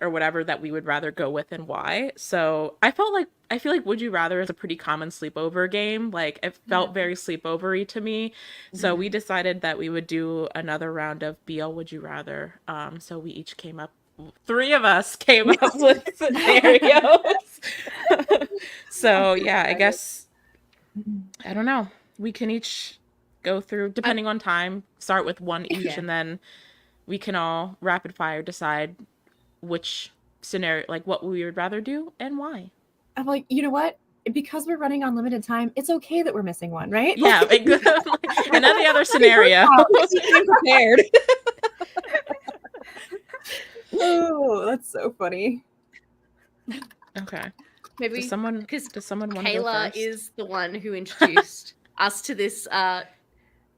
or whatever that we would rather go with and why. So I feel like Would You Rather is a pretty common sleepover game. Like it felt very sleepovery to me. So we decided that we would do another round of BL Would You Rather. So we each came up, three of us came up with scenarios. So yeah, I guess I don't know. We can each go through, depending on time, start with one each, and then we can all rapid fire decide which scenario, like what we would rather do and why. I'm like, you know what? Because we're running on limited time, it's okay that we're missing one, right? Yeah, and any other scenario. I'm prepared. Oh, that's so funny. Okay. Maybe Does someone want to go Kayla first? is the one who introduced us to this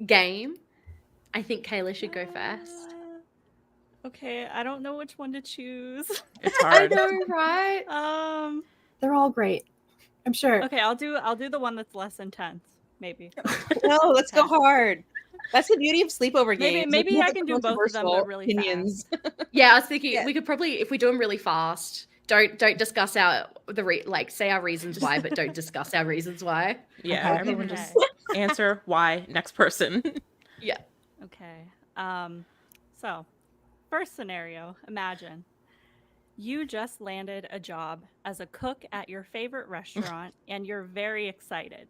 game. I think Kayla should go first. Okay, I don't know which one to choose. It's I hard. know, right? They're all great. I'm sure. Okay, I'll do the one that's less intense, maybe. No, let's go hard. That's the beauty of sleepover games. Maybe Like, I can do both of them, but really opinions. Yeah, I was thinking Yeah. we could probably, if we do them really fast, don't discuss our say our reasons why, but don't discuss our reasons why. Yeah, Okay. everyone just answer why. Next person. Yeah. Okay. So, first scenario, imagine you just landed a job as a cook at your favorite restaurant and you're very excited.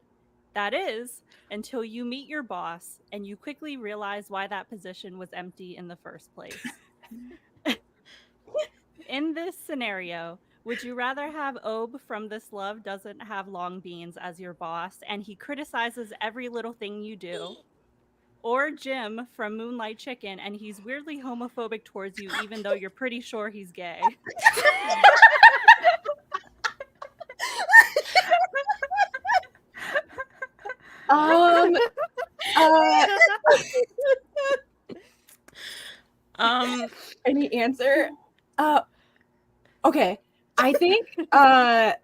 That is, until you meet your boss and you quickly realize why that position was empty in the first place. In this scenario, would you rather have Obe from This Love Doesn't Have Long Beans as your boss and he criticizes every little thing you do? Or Jim from Moonlight Chicken and he's weirdly homophobic towards you even though you're pretty sure he's gay? Any answer? Okay. I think I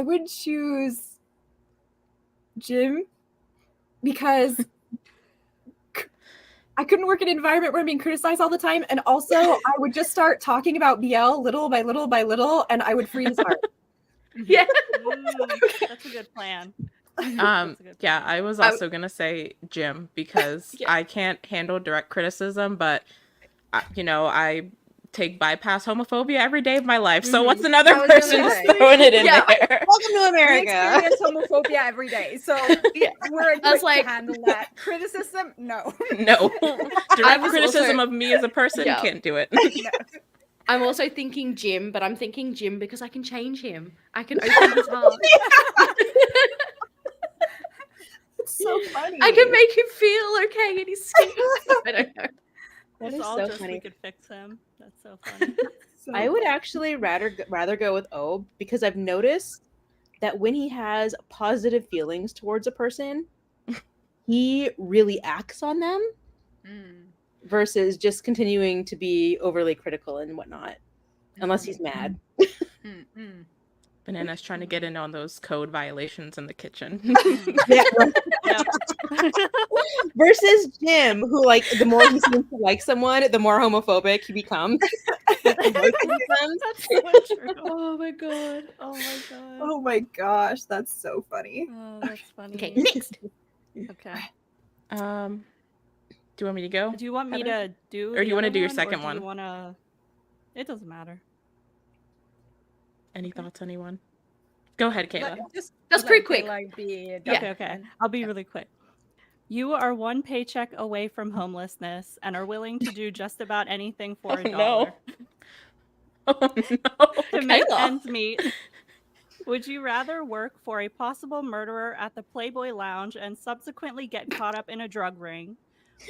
would choose Jim because I couldn't work in an environment where I'm being criticized all the time, and also I would just start talking about BL little by little by little, and I would free his heart. Yeah. That's a good plan. Yeah, I was also gonna say Jim because I can't handle direct criticism, but I take bypass homophobia every day of my life. So what's another person just throwing it in there? Welcome to We America. experience homophobia every day, so we're equipped to handle that. Criticism, no. No, direct was criticism also- of me as a person Yeah. can't do it. I'm also thinking Jim, but I'm thinking Jim because I can change him. I can open his heart. It's so funny. I can make him feel okay in his skin. I don't know. That It's is all so just funny. we could fix him. That's so funny. I would actually rather go with Obe because I've noticed that when he has positive feelings towards a person, he really acts on them versus just continuing to be overly critical and whatnot, unless he's mad. Banana's trying to get in on those code violations in the kitchen. Versus Jim, who like the more he seems to like someone, the more homophobic he becomes. That's so true. Oh my god. Oh my god. Oh my gosh, that's so funny. Oh, that's funny. Okay, next. Okay. Do you want me to go? Do you want me Heather? to do? Or do you want wanna to do your second one? You wanna... It doesn't matter. Any thoughts, anyone? Go ahead, Kayla. That's pretty quick. Okay. I'll be really quick. You are one paycheck away from homelessness and are willing to do just about anything for $1 no. Oh no. to make Kayla. ends meet. Would you rather work for a possible murderer at the Playboy Lounge and subsequently get caught up in a drug ring,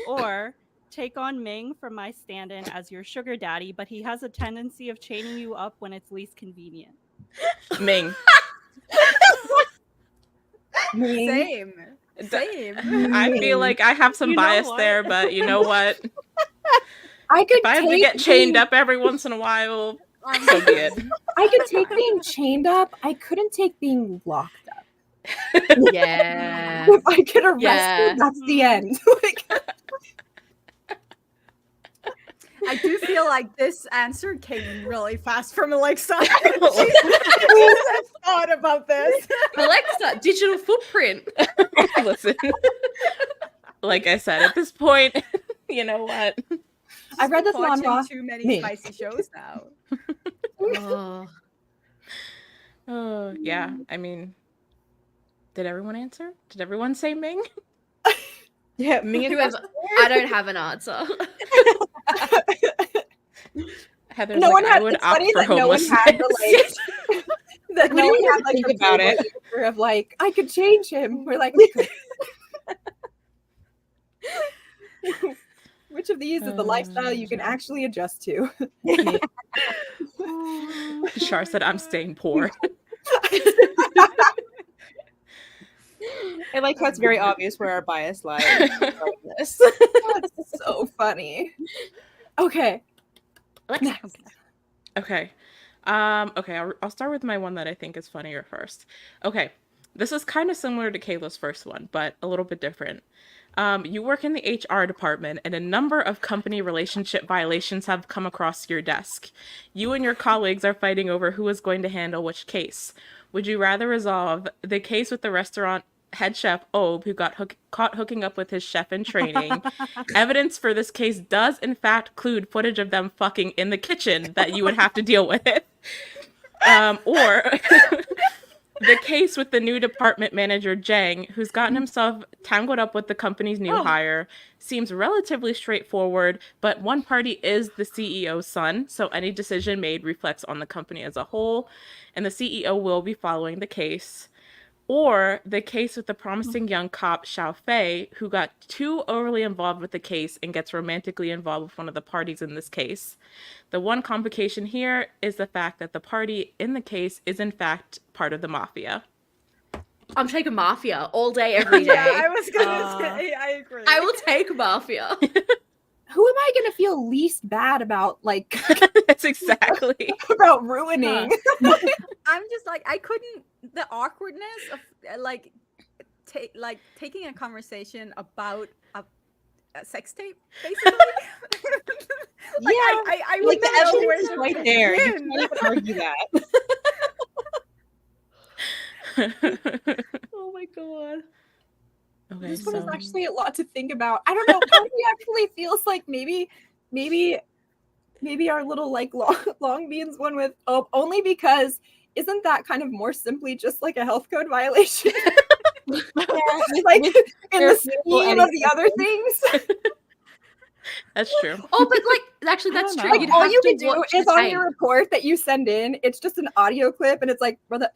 or take on Ming from My Stand-In as your sugar daddy, but he has a tendency of chaining you up when it's least convenient? Ming. Same. I feel like I have some You know bias what? there, but you know what? I could If I have to take get chained being- up every once in a while, so be it. I could take being chained up. I couldn't take being locked up. Yeah. If I get arrested, Yeah. that's the end. Like, I do feel like this answer came in really fast from Alexa. She has thought about this. Alexa, digital footprint. Listen, like I said, at this point, you know what? I read this Watching manhwa. too many Me. spicy shows now. Oh. Oh, yeah. I mean, did everyone answer? Did everyone say Ming? Yeah, me and Whoever, I don't have an answer. Heather's No like, one I had. would It's opt funny for that no one homelessness. had the like. That We no one didn't had even like think the about it. answer of like I could change him. We're like, we could. Which of these is the lifestyle you can actually adjust to? Shar said, I'm staying poor. I like how it's very obvious where our bias lies. This. That's so funny. Okay. Next. Okay. Okay, I'll start with my one that I think is funnier first. Okay. This is kind of similar to Kayla's first one, but a little bit different. You work in the HR department, and a number of company relationship violations have come across your desk. You and your colleagues are fighting over who is going to handle which case. Would you rather resolve the case with the restaurant head chef Obe, who got caught hooking up with his chef in training? Evidence for this case does, in fact, include footage of them fucking in the kitchen that you would have to deal with. Or the case with the new department manager, Jang, who's gotten himself tangled up with the company's new hire, seems relatively straightforward, but one party is the CEO's son, so any decision made reflects on the company as a whole, and the CEO will be following the case. Or the case with the promising young cop, Xiao Fei, who got too overly involved with the case and gets romantically involved with one of the parties in this case. The one complication here is the fact that the party in the case is in fact part of the mafia. I'm taking mafia all day, every day. Yeah, I was gonna say, I agree. I will take mafia. Who am I gonna feel least bad about? Like That's exactly. about ruining. I'm just like, I couldn't. The awkwardness of taking a conversation about a sex tape, basically. Like, Yeah, I Like the wouldn't know evidence where is to right there. You begin. can't even argue that. Oh my god. Okay, this one is so actually a lot to think about. I don't know. Part of me actually feels like maybe our little like long beans one with only because isn't that kind of more simply just like a health code violation? Like in the scheme of the other things. that's true. Oh, but like, actually, that's true. Like You'd all have you to can do watch is the on tape. your report that you send in, it's just an audio clip and it's like, brother,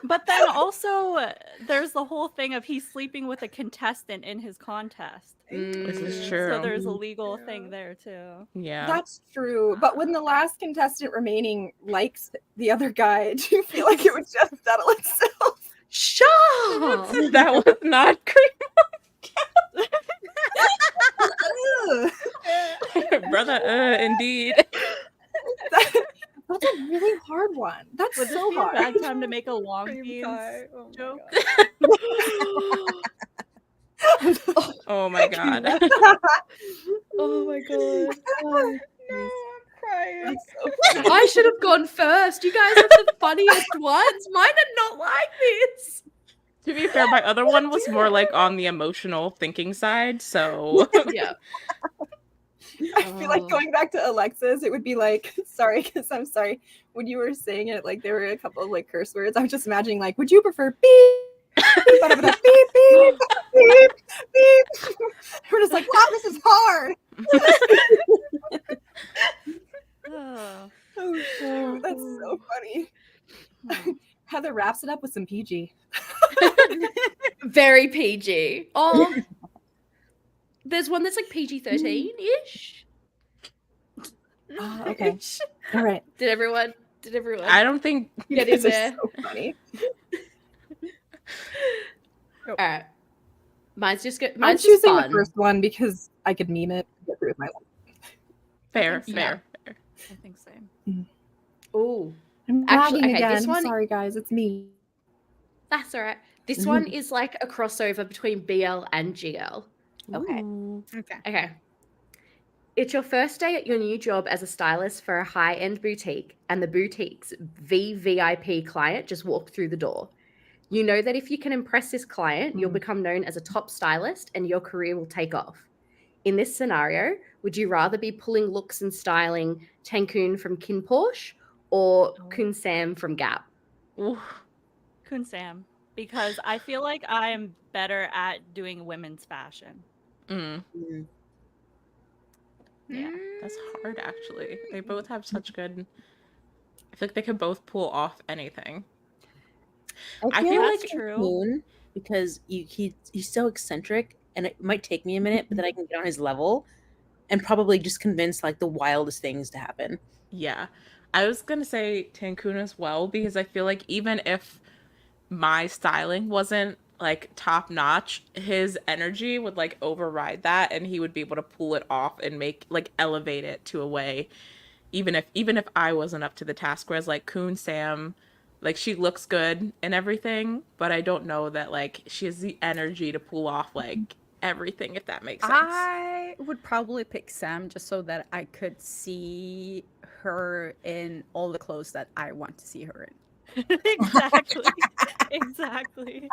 But then also, there's the whole thing of he's sleeping with a contestant in his contest. This is So true. there's a legal thing there too. Yeah. That's true. But when the last contestant remaining likes the other guy, do you feel like it would just settle itself? Shut up! That was not Ugh. brother. Indeed. That's a really hard one. That's Would this so be a hard. bad time to make a long Cream beans pie. Oh my joke? God. Oh my god. Oh my god. No, I'm crying. That's so funny. I should have gone first. You guys are the funniest ones. Mine are not like this. To be fair, my other one was more like on the emotional thinking side, so Yeah. I feel like going back to Alexa's, it would be like, sorry, because I'm sorry. When you were saying it, like there were a couple of like curse words. I was just imagining like, would you prefer beep? Beep, beep, beep, beep, beep. We're just like, wow, this is hard. Oh. Oh, shoot. That's so funny. Heather wraps it up with some PG. Very PG. Oh, there's one that's like PG-13-ish. Okay. All right. Did everyone? I don't think Get in This is there. so funny. All right. Mine's just good. I'm Mine's just choosing the fun. first one because I could meme it. Get through with my life. fair. think so. Fair. I think so. Ooh. I'm Actually, lagging okay, this again. one- Sorry, guys. It's me. That's all right. This one is like a crossover between BL and GL. Okay. Ooh. Okay. Okay. It's your first day at your new job as a stylist for a high-end boutique, and the boutique's VVIP client just walked through the door. You know that if you can impress this client, you'll become known as a top stylist and your career will take off. In this scenario, would you rather be pulling looks and styling Tankun from Kin Porsche or Kun Sam from Gap? Ooh. Kun Sam, because I feel like I am better at doing women's fashion. Mm. Yeah. That's hard, actually. They both have such good... I feel like they could both pull off anything. I I feel feel like That's true. Moon, because he's so eccentric, and it might take me a minute, but then I can get on his level and probably just convince like the wildest things to happen. Yeah. I was going to say Tankun as well, because I feel like even if my styling wasn't like top notch, his energy would like override that, and he would be able to pull it off and make like elevate it to a way, even if I wasn't up to the task. Whereas like Kun Sam, like she looks good and everything, but I don't know that like she has the energy to pull off like everything, if that makes sense. I would probably pick Sam just so that I could see her in all the clothes that I want to see her in. Exactly. Exactly.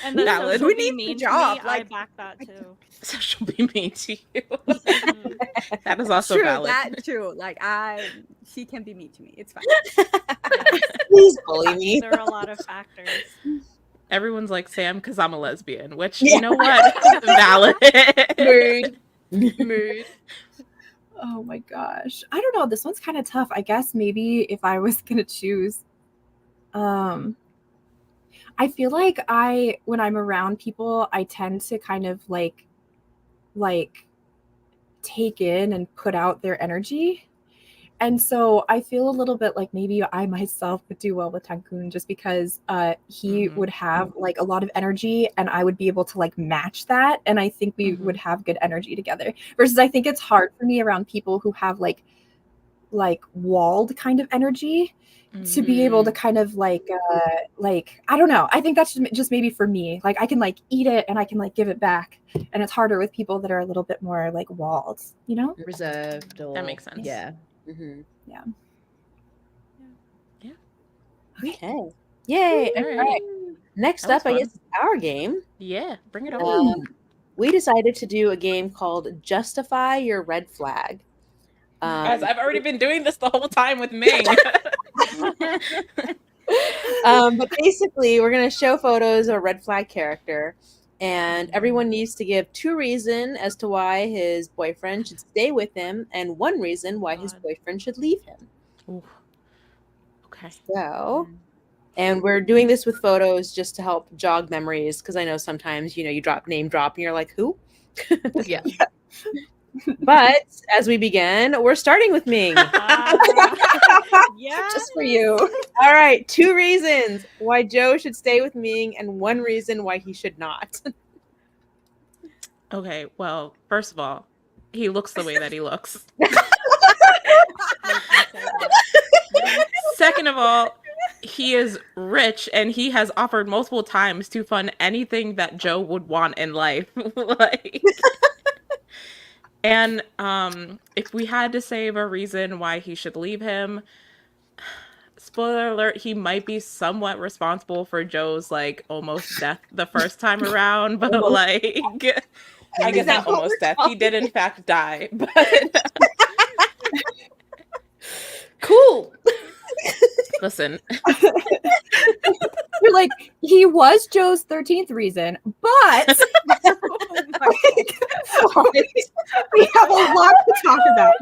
And the Valid. social Who be needs the mean to job? me, I Like, back that too. So she'll be mean to you. Mhm. That is also True, valid. that too. Like she can be mean to me. It's fine. Yes. Please bully me. There are a lot of factors. Everyone's like Sam because I'm a lesbian, which Yeah. you know what? Valid. Mood. Oh my gosh. I don't know. This one's kind of tough. I guess maybe if I was gonna choose, I feel like when I'm around people, I tend to kind of like take in and put out their energy. And so I feel a little bit like maybe I myself would do well with Tankun, just because he would have like a lot of energy and I would be able to like match that. And I think we would have good energy together. Versus I think it's hard for me around people who have like walled kind of energy to be able to kind of like I don't know. I think that's just maybe for me. Like I can like eat it and I can like give it back. And it's harder with people that are a little bit more like walled, you know? Reserved. Or, That makes sense. Yeah. Mm-hmm. Yeah. Yeah. Okay. Yay. All All right. right. Next That was up, I fun. guess, is our game. Yeah, bring it on. We decided to do a game called Justify Your Red Flag. Guys, I've already been doing this the whole time with Ming. But basically, we're going to show photos of a red flag character, and everyone needs to give 2 reasons as to why his boyfriend should stay with him, and 1 reason why his God. boyfriend should leave him. Ooh. Okay. So, and we're doing this with photos just to help jog memories, because I know sometimes, you name drop, and you're like, who? Yeah. But as we begin, we're starting with Ming. Yeah. Just for you. All right, 2 reasons why Joe should stay with Ming, and 1 reason why he should not. Okay, well, first of all, he looks the way that he looks. Second of all, he is rich and he has offered multiple times to fund anything that Joe would want in life. Like, and if we had to save a reason why he should leave him, spoiler alert, he might be somewhat responsible for Joe's like almost death the first time around, but like I guess not almost death. He did in fact die, but Cool. You're listen, like, he was Joe's 13th reason, but sorry, we have a lot to talk about.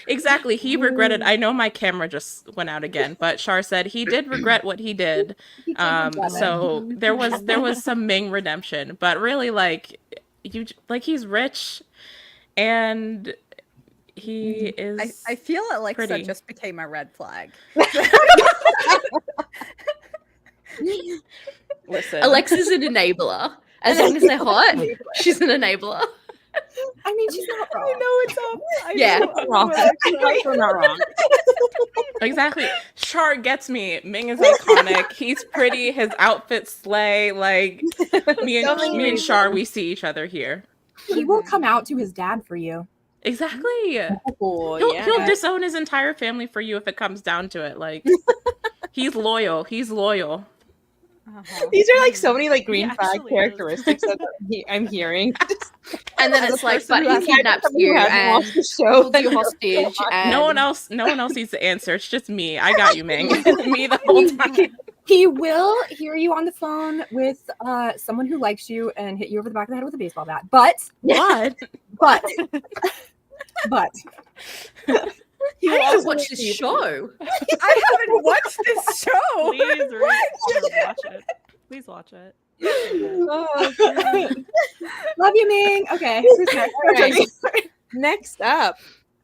Exactly. He regretted. I know my camera just went out again, but Shar said he did regret what he did. He did regret it. So there was some Ming redemption, but really, like he's rich, and he is. I feel Alexa pretty. just became a red flag. Listen, Alexa's an enabler. As long as they're hot, she's an enabler. I mean, She's not I wrong. know it's up. I Yeah. know I'm Wrong. wrong. You're not wrong. Exactly. Char gets me. Ming is iconic. He's pretty. His outfits slay. Like me So many and Char, reasons. we see each other here. He will come out to his dad for you. Exactly. Oh, He'll disown his entire family for you if it comes down to it. Like he's loyal. He's loyal. Uh-huh. These are like so many like green He flag actually is. characteristics that I'm hearing. And then As a it's like, person but who he kidnaps somebody who you hasn't and watched the show. holds you hostage. And No one else needs the answer. It's just me. I got you, Ming. Me the whole time. He will hear you on the phone with someone who likes you and hit you over the back of the head with a baseball bat. But What? He will I need to also watch this receive- show. I haven't watched this show. Please watch it. Please watch it. Oh, God. love you, Ming. Okay. Who's next? All right. Next up,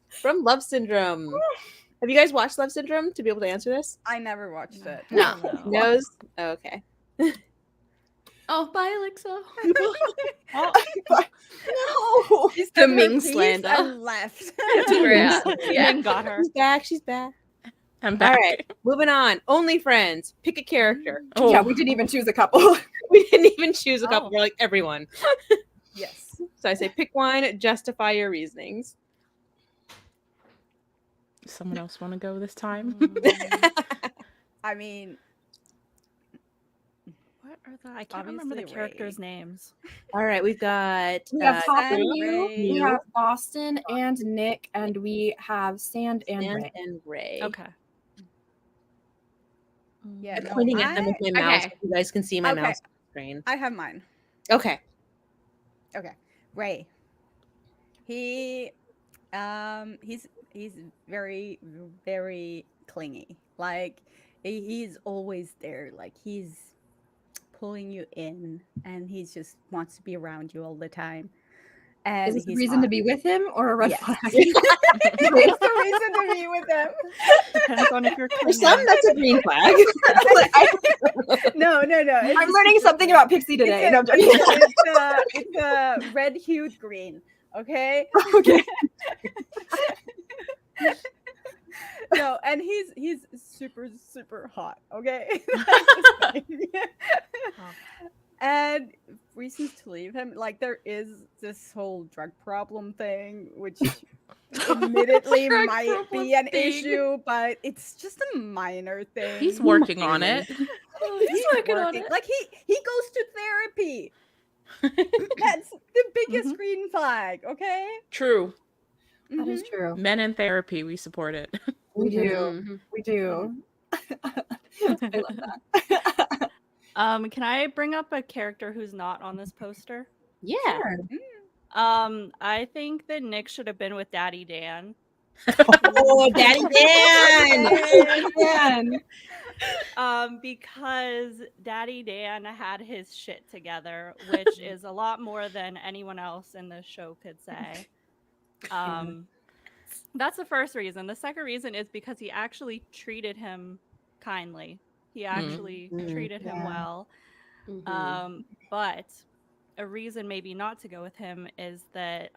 from Love Syndrome. Have you guys watched Love Syndrome to be able to answer this? I never watched it. No. Knows? Oh, okay. Oh, bye, Alexa. No. She The said her Ming piece slander. and left. Yeah. Ming got her. She's back. She's back. I'm All back. right. Moving on. Only friends. Pick a character. Oh, Yeah, we didn't even choose a couple. We didn't even choose a couple. Oh. We're like everyone. Yes. So I say pick one, justify your reasonings. someone else want to go this time? I mean, What are the? I can't remember the Obviously characters' Ray. names. All right, we've got We have Pop and Sam, you. Ray. We have Boston and Nick, and we have Sand and Sand Ray. and Ray. Okay. yeah, I'm no, pointing at them with my mouse. Okay. So you guys can see my Okay. mouse screen. I have mine. Okay. Okay, Ray. He's very very clingy. Like he's always there. Like he's pulling you in, and he just wants to be around you all the time. And Is this a he's reason to hot. be with him or a red Yes. flag? It's the reason to be with him. Depends on if you're For some, that's a green flag. No. It's I'm learning something about Pixie today. No, I'm joking. it's a red hued green. Okay. Okay. No, and he's super hot. Okay. And reasons to leave him, like there is this whole drug problem thing, which admittedly Drug might problem be an thing. issue, but it's just a minor thing. He's working on it. He's working on it. Like he goes to therapy. That's the biggest green flag. Okay. True. That is Mhm. true. Men in therapy, we support it. We do. Mhm. We do. I love that. Can I bring up a character who's not on this poster? Yeah. Sure. I think that Nick should have been with Daddy Dan. Oh, Daddy Dan. Man. Because Daddy Dan had his shit together, which is a lot more than anyone else in the show could say. That's the first reason. The second reason is because he actually treated him kindly. He actually treated him Yeah. well. Mhm. But a reason maybe not to go with him is that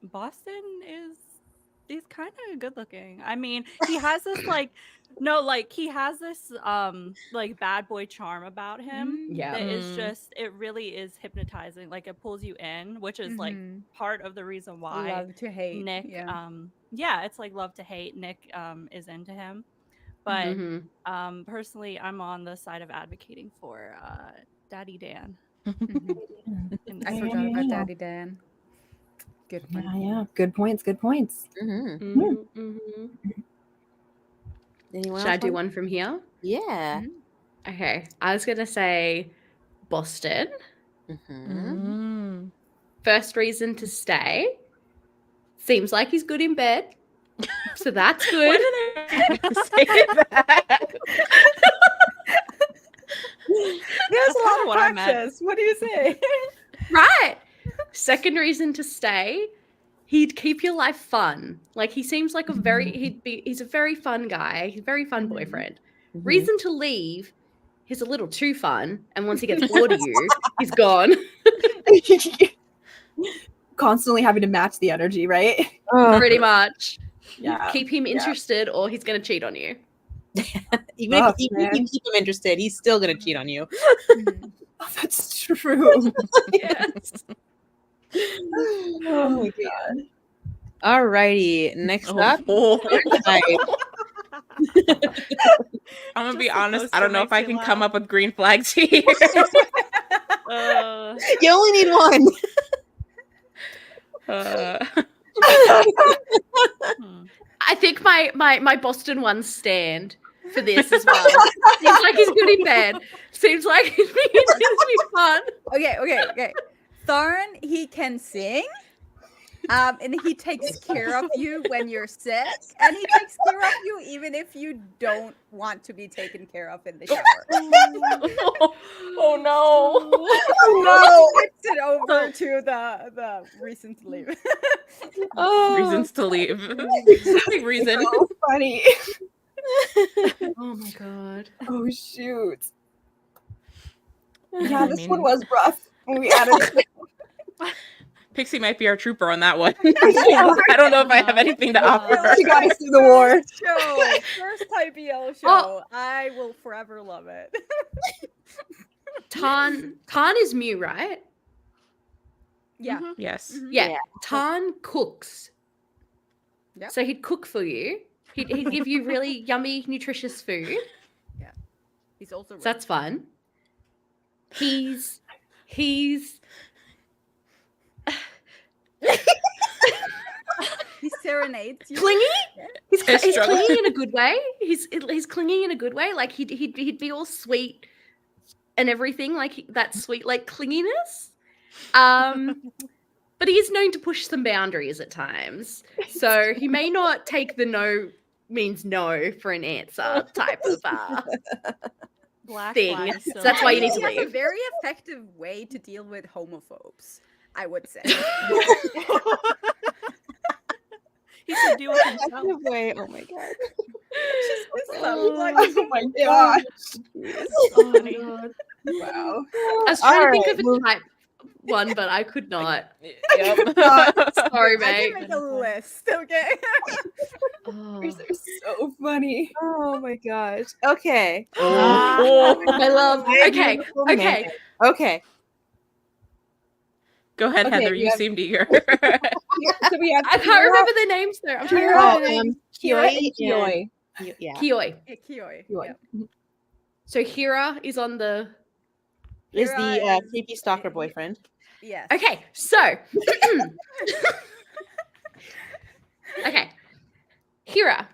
Boston he's kind of good looking. I mean, he has this he has this like bad boy charm about him Yeah. that is Mm. just it really is hypnotizing. Like it pulls you in, which is like Mhm. part of the reason why Love to hate. Nick Yeah. it's like love to hate. Nick is into him. But Mhm. personally, I'm on the side of advocating for Daddy Dan. Mhm. In this I Yeah, forgot yeah, about yeah. Daddy Dan. Good one. Yeah. Good points. Good points. Mhm. Mhm. Mhm. Anyone Should I else do want- one from here? Yeah. Okay. I was gonna say Boston. Mhm. First reason to stay. Seems like he's good in bed. So that's Why good. did I have to say that? There's a lot kinda of what I meant. practice. What do you say? Right. Second reason to stay. He'd keep your life fun. Like he seems like he's a very fun guy. He's a very fun boyfriend. Mhm. Reason to leave. He's a little too fun. And once he gets bored of you, he's gone. constantly having to match the energy, right? Pretty much. Yeah. Keep him interested or he's going to cheat on you. Even Fuck, if you man. keep him interested, he's still gonna cheat on you. Mhm. Oh, that's true. Yes. Oh my god. Alrighty, next up. Oh. Hi. I'm gonna Just be the honest. I poster don't know if makes I me can laugh. come up with green flags here. You only need one. Uh, Hmm. I think my Boston ones stand for this as well. Seems like he's good in bed. Seems like it'd be fun. Okay. Thorn, he can sing. And he takes care of you when you're sick, and he takes care of you even if you don't want to be taken care of in the shower. oh no. No. Switched it over to the reason to leave. Reasons to leave. Reason. So funny. Oh my god. Oh shoot. Yeah, Yeah, I this one mean- was rough when we added it. Pixie might be our trooper on that one. I don't know if I have anything to offer. She got us through the war. First type BL show. I will forever love it. Tan is Mew, right? Yeah. Mhm. Yes. Mhm. Yeah. Yeah. Tan cooks. Yep. So he'd cook for you. He'd give you really yummy, nutritious food. He's also So that's fun. He's he serenades you. clingy. He's It's struggle. clingy in a good way. He's clingy in a good way. Like he'd be all sweet and everything, like that sweet like clinginess. But he is known to push some boundaries at times. So he may not take the no means no for an answer type of Black thing. flag So still that's why you He need to has a leave. very effective way to deal with homophobes, I would say. He should do it himself. Way. Oh my god. Oh my god. Oh my god. Wow. I was trying to think Alright, of a type one, but I could not. Yep. Sorry, I mate. can make a list, okay? Oh. These are so funny. Oh my gosh. Okay. Oh. I love Okay, beautiful okay. man. Okay. Go ahead, Okay, Heather. we You have- seemed eager. So we have I can't remember their names though. I'm trying to Kira, remember their names. Kira Kioi and Kioi. Yeah. Kioi. Yeah, Kioi. Kioi. Yeah. So Hira is on the. Is Kira the is- creepy stalker boyfriend. Yes. Okay, so. Okay. Hira.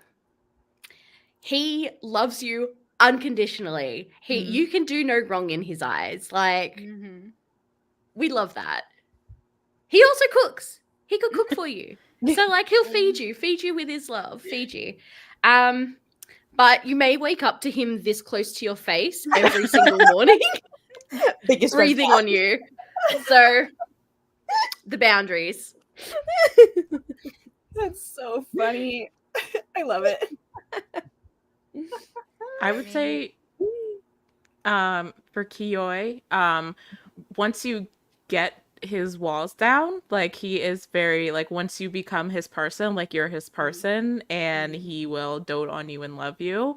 He loves you unconditionally. Mhm. You can do no wrong in his eyes. Like, Mhm. we love that. He also cooks. He could cook for you. So like he'll feed you with his love, feed you. But you may wake up to him this close to your face every single morning, Biggest red breathing flag. on you. So the boundaries. That's so funny. I love it. I would say for Kioi, once you get his walls down, like he is very like once you become his person, like you're his person and he will dote on you and love you.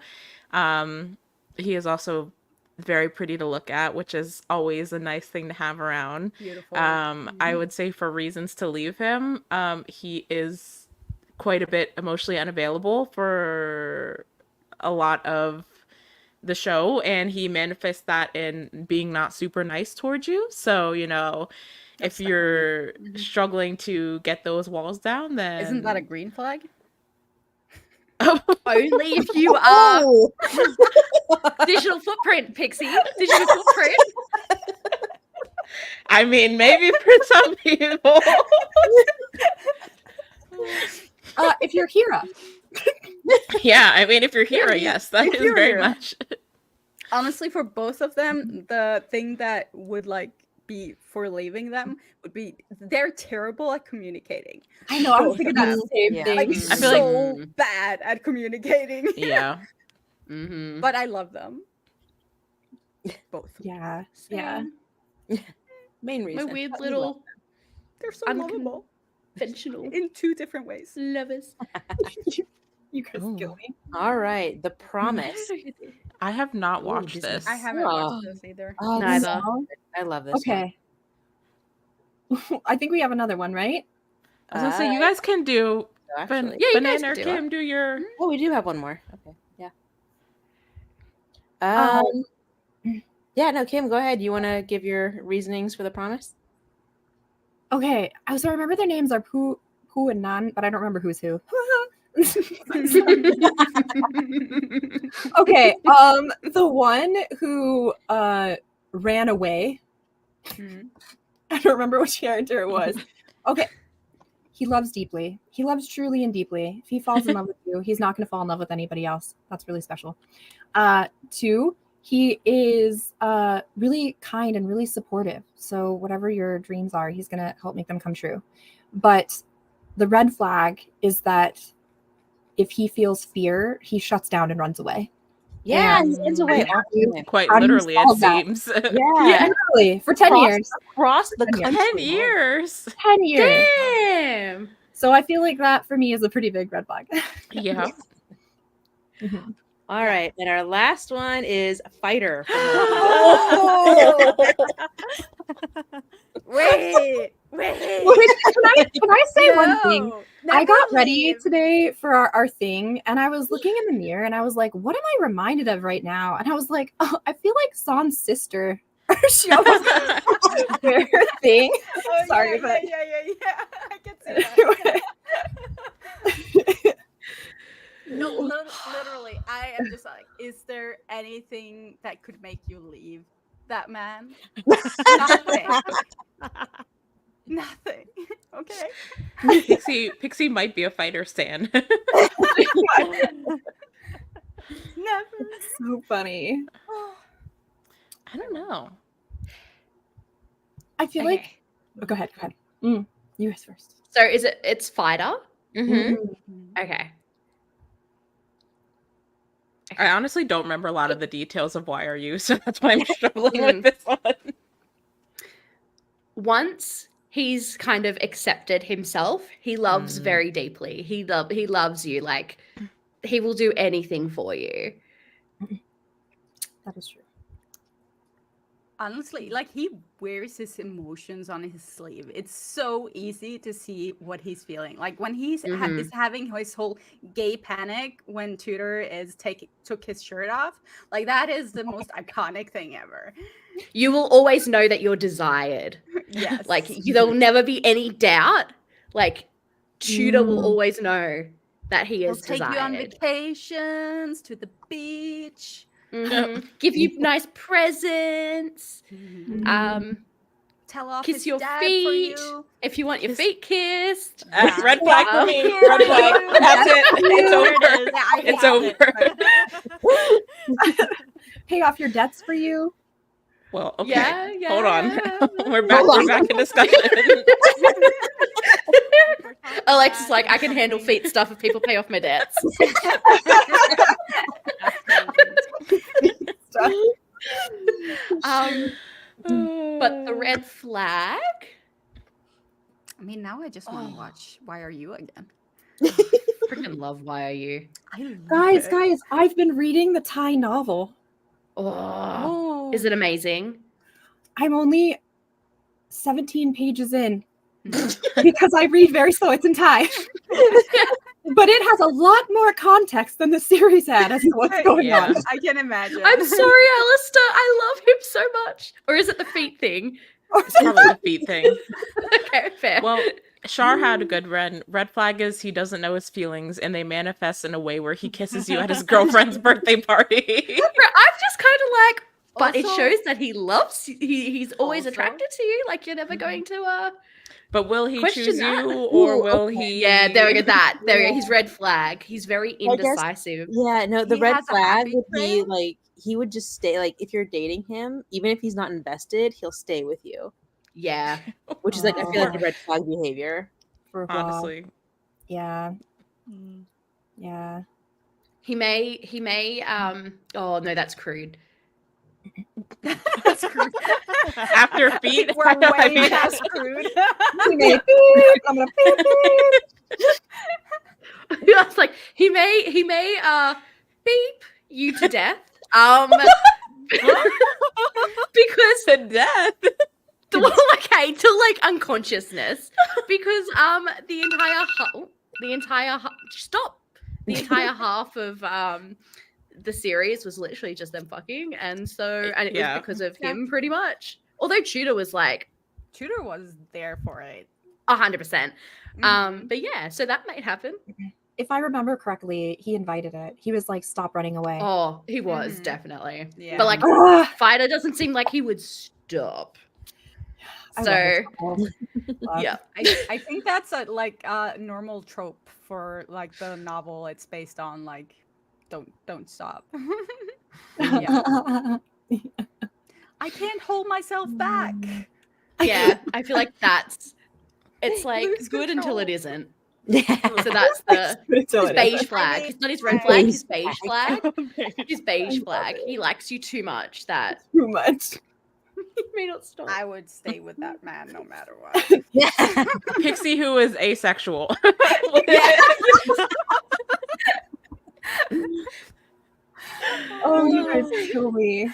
He is also very pretty to look at, which is always a nice thing to have around. Beautiful. I would say for reasons to leave him, he is quite a bit emotionally unavailable for a lot of the show, and he manifests that in being not super nice towards you. So, you know, if you're struggling to get those walls down, then Isn't that a green flag? Only if you are Oh, digital footprint, Pixie. Digital footprint. I mean, maybe for some people. If you're Hira. Yeah, I mean, if you're here, yes, that if is you're very here. much. Honestly, for both of them, the thing that would like be for leaving them would be they're terrible at communicating. I know, I was Both thinking of the them. same Yeah. thing. Like I feel so like- bad at communicating. Yeah. Mm-hmm. But I love them. Both. Yeah. Yeah. main My reason. weird But we little They're so lovable Unconventional in 2 different ways. lovers. You guys Ooh. kill me. All right, The Promise. I have not Ooh, watched Disney. this. I haven't watched this either. Oh, Neither. so good. I love this one. Okay. I think we have another one, right? I was gonna say, you guys can do actually. Yeah, you guys Banana or can do it. Kim, do your. Oh, we do have one more. Okay, yeah. Yeah, no, Kim, go ahead. You want to give your reasonings for The Promise? Okay. So I remember their names are Pooh and Nan, but I don't remember who's who. Okay. The one who ran away. Mhm. I don't remember which character it was. Okay. He loves deeply. He loves truly and deeply. If he falls in love with you, he's not going to fall in love with anybody else. That's really special. 2, he is really kind and really supportive. So whatever your dreams are, he's going to help make them come true. But the red flag is that if he feels fear, he shuts down and runs away. Yeah, And- he runs away. and you- Quite How do you literally, it solve that? seems. Yeah, Literally, for 10 years. across the 10 years. country. 10 years. 10 years. Damn. So I feel like that for me is a pretty big red flag. Yeah. Mhm. All right, and our last one is Fighter. Wait. Can I say one thing? No, I got never ready leave. today for our thing, and I was looking in the mirror, and I was like, "What am I reminded of right now?" And I was like, "Oh, I feel like Son's sister." She almost her thing. Oh, Sorry, yeah, but yeah. I can see that. No, literally, I am just like, is there anything that could make you leave that man? Nothing. Nothing. Okay. Pixie might be a fighter stan. Never. so funny. I don't know. I feel like. Oh, go ahead. You guys first. So it's fighter? Mm-hmm. Okay. I honestly don't remember a lot of the details of Why Are You, so that's why I'm struggling with this one. Once he's kind of accepted himself, he loves very deeply. He loves you. Like, he will do anything for you. That is true. Honestly, like he wears his emotions on his sleeve. It's so easy to see what he's feeling. Like when he's is having his whole gay panic when Tudor took his shirt off. Like that is the most iconic thing ever. You will always know that you're desired. Yes. Like there'll never be any doubt. Like Tudor will always know that he He'll is take desired. you on vacations to the beach. Give you nice presents. Tell off Kiss his your dad feet for you. if you want your feet kissed. Red flag for me. Yeah. Red flag. That's it. It's over. Yeah, I It's have over. Pay off your debts for you. Well, okay. Yeah, Hold on. yeah. We're back in discussion. Alexis is like, I can handle feet stuff if people pay off my debts. But the red flag. I mean, now I just want to watch Why Are You again. Freaking love Why Are You? I love Guys, I've been reading the Thai novel. Oh, is it amazing? I'm only 17 pages in because I read very slow. It's in Thai. But it has a lot more context than the series had as to what's going on. I can imagine. I'm sorry, Alistair. I love him so much. Or is it the feet thing? It's probably the feet thing. Okay, fair. Well, Shar had a good red flag is he doesn't know his feelings and they manifest in a way where he kisses you at his girlfriend's birthday party. I'm just kind of like, but it Also- shows that he loves you. He's always Also- attracted to you. Like you're never going to But will he Question choose that. you or Ooh, will okay. he? Yeah, there we go. There we Yeah. go. He's red flag. He's very I guess- indecisive. Yeah, no, the He red has a flag happy would be trail? like he would just stay. Like if you're dating him, even if he's not invested, he'll stay with you. Yeah. Which is like I feel like the Oh. red flag behavior. For a while. Honestly, Yeah. Mm. Yeah. He may oh no, that's crude. That's crude. After feet. We're I way mean- past crude. He may beep, I'm gonna beep, beep. I was like, he may beep you to death. Because to death. well, okay, to like unconsciousness. Because the entire half of the series was literally just them fucking, and it was Yeah. because of him pretty much. Although Tudor was like Tudor was there for it. 100%. Mhm. But yeah, so that might happen. If I remember correctly, he invited it. He was like, "Stop running away." Oh, he was Mhm. definitely. Yeah. But like Ugh. Fighter doesn't seem like he would stop. I love So this couple. Love. yeah. I think that's a normal trope for like the novel it's based on. Like, don't stop. Yeah. I can't hold myself back. Yeah, I feel like it's like Lose good until it control. isn't. Yeah. So that's the Until his it beige isn't. flag. mean, It's not his red right. flag, his Beige beige flag. His beige flag. He likes you too much that Too much. he may not stop. I would stay with that man no matter what. Yeah. Pixie who is asexual. Oh, you guys kill me.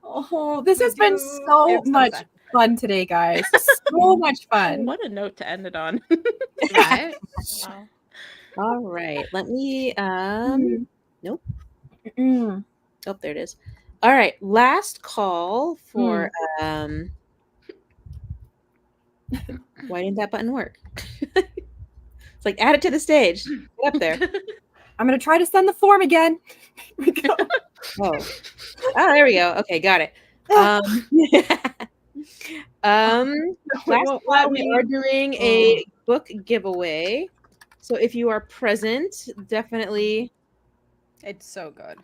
Oh, this We has been do so give some much back. fun today, guys. So much fun. What a note to end it on. Right? Wow. All right. Let me Mm. nope. Mm. Oh, there it is. All right. Last call for why didn't that button work? It's like add it to the stage. Get up there. I'm gonna try to send the form again. Here we go. Oh, there we go. Okay, got it. Last won't call, let we me. are doing a book giveaway. So if you are present, definitely It's so good.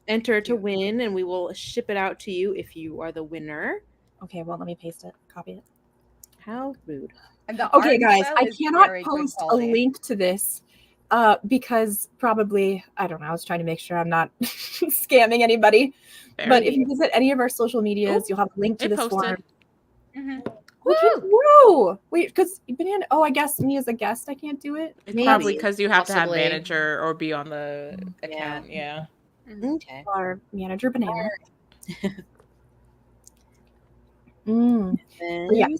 enter to win, and we will ship it out to you if you are the winner. Okay, well, let me paste it. Copy it. How rude. And the Okay, art guys, style I is cannot very good post a quality. link to this because probably, I don't know, I was trying to make sure I'm not scamming anybody. But if you visit any of our social medias, you'll have a link to It this posted. form. Mhm. Woo! Wait, because Banana, I guess me as a guest, I can't do it. It's Maybe. probably because you have to have Possibly. manager or be on the account. Yeah. Okay. Our manager Banana. Mm. But yes,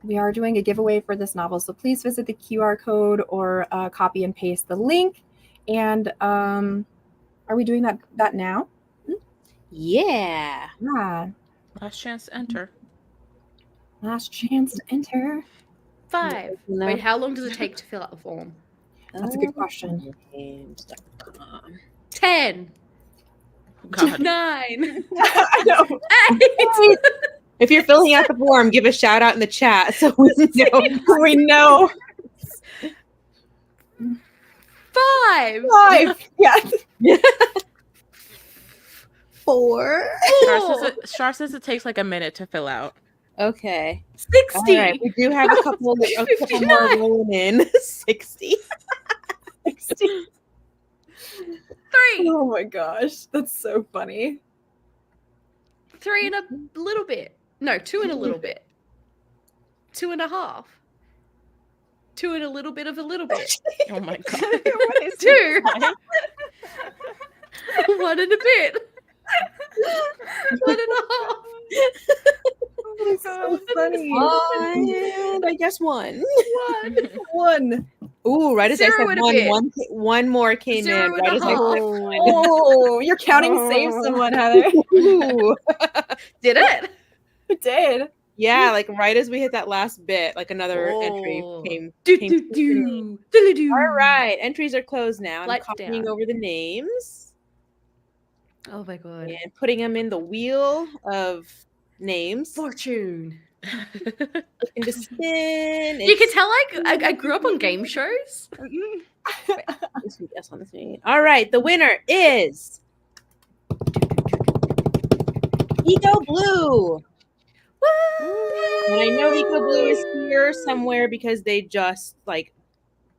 we are doing a giveaway for this novel, so please visit the QR code or copy and paste the link. And are we doing that now? Yeah. Yeah. Last chance to enter. Last chance to enter. 5. No. Wait, how long does it take to fill out the form? That's a good question. 10. God. 9. I know. 8. If you're filling out the form, give a shout out in the chat so we know. We know. 5. 5. Yeah. 4. Char says it takes like a minute to fill out. Okay. 60. All right. We do have a couple more 59. rolling in. 60. 60. 3. Oh my gosh. That's so funny. 3 and a little bit. No, 2 and a little bit. 2 and a half. 2 and a little bit of a little bit. Oh my god. What is 2. 1 and a bit. 1 and a half. That's so funny. And I guess 1. 1. Ooh, right as Zero I said and a 1, bit. one more came 0 in. and Right a as I half. said Oh, you're counting save someone, Heather. Ooh. Did it? It did. Yeah, like right as we hit that last bit, like another entry Oh. came. Do, came do, do. Do-do-do. All right, entries are closed now. I'm Lights copying down. over the names Oh my god. and putting them in the wheel of names. Fortune. Looking to spin. You can tell I grew up on game shows. Yes, on the screen. All right, the winner is Eco Blue. And I know Eco Blue is here somewhere because they just like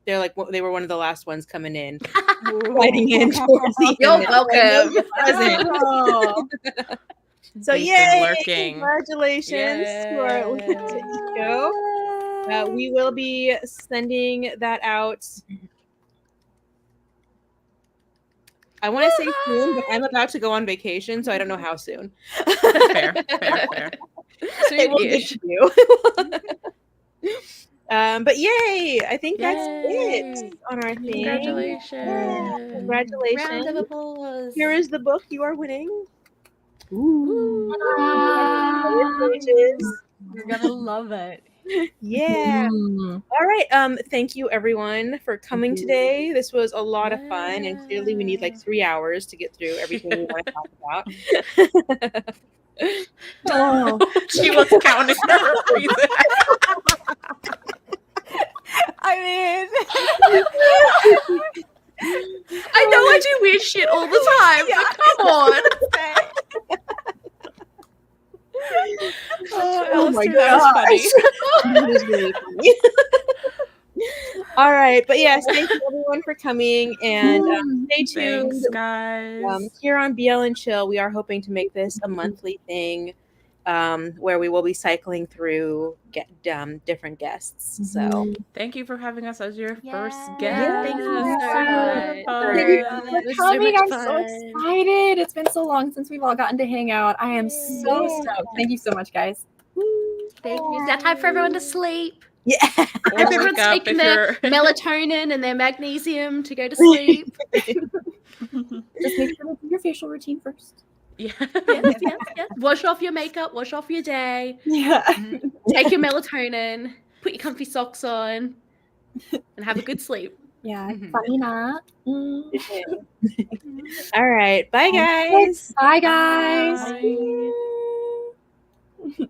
They're like they were one of the last ones coming in, sliding in towards the You're end. welcome. Present. Oh. So They've been yay! lurking. Congratulations to our show. We will be sending that out. I want to say soon, but I'm about to go on vacation, so I don't know how soon. Fair. It will get Soon-ish. to you. But yay! I think that's it on our thing. Congratulations. Yeah, congratulations. Round of applause. Here is the book you are winning. You're gonna love it. Yeah. All right. Thank you everyone for coming today. This was a lot of fun, and clearly we need like 3 hours to get through everything we want to talk about. Oh. She was counting her reason. I mean, I know I do weird shit all the time, but come on. Oh my Alistair, that was funny. That is really funny. All right, but yes, thank you everyone for coming, and stay tuned. Thanks, guys. Here on BL and Chill, we are hoping to make this a monthly thing, where we will be cycling through different guests. So Thank you for having us as your first Yeah. guest. Thank you Yeah. so much. Fun. Thank you It for was so coming. much I'm so fun. excited. It's been so long since we've all gotten to hang out. I am so Yeah. stoked. Thank you so much, guys. Thank you. It's now time for everyone to sleep. yeah, Or Everyone's wake up taking if their you're melatonin and their magnesium to go to sleep. Just make sure to do your facial routine first. yeah. Yes. Wash off your makeup, wash off your day, Yeah. take your melatonin, put your comfy socks on, and have a good sleep. Yeah. Mhm. Funny not. All right, bye guys. Bye, guys. Bye.